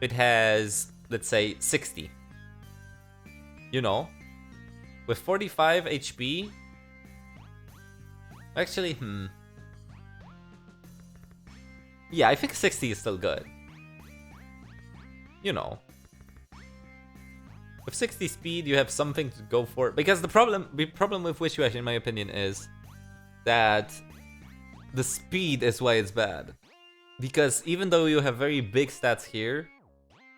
it has, let's say, 60. You know, with 45 HP. Actually, yeah, I think 60 is still good. You know, with 60 speed, you have something to go for. Because the problem with Wishiwashi, in my opinion, is that the speed is why it's bad. Because even though you have very big stats here,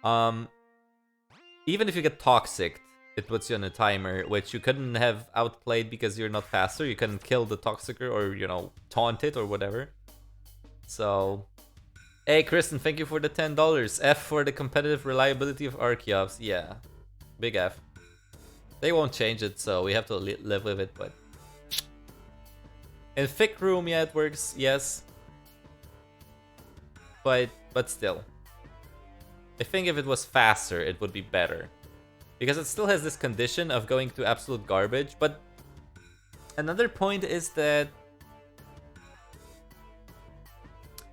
even if you get toxic, it puts you on a timer, which you couldn't have outplayed because you're not faster. You couldn't kill the Toxicer or, you know, taunt it or whatever. So, hey, Kristen, thank you for the $10. F for the competitive reliability of Archeops. Yeah, big F. They won't change it, so we have to live with it, but... In thick room, yeah, it works, yes. But still. I think if it was faster, it would be better. Because it still has this condition of going to absolute garbage, but another point is that...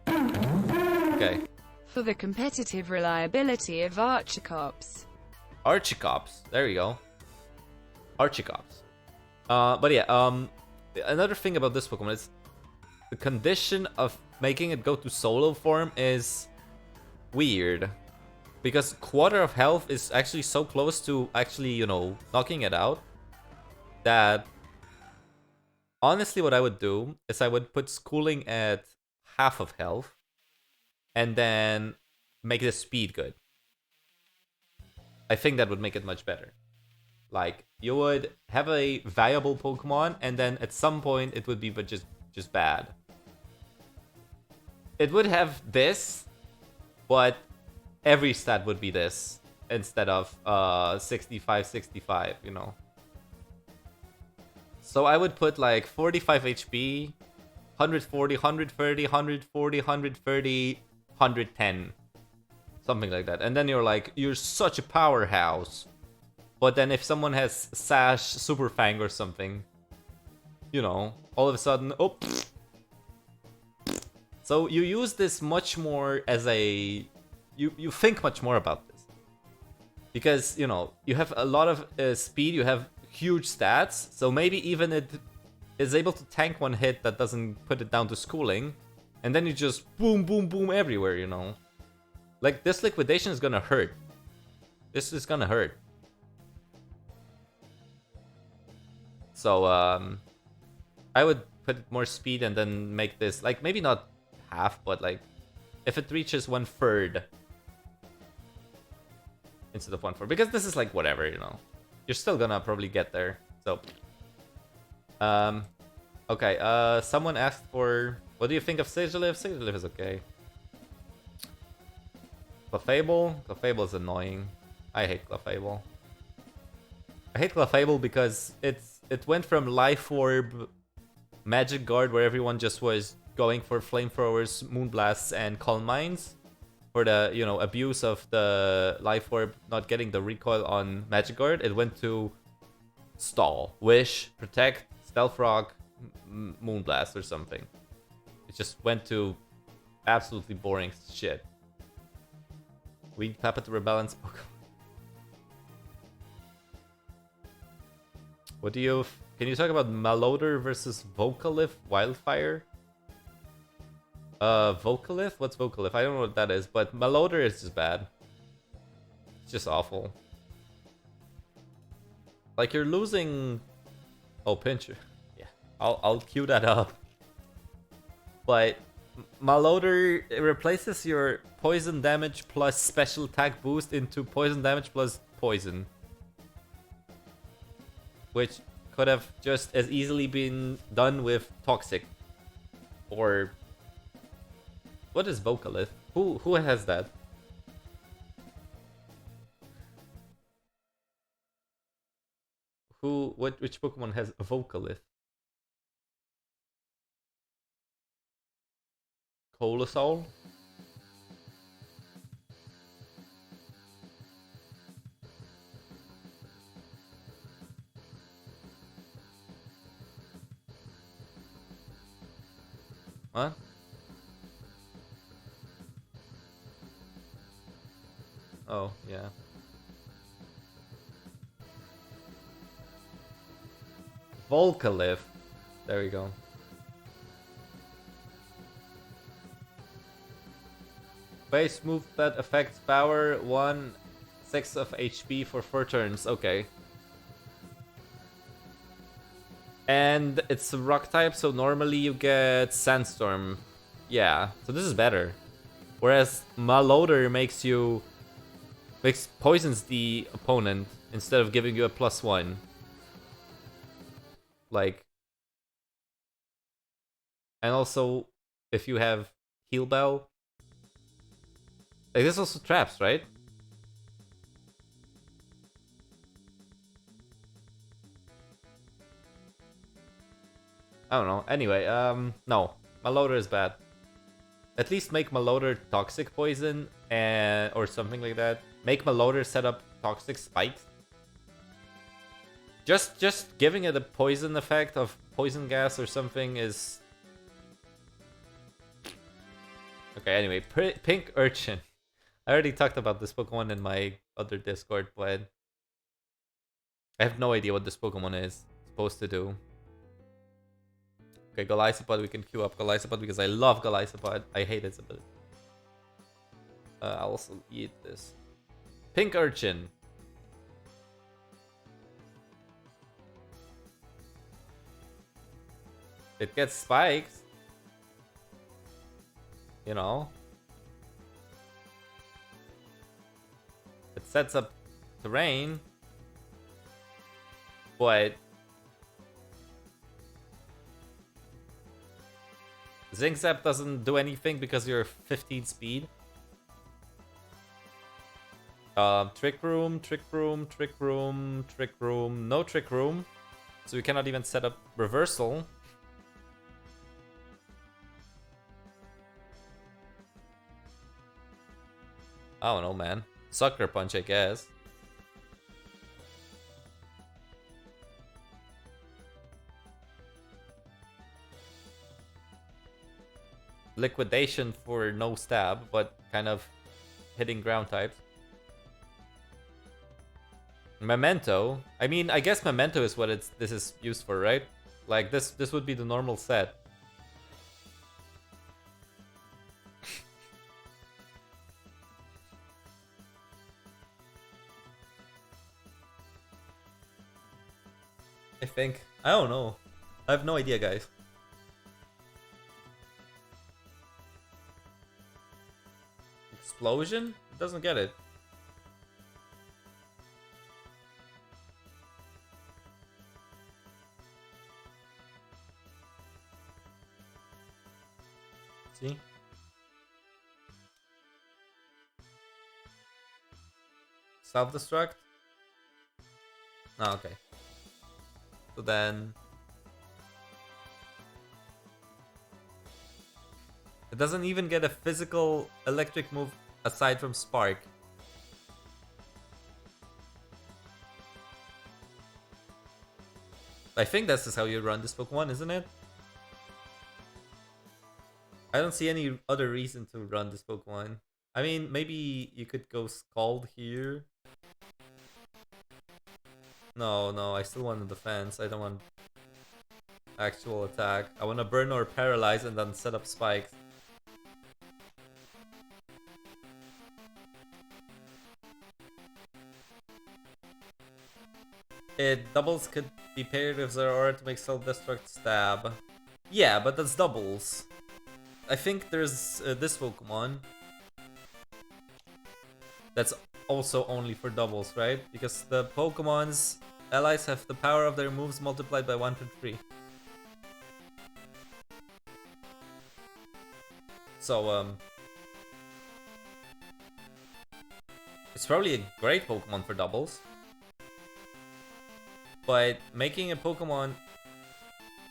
Okay. For the competitive reliability of Archeops. Archeops, there you go. Archeops. But yeah, another thing about this Pokemon is the condition of making it go to solo form is weird. Because quarter of health is actually so close to actually, you know, knocking it out that honestly what I would do is I would put schooling at half of health and then make the speed good. I think that would make it much better. Like, you would have a viable Pokemon and then at some point it would be but just bad. It would have this, but every stat would be this instead of 65, you know. So I would put like 45 HP, 140, 130, 140, 130, 110. Something like that. And then you're like, you're such a powerhouse. But then if someone has Sash, Super Fang or something, you know, all of a sudden, oh. So you use this much more as a... You think much more about this. Because, you know, you have a lot of speed, you have huge stats, so maybe even it is able to tank one hit that doesn't put it down to schooling, and then you just boom, boom, boom everywhere, you know? Like, this liquidation is gonna hurt. This is gonna hurt. So, I would put more speed and then make this, like, maybe not half, but like, if it reaches 1/3 instead of 1/4, because this is like whatever, you know. You're still gonna probably get there. So, okay. Someone asked for, what do you think of Sigilyph? Sigilyph is okay. Clefable? Clefable is annoying. I hate Clefable. I hate Clefable because it went from Life Orb, Magic Guard, where everyone just was going for Flamethrowers, Moonblasts, and Calm Minds, for the, you know, abuse of the Life Orb not getting the recoil on Magic Guard. It went to Stall, Wish, Protect, Stealth Rock, Moonblast or something. It just went to absolutely boring shit. Weed Papa to rebalance Pokemon. What do you... Can you talk about Malodur versus Vocalith Wildfire? Vocalith? What's Vocalith? I don't know what that is, but Malodur is just bad. It's just awful. Like, you're losing... Oh, Pinscher. Yeah, I'll queue that up. But Malodur, it replaces your poison damage plus special attack boost into poison damage plus poison. Which could have just as easily been done with Toxic. Or... What is Vocalith? Who has that? Which Pokemon has a Vocalith? Coalossal? What? Oh, yeah. Volcalith. There we go. Base move that affects power 1/6 of HP for 4 turns. Okay. And it's a rock type, so normally you get Sandstorm. Yeah, so this is better. Whereas Malodur poisons the opponent instead of giving you a +1. Like, and also if you have Heal Bell, like, this also traps, right? I don't know. Anyway, no, Malodur is bad. At least make Malodur Toxic Poison or something like that. Make Malodur set up Toxic Spikes. Just giving it a poison effect of poison gas or something is... Okay, anyway, Pink Urchin. I already talked about this Pokemon in my other Discord, but I have no idea what this Pokemon is supposed to do. Okay, Golisopod, we can queue up Golisopod because I love Golisopod. I hate its ability. I'll also eat this. Pink Urchin. It gets spikes. You know. It sets up terrain. But Zinc Zap doesn't do anything because you're 15 speed. Trick Room, Trick Room, Trick Room, Trick Room, no Trick Room. So you cannot even set up Reversal. I don't know, man. Sucker Punch, I guess. Liquidation for no stab, but kind of hitting ground types. Memento. I mean, I guess Memento is what this is used for, right? Like this would be the normal set. I think. I don't know. I have no idea, guys. Explosion? It doesn't get it. See? Self-destruct? Oh, okay. So then... It doesn't even get a physical electric move aside from Spark. I think this is how you run this Pokemon, isn't it? I don't see any other reason to run this Pokemon. I mean, maybe you could go Scald here. No, I still want the defense. I don't want actual attack. I want to burn or paralyze and then set up spikes. It doubles could be paired with Zeraora to make self-destruct stab. Yeah, but that's doubles. I think there's this Pokemon that's also only for doubles, right? Because the Pokemon's allies have the power of their moves multiplied by 1 to 3. So, it's probably a great Pokemon for doubles. But making a Pokemon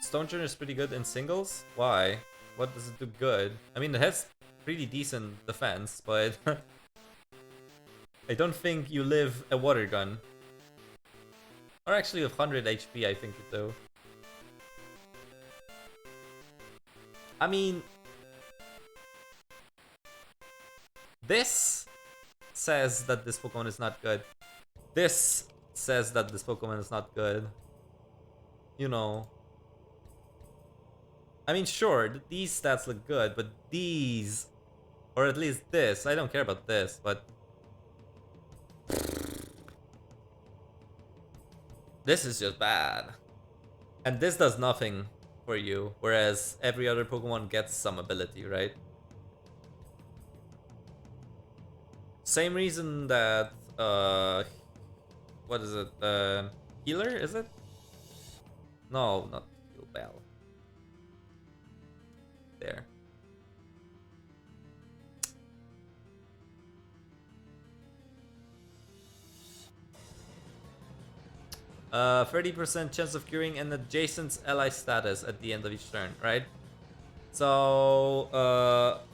Stonjourner is pretty good in singles? Why? What does it do good? I mean, it has pretty decent defense, but I don't think you live a water gun. Or actually with 100 HP, I think you do. I mean, this says that this Pokemon is not good. This says that this Pokemon is not good. You know. I mean, sure, these stats look good, but these, or at least this, I don't care about this, but this is just bad. And this does nothing for you, whereas every other Pokemon gets some ability, right? Same reason that, what is it, Healer, is it? No, not Heal Bell. There. Uh, 30% chance of curing an adjacent ally status at the end of each turn, right? So,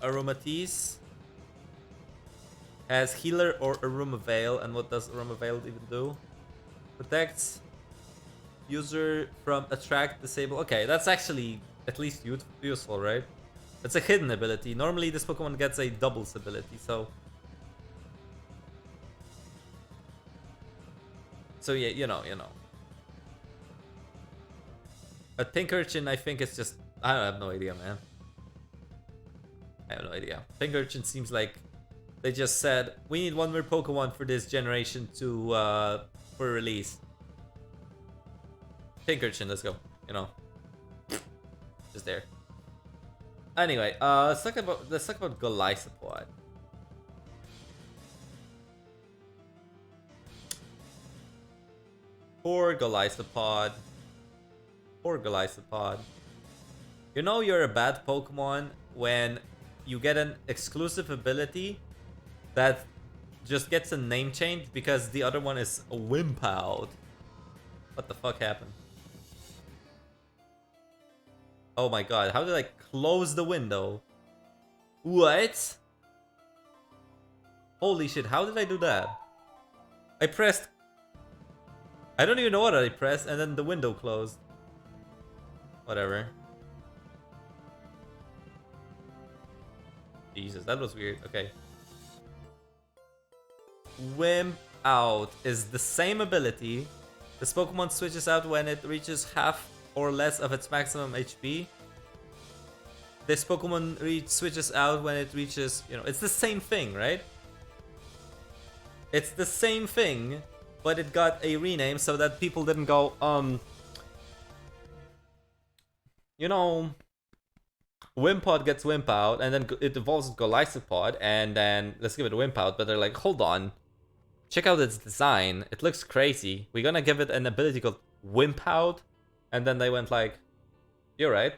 Aromatisse has Healer or Aroma Veil, and what does Aroma Veil even do? Protects user from attract, disable. Okay, that's actually at least useful, right? It's a hidden ability. Normally this Pokemon gets a doubles ability, so... So yeah, you know. A Pink Urchin, I think, is just I have no idea, man. I have no idea. Pink Urchin seems like they just said we need one more Pokemon for this generation to for release. Pink Urchin, let's go. You know, just there. Anyway, let's talk about Golisopod. Poor Golisopod. Poor Golisopod. You know you're a bad Pokemon when you get an exclusive ability that just gets a name change because the other one is a Wimpowed. What the fuck happened? Oh my god, how did I close the window? What? Holy shit, how did I do that? I pressed... I don't even know what I pressed, and then the window closed. Whatever. Jesus, that was weird. Okay. Wimp Out is the same ability. This Pokemon switches out when it reaches half or less of its maximum HP. This Pokemon switches out when it reaches, you know, it's the same thing, right? It's the same thing, but it got a rename so that people didn't go, you know, Wimpod gets Wimp Out, and then it evolves with Golisopod, and then let's give it a Wimp Out, but they're like, hold on. Check out its design. It looks crazy. We're gonna give it an ability called Wimp Out. And then they went like, you're right.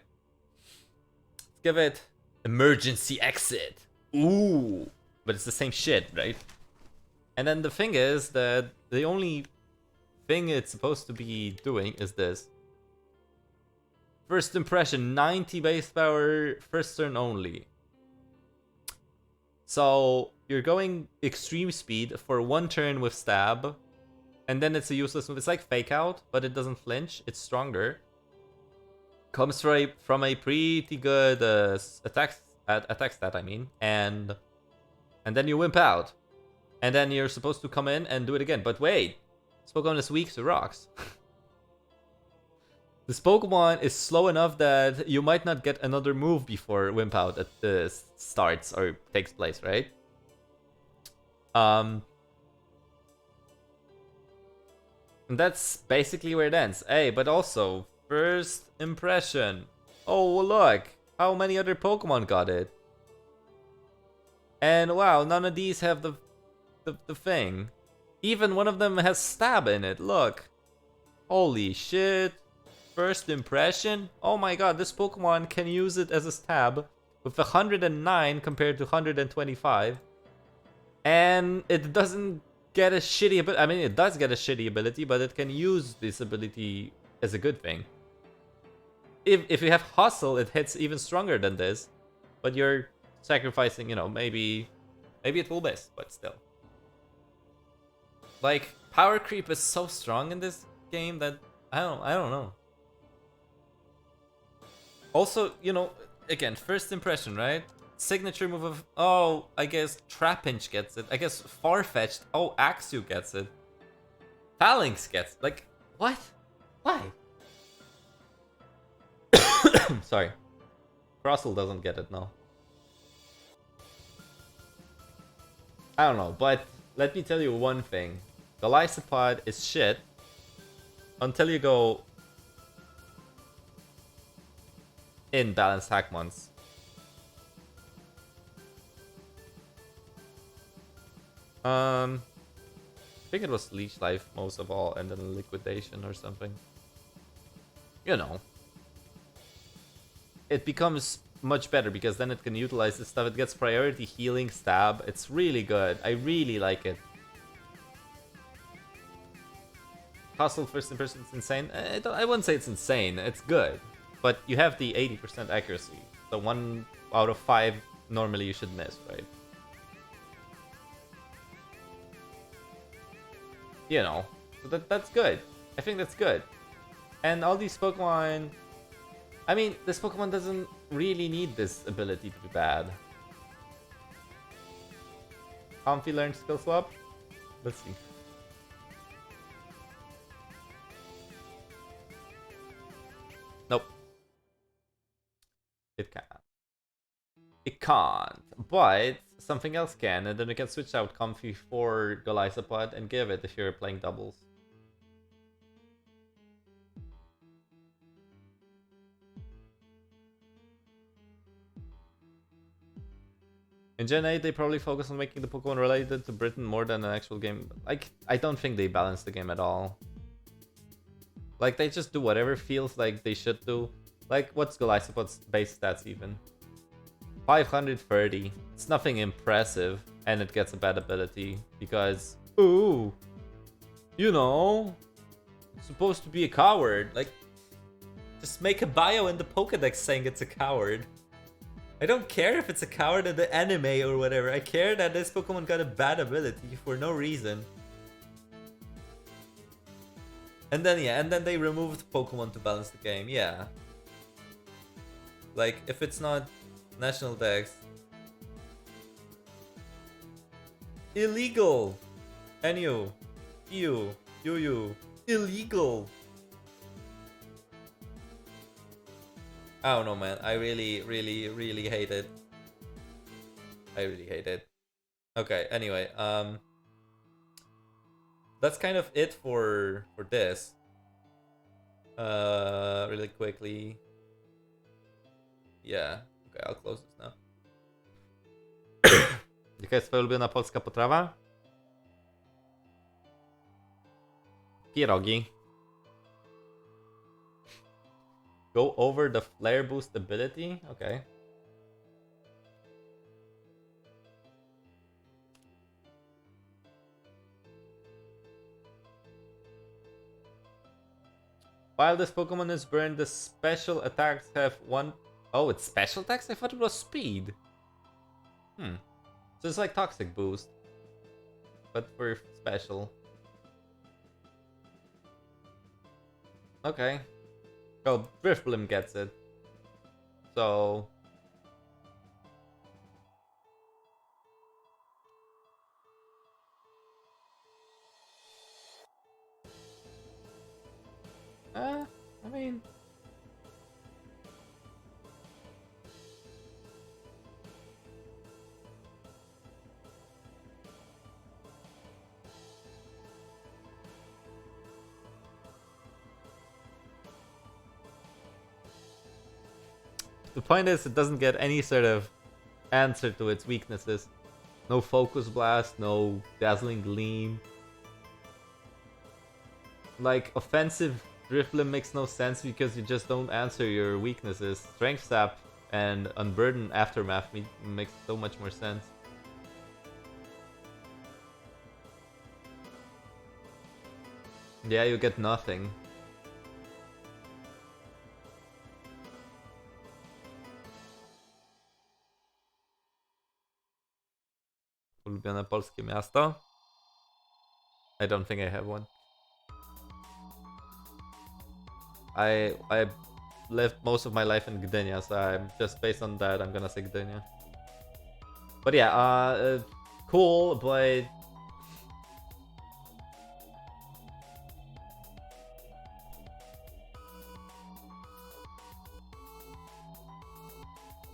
Let's give it Emergency Exit. Ooh. But it's the same shit, right? And then the thing is that the only thing it's supposed to be doing is this. First impression, 90 base power, first turn only. So you're going extreme speed for one turn with stab, and then it's a useless move. It's like Fake Out, but it doesn't flinch. It's stronger. Comes from a pretty good attack stat, I mean, and then you Wimp Out, and then you're supposed to come in and do it again. But wait, this Pokemon is weak to rocks. This Pokemon is slow enough that you might not get another move before Wimp Out starts or takes place, right? And that's basically where it ends. Hey, but also, first impression. Oh, look, how many other Pokemon got it? And wow, none of these have the thing. Even one of them has stab in it, look. Holy shit. First impression? Oh my god, this Pokemon can use it as a stab with 109 compared to 125. And it doesn't get a shitty ability. I mean, it does get a shitty ability, but it can use this ability as a good thing. If you have Hustle, it hits even stronger than this. But you're sacrificing, you know, maybe it will miss, but still. Like, power creep is so strong in this game that I don't know. Also, you know, again, first impression, right? Signature move of, oh, I guess Trapinch gets it. I guess Farfetch'd, oh, Axew gets it. Phalanx gets it. Like, what? Why? Sorry. Crostle doesn't get it, no. I don't know, but let me tell you one thing. Golisopod is shit until you go in balanced Hackmons. I think it was Leech Life most of all, and then Liquidation or something. You know. It becomes much better because then it can utilize this stuff. It gets priority healing, stab. It's really good. I really like it. Hustle first impression is insane. I wouldn't say it's insane. It's good. But you have the 80% accuracy. So 1 out of 5 normally you should miss, right? You know. So that's good. I think that's good. And all these Pokemon... I mean, this Pokemon doesn't really need this ability to be bad. Comfy learned Skill Swap? Let's see. Nope. It can't. It can't. But something else can, and then you can switch out Comfy for Golisopod and give it if you're playing doubles. In Gen 8, they probably focus on making the Pokemon related to Britain more than an actual game. Like, I don't think they balance the game at all. Like, they just do whatever feels like they should do. Like, what's Golisopod's base stats even? 530. It's nothing impressive, and it gets a bad ability because, ooh, you know, it's supposed to be a coward. Like, just make a bio in the Pokedex saying it's a coward. I don't care if it's a coward in the anime or whatever. I care that this Pokemon got a bad ability for no reason. And then, yeah, and then they removed Pokemon to balance the game, yeah. Like, if it's not National Dex. Illegal! Enyu. Ew. Yu. Illegal! I don't know, man. I really hate it. I really hate it. Okay, anyway, that's kind of it for this. Really quickly. Yeah. Okay, I'll close this now. Jaka jest twoja ulubiona polska potrawa? Pierogi. Go over the flare boost ability? Okay. While this Pokemon is burned, the special attacks have one... Oh, it's special attacks? I thought it was speed. So it's like Toxic Boost. But for special. Okay. Oh, Drifblim gets it. So... I mean... The point is, it doesn't get any sort of answer to its weaknesses. No Focus Blast, no Dazzling Gleam. Like, offensive Drifblim makes no sense because you just don't answer your weaknesses. Strength Sap and Unburden Aftermath makes so much more sense. Yeah, you get nothing. Ulubione polskie miasto? I don't think I have one. I lived most of my life in Gdynia, so I'm just based on that, I'm gonna say Gdynia. But yeah, cool, but...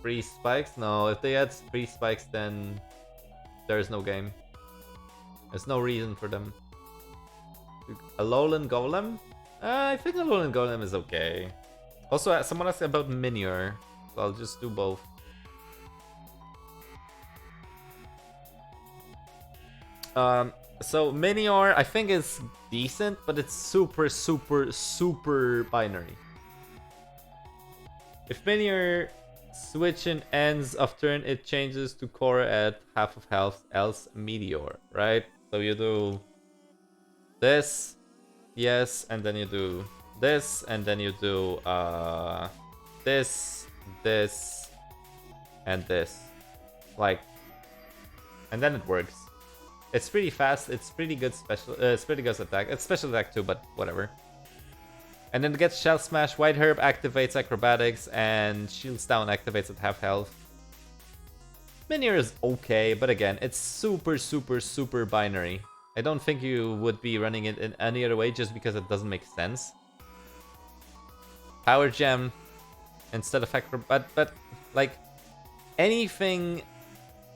Free spikes? No, if they add free spikes, then there's no game. There's no reason for them. Alolan Golem? I think Alolan Golem is okay. Also, someone asked about Minior, so I'll just do both. So Minior, I think is decent, but it's super binary. If Minior switching ends of turn, it changes to core at half of health, else Meteor, right? So you do this, yes, and then you do this, and then you do this, and this. Like, and then it works. It's pretty fast, it's pretty good special, it's pretty good attack. It's special attack too, but whatever. And then it gets Shell Smash, White Herb activates Acrobatics, and Shields Down activates at half health. Minior is okay, but again, it's super binary. I don't think you would be running it in any other way just because it doesn't make sense. Power Gem, instead of but like anything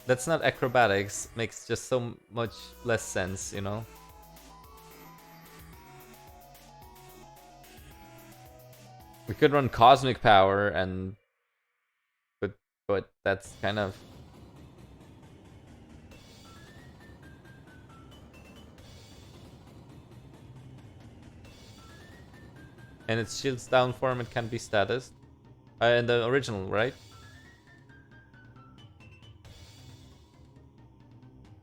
that's not acrobatics makes just so much less sense, you know? We could run cosmic power and but that's kind of and its shields down form it can be status. In the original, right?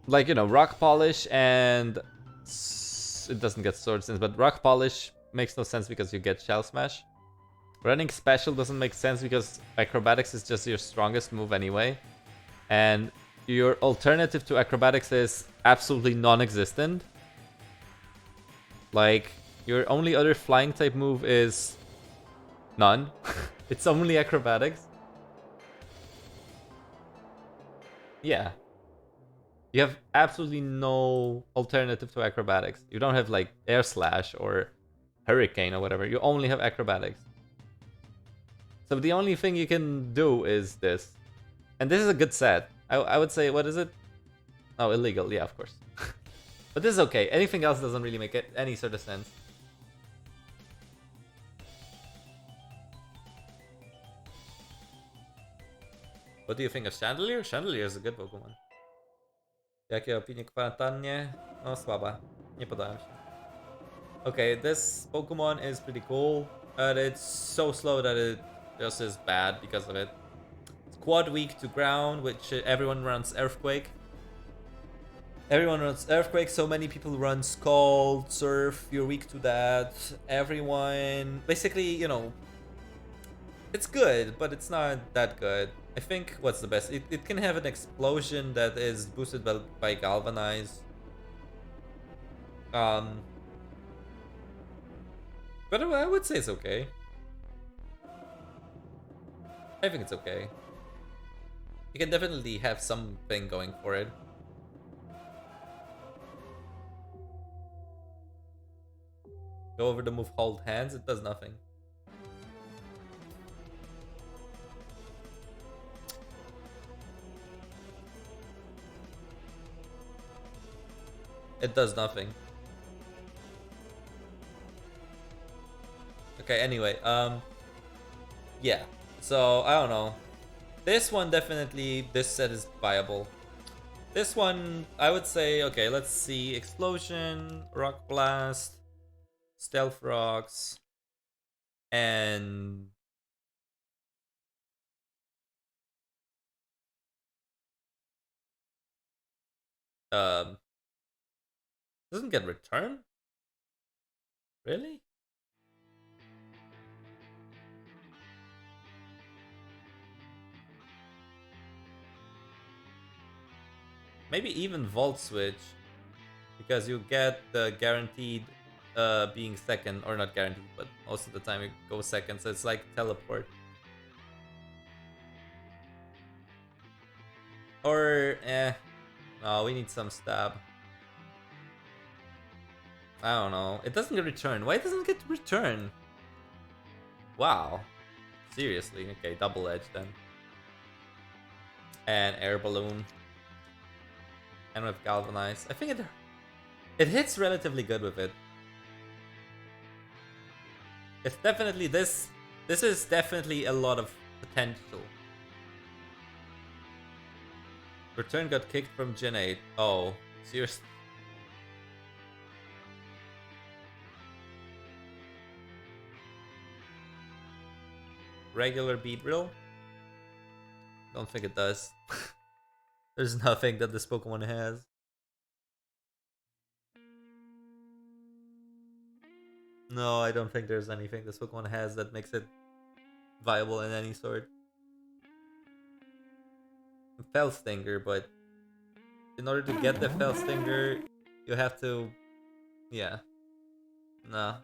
Like, you know, rock polish and it doesn't get sword sense, but rock polish makes no sense because you get shell smash. Running special doesn't make sense because acrobatics is just your strongest move anyway. And your alternative to acrobatics is absolutely non-existent. Like, your only other flying type move is none. It's only acrobatics. Yeah. You have absolutely no alternative to acrobatics. You don't have like air slash or hurricane or whatever. You only have acrobatics. So the only thing you can do is this. And this is a good set. I would say, what is it? Oh, illegal. Yeah, of course. But this is okay. Anything else doesn't really make any sort of sense. What do you think of Chandelier? Chandelier is a good Pokemon. Jakie opinie kwarantannie? No, słaba. Nie podoba mi się. Okay, this Pokemon is pretty cool, but it's so slow that it just is bad because of it. It's quad weak to ground, which everyone runs Earthquake. Everyone runs Earthquake, so many people run Scald, Surf, you're weak to that. Everyone... Basically, you know... It's good, but it's not that good. I think, what's the best? It can have an explosion that is boosted by Galvanize. But I would say it's okay. I think it's okay. You can definitely have something going for it. Go over the move Hold Hands, it does nothing. It does nothing. Okay, anyway, yeah. So, I don't know. This one definitely, this set is viable. This one, I would say, okay, let's see. Explosion, Rock Blast, Stealth Rocks, and... Doesn't get return? Really? Maybe even Volt Switch, because you get the guaranteed being second, or not guaranteed, but most of the time you go second, so it's like teleport. Or, no, we need some stab. I don't know. It doesn't get return. Why doesn't it get return? Wow. Seriously. Okay, double edge then. And air balloon. And with Galvanize. I think it hits relatively good with it. It's definitely this is definitely a lot of potential. Return got kicked from Gen 8. Oh, seriously. Regular Beedrill? Don't think it does. There's nothing that this Pokemon has. No, I don't think there's anything this Pokemon has that makes it viable in any sort. Fell Stinger, but in order to get the Fell Stinger, you have to... Yeah. No.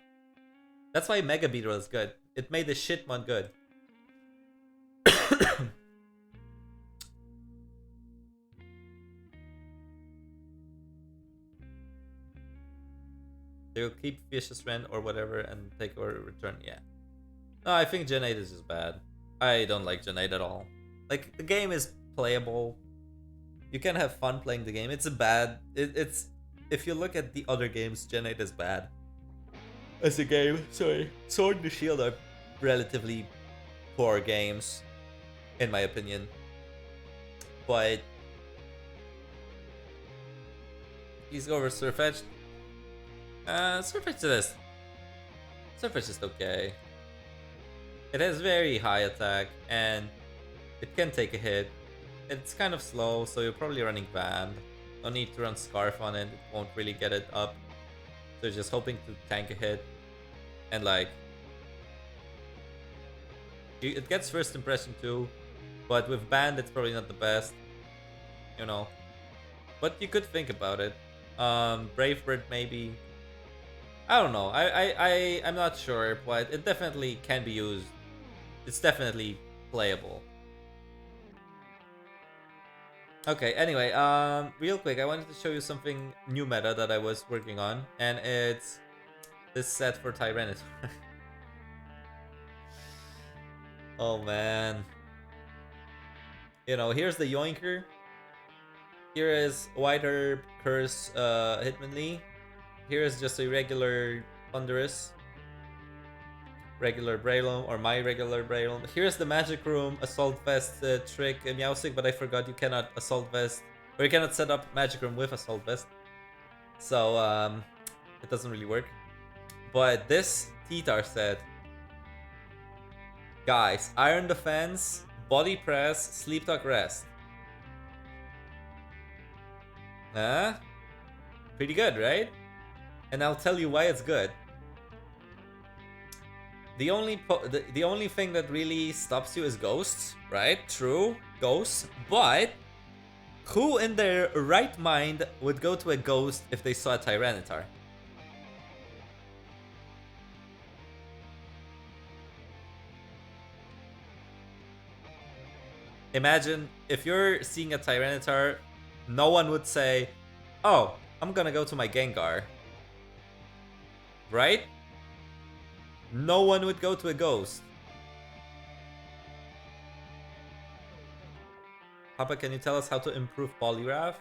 That's why Mega Beedrill is good. It made the Shitmon good. They'll keep Vicious Rend or whatever and take or return. Yeah. No, I think Gen 8 is just bad. I don't like Janaid at all. Like, the game is playable. You can have fun playing the game. It's a bad... it's... If you look at the other games, Janaid is bad. As a game, sorry. Sword and Shield are relatively poor games, in my opinion. But... Please go over Surfetched. Surfetched is... Surfetched is okay. It has very high attack, and it can take a hit. It's kind of slow, so you're probably running Band. No need to run Scarf on it, it won't really get it up. So you're just hoping to tank a hit. And like... It gets first impression too, but with Band it's probably not the best. You know. But you could think about it. Brave Bird maybe. I don't know. I'm not sure, but it definitely can be used. It's definitely playable. Okay, anyway, real quick, I wanted to show you something new meta that I was working on, and it's this set for Tyranitar. Oh man. You know, here's the Yoinker. Here is White Herb, Curse, Hitmonlee. Here is just a regular Thunderous. Regular Breloom, or my regular Breloom. Here's the Magic Room, Assault Vest, Trick, Meowstic, but I forgot you cannot Assault Vest, or you cannot set up Magic Room with Assault Vest. So, it doesn't really work. But this T-Tar set, guys, Iron Defense, Body Press, Sleep Talk Rest. Huh? Pretty good, right? And I'll tell you why it's good. The only thing that really stops you is ghosts, right? True, ghosts. But who in their right mind would go to a ghost if they saw a Tyranitar? Imagine if you're seeing a Tyranitar, no one would say, "Oh, I'm gonna go to my Gengar." Right? No one would go to a ghost. Papa, can you tell us how to improve Poliwrath?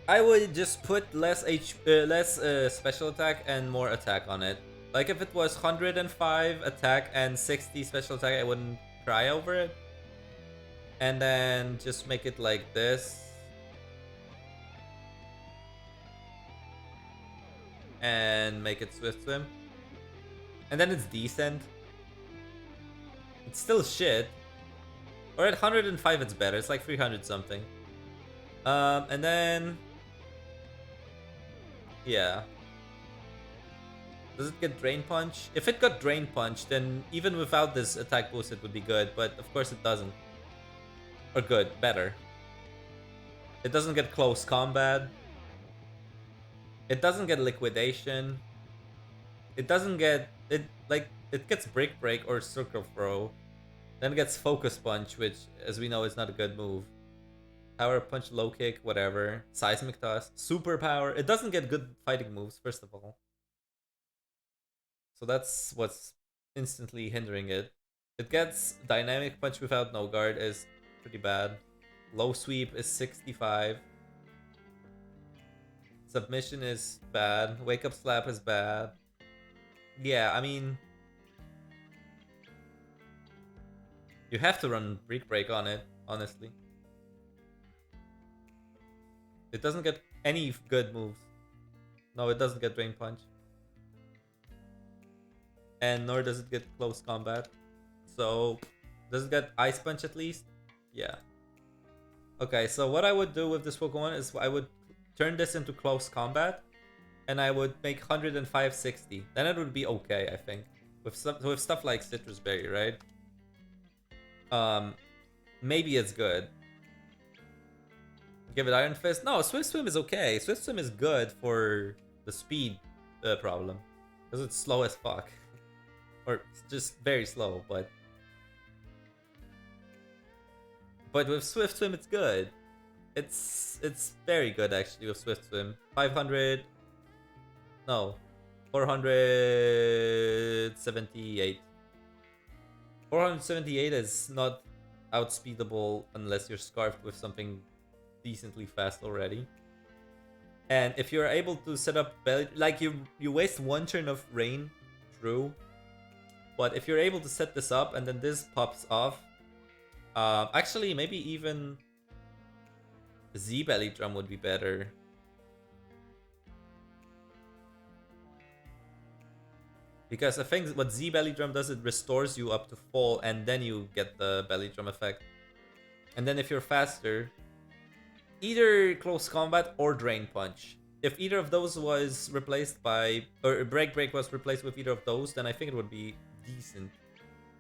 I would just put less special attack and more attack on it. Like if it was 105 attack and 60 special attack, I wouldn't cry over it. And then just make it like this. And make it Swift Swim. And then it's decent. It's still shit. Or at 105 it's better. It's like 300 something. And then... Yeah. Does it get Drain Punch? If it got Drain Punch, then even without this attack boost it would be good. But of course it doesn't. Or good. Better. It doesn't get Close Combat. It doesn't get Liquidation. It doesn't get... It gets Brick Break or Circle Throw. Then it gets Focus Punch, which, as we know, is not a good move. Power Punch, Low Kick, whatever. Seismic Toss, Super Power. It doesn't get good fighting moves, first of all. So that's what's instantly hindering it. It gets Dynamic Punch without No Guard is pretty bad. Low Sweep is 65. Submission is bad. Wake Up Slap is bad. Yeah, I mean... You have to run Brick Break on it, honestly. It doesn't get any good moves. No, it doesn't get Drain Punch. and nor does it get close combat. So, does it get Ice Punch at least? Yeah. Okay, so what I would do with this Pokemon is I would turn this into close combat, and I would make 105 60. Then it would be okay, I think. With stuff like Citrus Berry, right? Maybe it's good. Give it Iron Fist. No, Swift Swim is okay. Swift Swim is good for the speed problem. Because it's slow as fuck. Or it's just very slow, but with Swift Swim it's good. It's very good actually with Swift Swim. 500. No. 478. 478 is not outspeedable unless you're scarfed with something decently fast already. And if you're able to set up belly, like you waste one turn of rain, true. But if you're able to set this up and then this pops off, actually maybe even Z Belly Drum would be better. Because I think what Z Belly Drum does, it restores you up to full and then you get the Belly Drum effect. And then if you're faster, either Close Combat or Drain Punch. If either of those was replaced by, or Break Break was replaced with either of those, then I think it would be decent.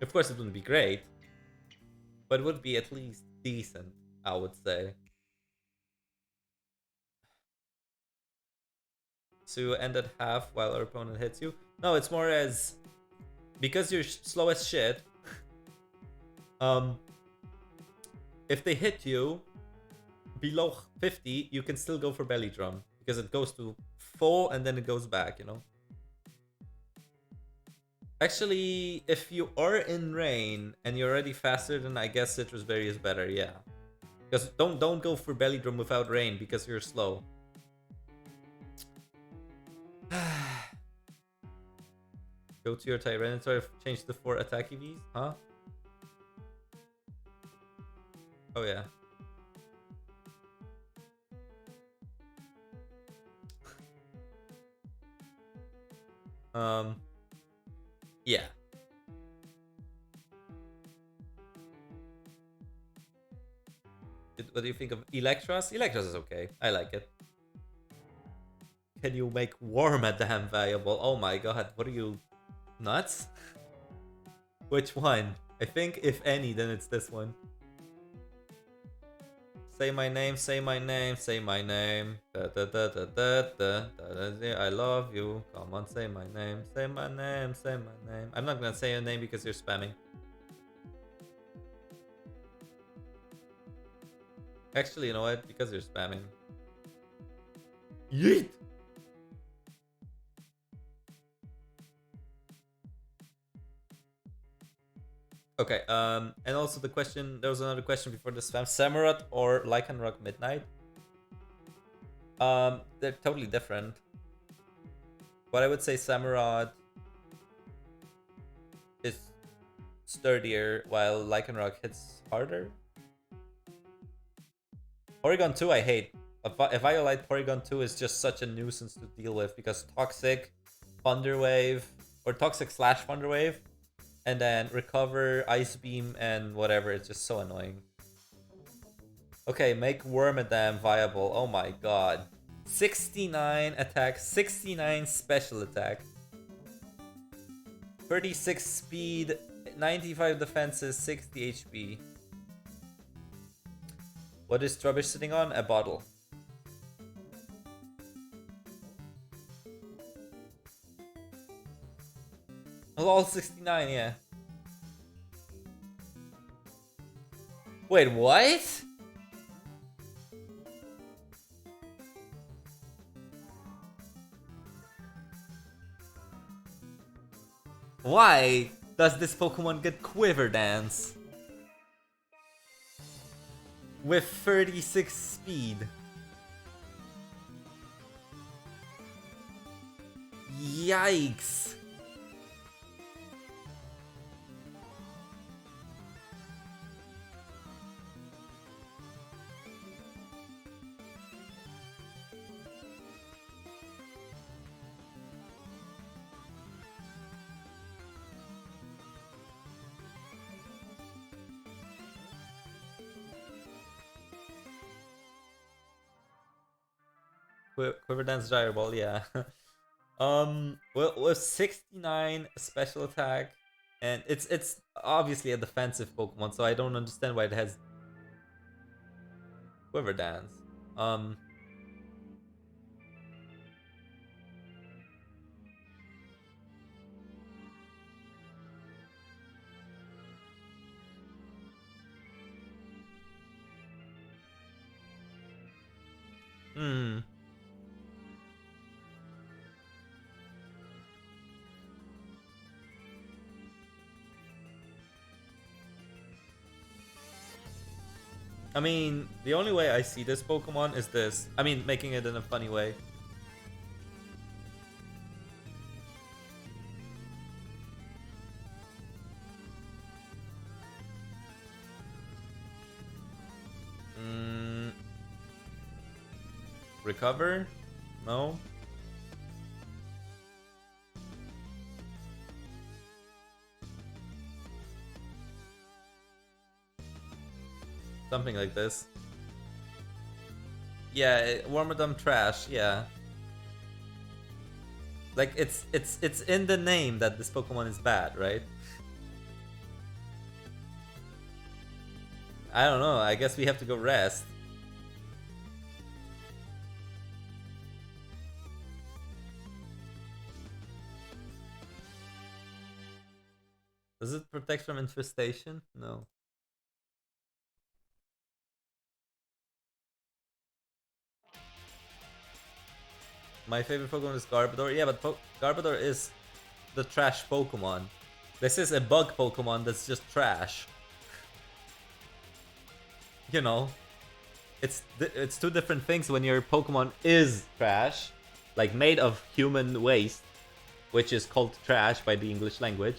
Of course it wouldn't be great, but it would be at least decent, I would say. So you end at half while our opponent hits you? No, it's more as, because you're slow as shit, if they hit you below 50, you can still go for Belly Drum, because it goes to full and then it goes back, you know? Actually, if you are in rain and you're already faster, then I guess Citrus Berry is better, yeah. Because don't go for Belly Drum without rain because you're slow. Go to your Tyranitar, change the 4 attack EVs, huh? Oh yeah. Yeah. What do you think of Electros? Electros is okay. I like it. Can you make Wormadam viable? Oh my god, what are you, nuts? Which one? I think if any, then it's this one. Say my name, say my name, say my name. Da, da, da, da, da, da, da, da, I love you. Come on, say my name, say my name, say my name. I'm not gonna say your name because you're spamming. Actually, you know what? Because you're spamming. Yeet! Okay, and also the question, there was another question before the spam. Samurott or Lycanroc Midnight? They're totally different. But I would say Samurott is sturdier while Lycanroc hits harder. Porygon 2 I hate. Eviolite Porygon 2 is just such a nuisance to deal with because Toxic, Thunder Wave, or Toxic slash Thunder Wave, and then Recover, Ice Beam, and whatever. It's just so annoying. Okay, make Wormadam viable. Oh my god. 69 attack, 69 special attack, 36 speed, 95 defenses, 60 HP. What is Trubbish sitting on? A bottle. All 69, yeah. Wait, what? Why does this Pokemon get Quiver Dance? With 36 speed. Yikes. Quiver Dance Gyro Ball, yeah. Well, with 69 special attack, and it's obviously a defensive Pokemon, so I don't understand why it has Quiver Dance. Um, hmm. I mean, the only way I see this Pokemon is this. I mean, making it in a funny way. Recover? No? Something like this. Yeah, Wormadam trash, yeah. Like it's in the name that this Pokemon is bad, right? I don't know, I guess we have to go rest. Does it protect from infestation? No. My favorite Pokemon is Garbodor. Yeah, but Garbodor is the trash Pokemon. This is a bug Pokemon that's just trash. You know, it's two different things when your Pokemon is trash, like made of human waste, which is called trash by the English language.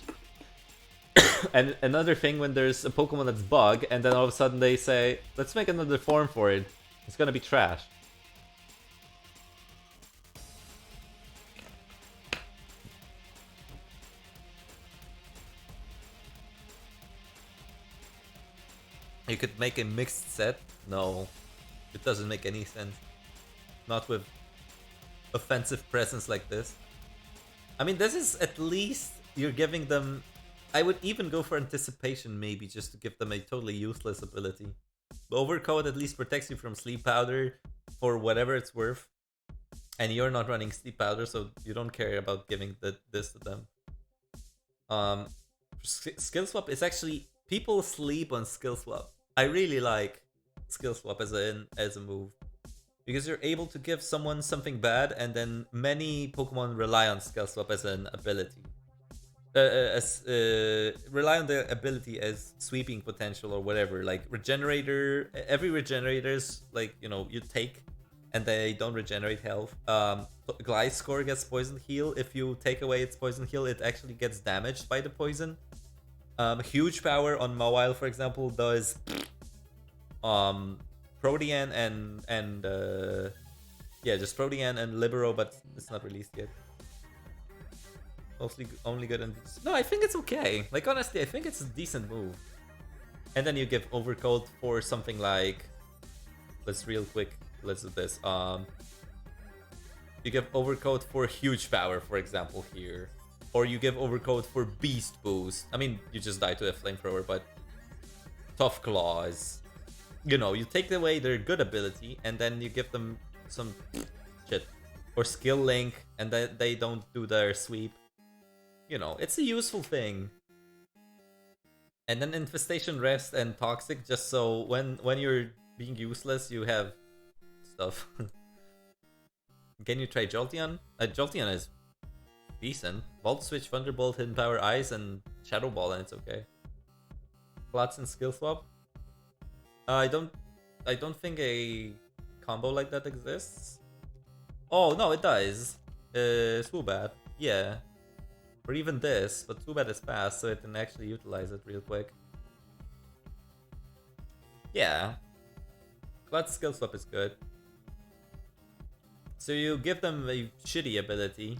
And another thing when there's a Pokemon that's bug, and then all of a sudden they say, let's make another form for it. It's gonna be trash. You could make a mixed set? No. It doesn't make any sense. Not with offensive presence like this. I mean, this is at least you're giving them... I would even go for anticipation maybe, just to give them a totally useless ability. Overcoat at least protects you from Sleep Powder for whatever it's worth. And you're not running Sleep Powder, so you don't care about giving this to them. Skill Swap is actually... People sleep on Skill Swap. I really like Skill Swap as a move. Because you're able to give someone something bad, and then many Pokemon rely on Skill Swap as an ability. Rely on the ability as sweeping potential or whatever. Like Regenerator, every Regenerator's like, you know, you take and they don't regenerate health. Gliscor gets Poison Heal. If you take away its Poison Heal, it actually gets damaged by the poison. Huge Power on Mawile, for example, does Protean and yeah, just Protean and Libero, but it's not released yet. Mostly only good and... No, I think it's okay. Like, honestly, I think it's a decent move. And then you give Overcoat for something like... Let's do this. You give Overcoat for Huge Power, for example, here. Or you give Overcoat for Beast Boost. I mean, you just die to a Flamethrower, but... Tough Claws. You know, you take away their good ability, and then you give them some shit. Or Skill Link, and then they don't do their sweep. You know, it's a useful thing. And then Infestation, Rest, and Toxic, just so when you're being useless, you have stuff. Can you try Jolteon? Jolteon is decent. Volt Switch, Thunderbolt, Hidden Power, Ice, and Shadow Ball, and it's okay. Plots and Skill Swap. I don't think a combo like that exists. Oh no, it does. Swoobat, yeah. Or even this, but Swoobat is fast, so it can actually utilize it real quick. Yeah. Glad Skill Swap is good. So you give them a shitty ability,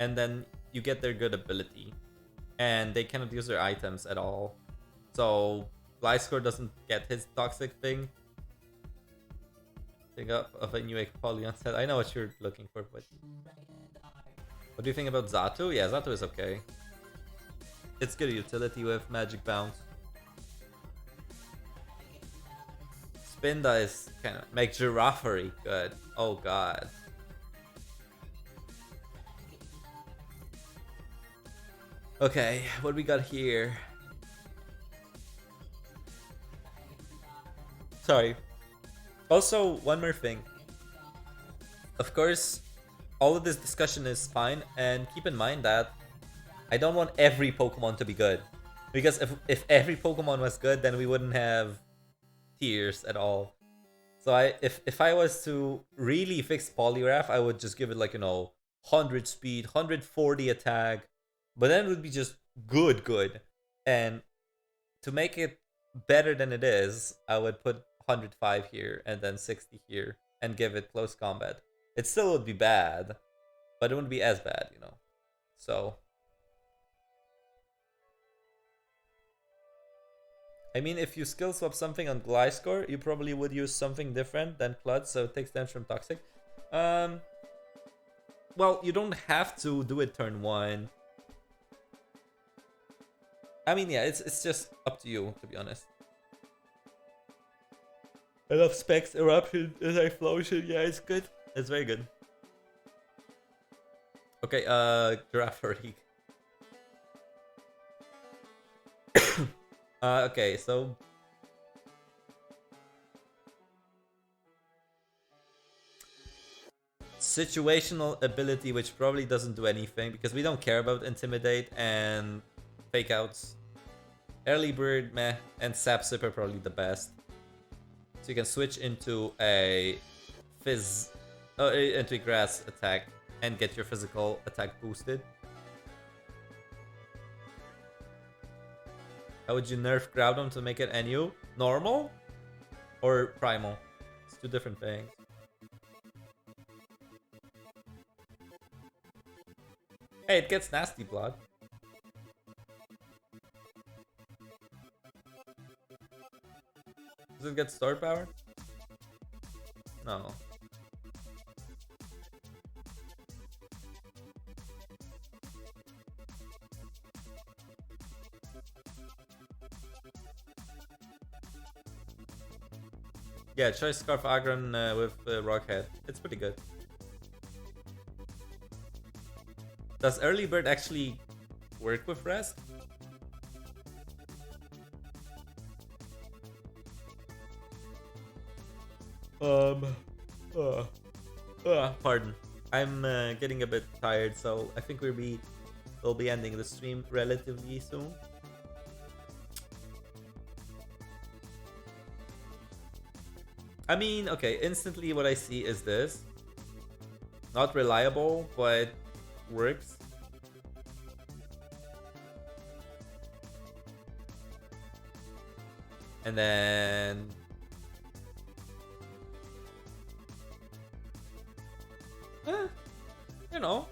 and then you get their good ability. And they cannot use their items at all. So Gliscor doesn't get his Toxic thing. Think of a new Apollyon set. I know what you're looking for, but what do you think about Xatu? Yeah, Xatu is okay. It's good utility with Magic Bounce. Spinda is kind of make Giraffary good. Oh god. Okay, what we got here? Sorry. Also, one more thing. Of course, all of this discussion is fine, and keep in mind that I don't want every Pokemon to be good. Because if every Pokemon was good, then we wouldn't have tiers at all. So if I was to really fix Poliwrath, I would just give it like, you know, 100 speed, 140 attack, but then it would be just good. And to make it better than it is, I would put 105 here and then 60 here and give it close combat. It still would be bad, but it wouldn't be as bad, you know. So I mean, if you skill swap something on Gliscor, you probably would use something different than Klutz, so it takes damage from Toxic. Well, you don't have to do it turn 1. I mean, yeah, it's just up to you, to be honest. I love Specs, Eruption, Explosion. Yeah, it's good. It's very good. Okay, Giraffary. Okay, so situational ability, which probably doesn't do anything because we don't care about Intimidate and Fake Outs. Early Bird, meh, and Sap Sip are probably the best. So you can switch into a into a Grass attack and get your physical attack boosted. How would you nerf Groudon to make it NU? Normal? Or Primal? It's two different things. Hey, it gets Nasty Blood. Does it get Star Power? No. Yeah, try Scarf Agron with Rockhead. It's pretty good. Does Early Bird actually work with Rest? Pardon. I'm getting a bit tired, so I think we'll be ending the stream relatively soon. I mean, okay, instantly what I see is this. Not reliable, but works. And then you know.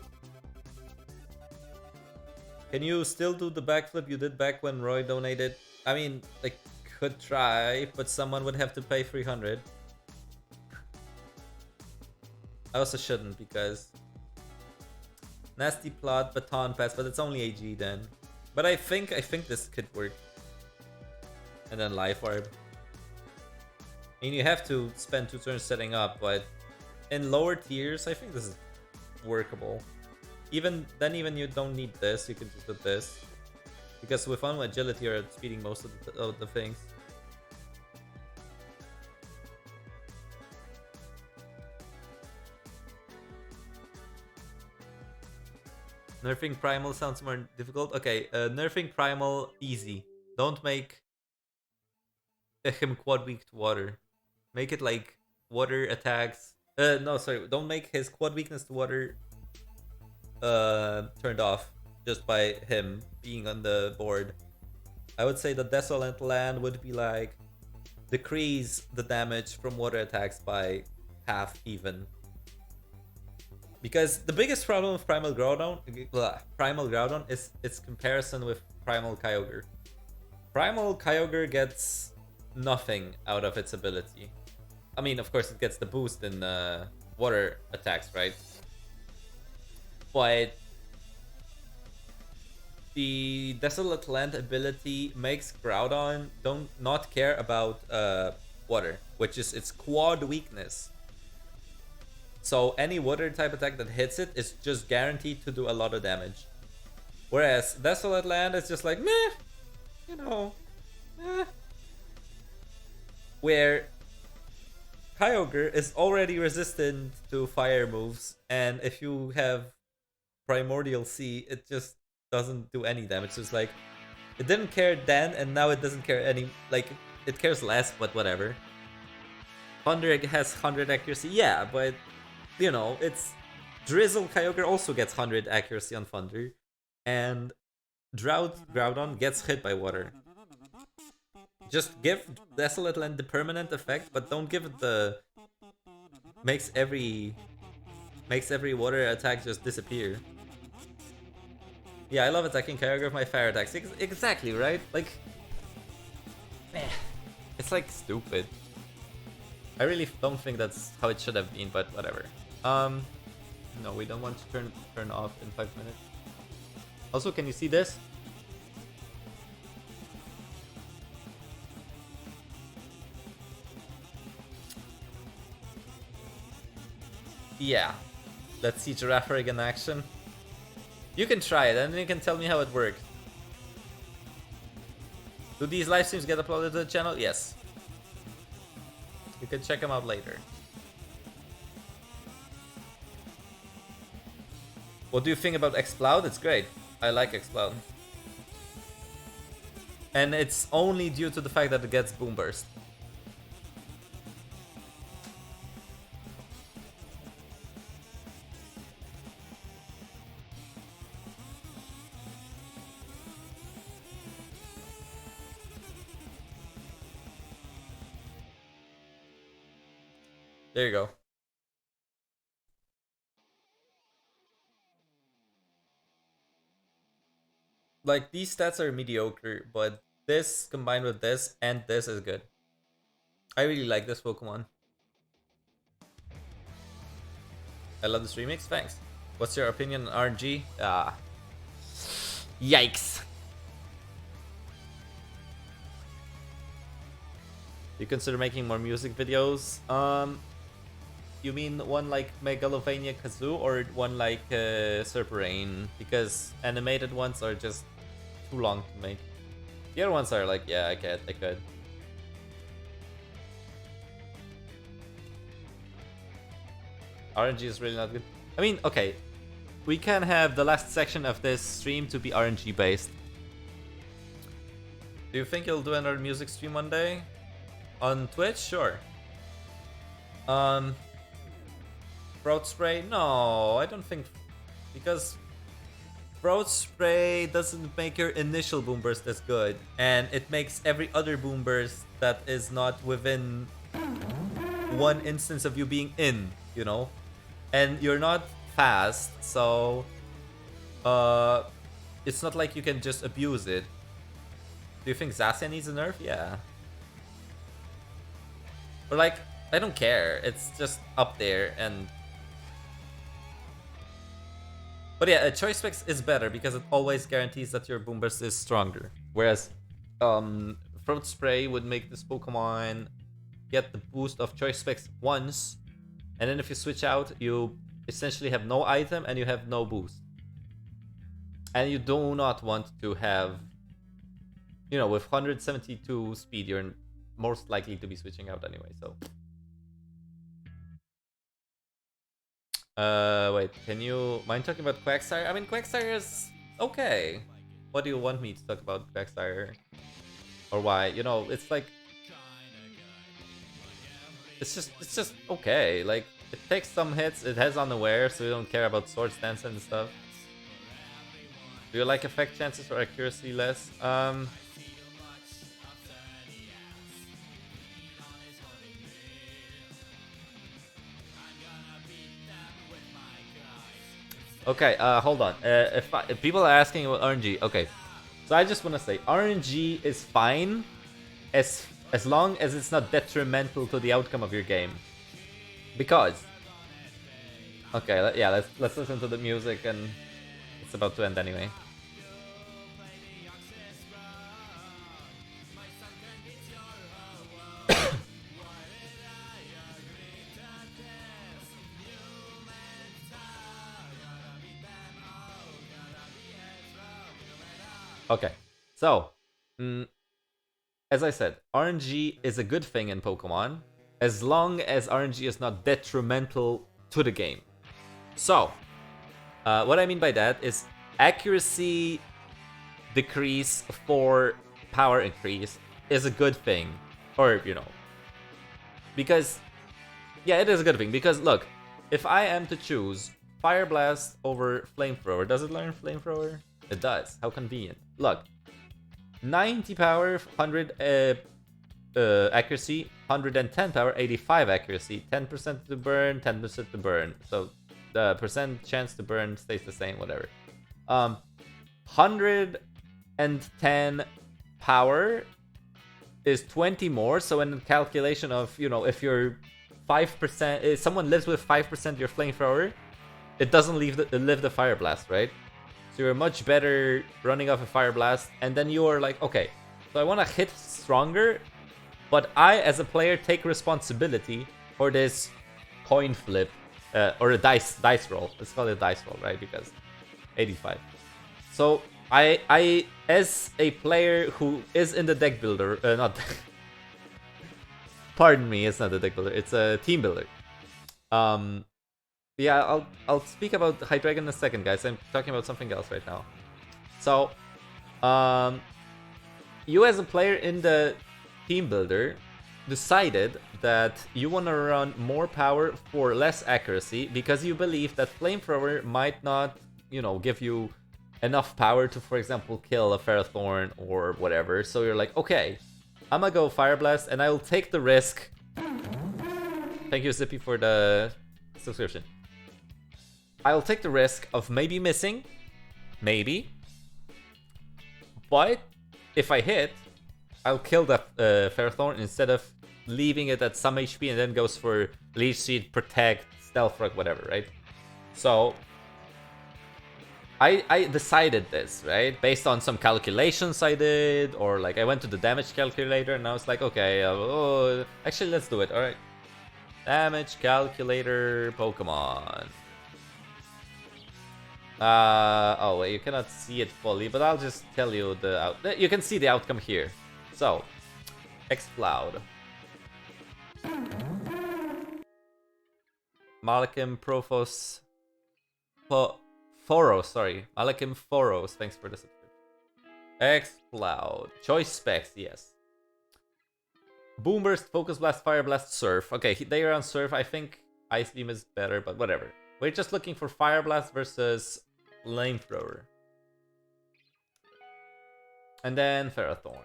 Can you still do the backflip you did back when Roy donated? I mean, I could try, but someone would have to pay 300. I also shouldn't because Nasty Plot, Baton Pass, but it's only AG then. But I think this could work. And then Life Orb. I mean, you have to spend 2 turns setting up, but in lower tiers, I think this is workable. Even you don't need this. You can just do this because with Fun Agility you're speeding most of the things. Nerfing Primal sounds more difficult. Okay, nerfing Primal easy. Don't make him quad weak to water. Make it like water attacks. No, sorry. Don't make his quad weakness to water turned off just by him being on the board. I would say the Desolate Land would be like decrease the damage from water attacks by half even. Because the biggest problem with Primal Groudon is its comparison with Primal Kyogre. Primal Kyogre gets nothing out of its ability. I mean, of course, it gets the boost in water attacks, right? But the Desolate Land ability makes Groudon don't not care about water, which is its quad weakness. So any water type attack that hits it is just guaranteed to do a lot of damage. Whereas Desolate Land is just like, meh, you know, meh. Where Kyogre is already resistant to fire moves, and if you have Primordial Sea, it just doesn't do any damage. It's just like, it didn't care then, and now it doesn't care any, like, it cares less, but whatever. Thunder has 100 accuracy, yeah, but, you know, it's Drizzle Kyogre also gets 100 accuracy on Thunder, and Groudon gets hit by water. Just give Desolate Land the permanent effect, but don't give it the makes every water attack just disappear. Yeah, I love attacking Kyogre with my fire attacks. Exactly, right? Like, it's like stupid. I really don't think that's how it should have been, but whatever. No, we don't want to turn off in 5 minutes. Also, can you see this? Yeah. Let's see Girafarig in action. You can try it, and then you can tell me how it works. Do these live streams get uploaded to the channel? Yes. You can check them out later. What do you think about Exploud? It's great. I like Exploud. And it's only due to the fact that it gets Boom Burst. There you go. Like, these stats are mediocre, but this combined with this and this is good. I really like this Pokemon. I love this remix. Thanks. What's your opinion on RNG? Yikes. You consider making more music videos? You mean one like Megalovania Kazoo or one like Serperain? Because animated ones are just too long to make. The other ones are like, yeah, I could. RNG is really not good. I mean, okay. We can have the last section of this stream to be RNG based. Do you think you'll do another music stream one day? On Twitch? Sure. Throat Spray? No, I don't think... Because Throat Spray doesn't make your initial Boom Burst as good. And it makes every other Boom Burst that is not within one instance of you being in, you know? And you're not fast, so... it's not like you can just abuse it. Do you think Zacian needs a nerf? Yeah. Or like, I don't care. It's just up there and... But yeah, a Choice Specs is better because it always guarantees that your Boom Burst is stronger. Whereas, Throat Spray would make this Pokemon get the boost of Choice Specs once. And then if you switch out, you essentially have no item and you have no boost. And you do not want to have... You know, with 172 speed, you're most likely to be switching out anyway, so... Wait, can you mind talking about Quagsire? I mean, Quagsire is okay. What do you want me to talk about Quagsire? Or why? You know, it's like... It's just okay. Like, it takes some hits, it has unaware, so you don't care about Sword Stance and stuff. Do you like effect chances or accuracy less? Okay, hold on. If people are asking about RNG, okay. So I just want to say, RNG is fine as As long as it's not detrimental to the outcome of your game. Because... Okay, yeah, let's listen to the music, and it's about to end anyway. Okay, so, as I said, RNG is a good thing in Pokemon, as long as RNG is not detrimental to the game. So, what I mean by that is accuracy decrease for power increase is a good thing. Or, you know, because, yeah, it is a good thing. Because, look, if I am to choose Fire Blast over Flamethrower, does it learn Flamethrower? It does. How convenient. Look, 90 power, 100 accuracy, 110 power, 85 accuracy, 10% to burn, 10% to burn. So the percent chance to burn stays the same, whatever. 110 power is 20 more. So in the calculation of, you know, if you're 5%, if someone lives with 5% your Flamethrower, it doesn't live the Fire Blast, right? So you're much better running off a Fire Blast, and then you are like, okay, so I want to hit stronger, but I, as a player, take responsibility for this coin flip, or a dice roll. Let's call it a dice roll, right? Because 85. So I as a player who is in the deck builder, pardon me, it's not the deck builder, it's a team builder. Yeah, I'll speak about Hydreigon in a second, guys. I'm talking about something else right now. So, you as a player in the team builder decided that you want to run more power for less accuracy because you believe that Flamethrower might not, you know, give you enough power to, for example, kill a Ferrothorn or whatever. So you're like, okay, I'm gonna go Fire Blast and I'll take the risk. Thank you, Zippy, for the subscription. I'll take the risk of maybe missing, maybe, but if I hit, I'll kill that Ferrothorn instead of leaving it at some HP and then goes for Leech Seed, Protect, Stealth Rock, whatever, right? So, I decided this, right? Based on some calculations I did, or like I went to the damage calculator and I was like, okay, actually let's do it, alright. Damage calculator Pokemon. Oh wait, you cannot see it fully, but I'll just tell you you can see the outcome here. So, Exploud. Malakim Profos Foros, sorry. Malakim Foros, thanks for the subscription. Exploud. Choice specs, yes. Boomburst, Focus Blast, Fire Blast, Surf. Okay, they are on Surf. I think Ice Beam is better, but whatever. We're just looking for Fire Blast versus Flamethrower. And then Ferrothorn.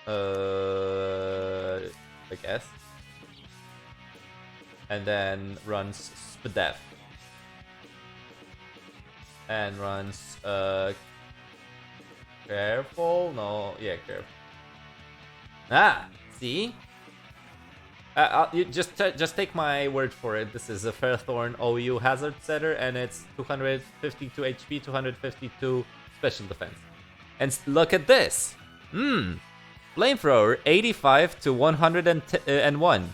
I guess. And then runs Spadef. And runs, careful? No, yeah, careful. Ah, see? You just take my word for it. This is a Ferrothorn OU hazard setter, and it's 252 HP, 252 special defense. And look at this! Flamethrower, 85 to 101.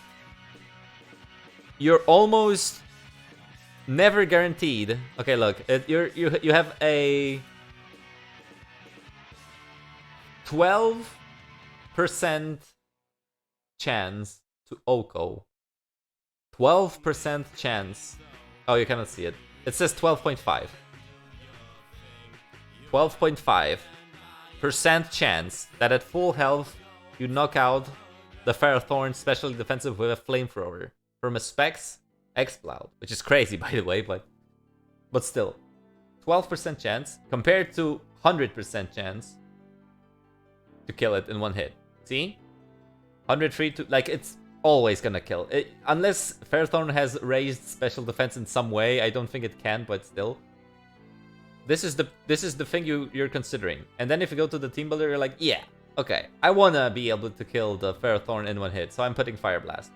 You're almost never guaranteed. Okay, look, you have a 12% chance to OHKO. 12% chance. Oh, you cannot see it. It says 12.5. 12.5% chance that at full health you knock out the Ferrothorn specially defensive with a Flamethrower from a Specs Exploud, which is crazy by the way, but still. 12% chance compared to 100% chance to kill it in one hit. See? 103 to, like, it's always gonna kill it, unless Ferrothorn has raised special defense in some way. I don't think it can, but still. This is the thing you're considering. And then if you go to the team builder, you're like, yeah, okay, I wanna be able to kill the Ferrothorn in one hit, so I'm putting Fire Blast.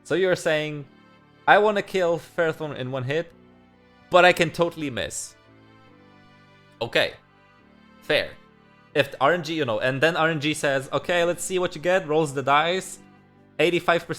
So you're saying, I wanna kill Ferrothorn in one hit, but I can totally miss. Okay, fair. If RNG, and then RNG says, okay, let's see what you get, rolls the dice, 85%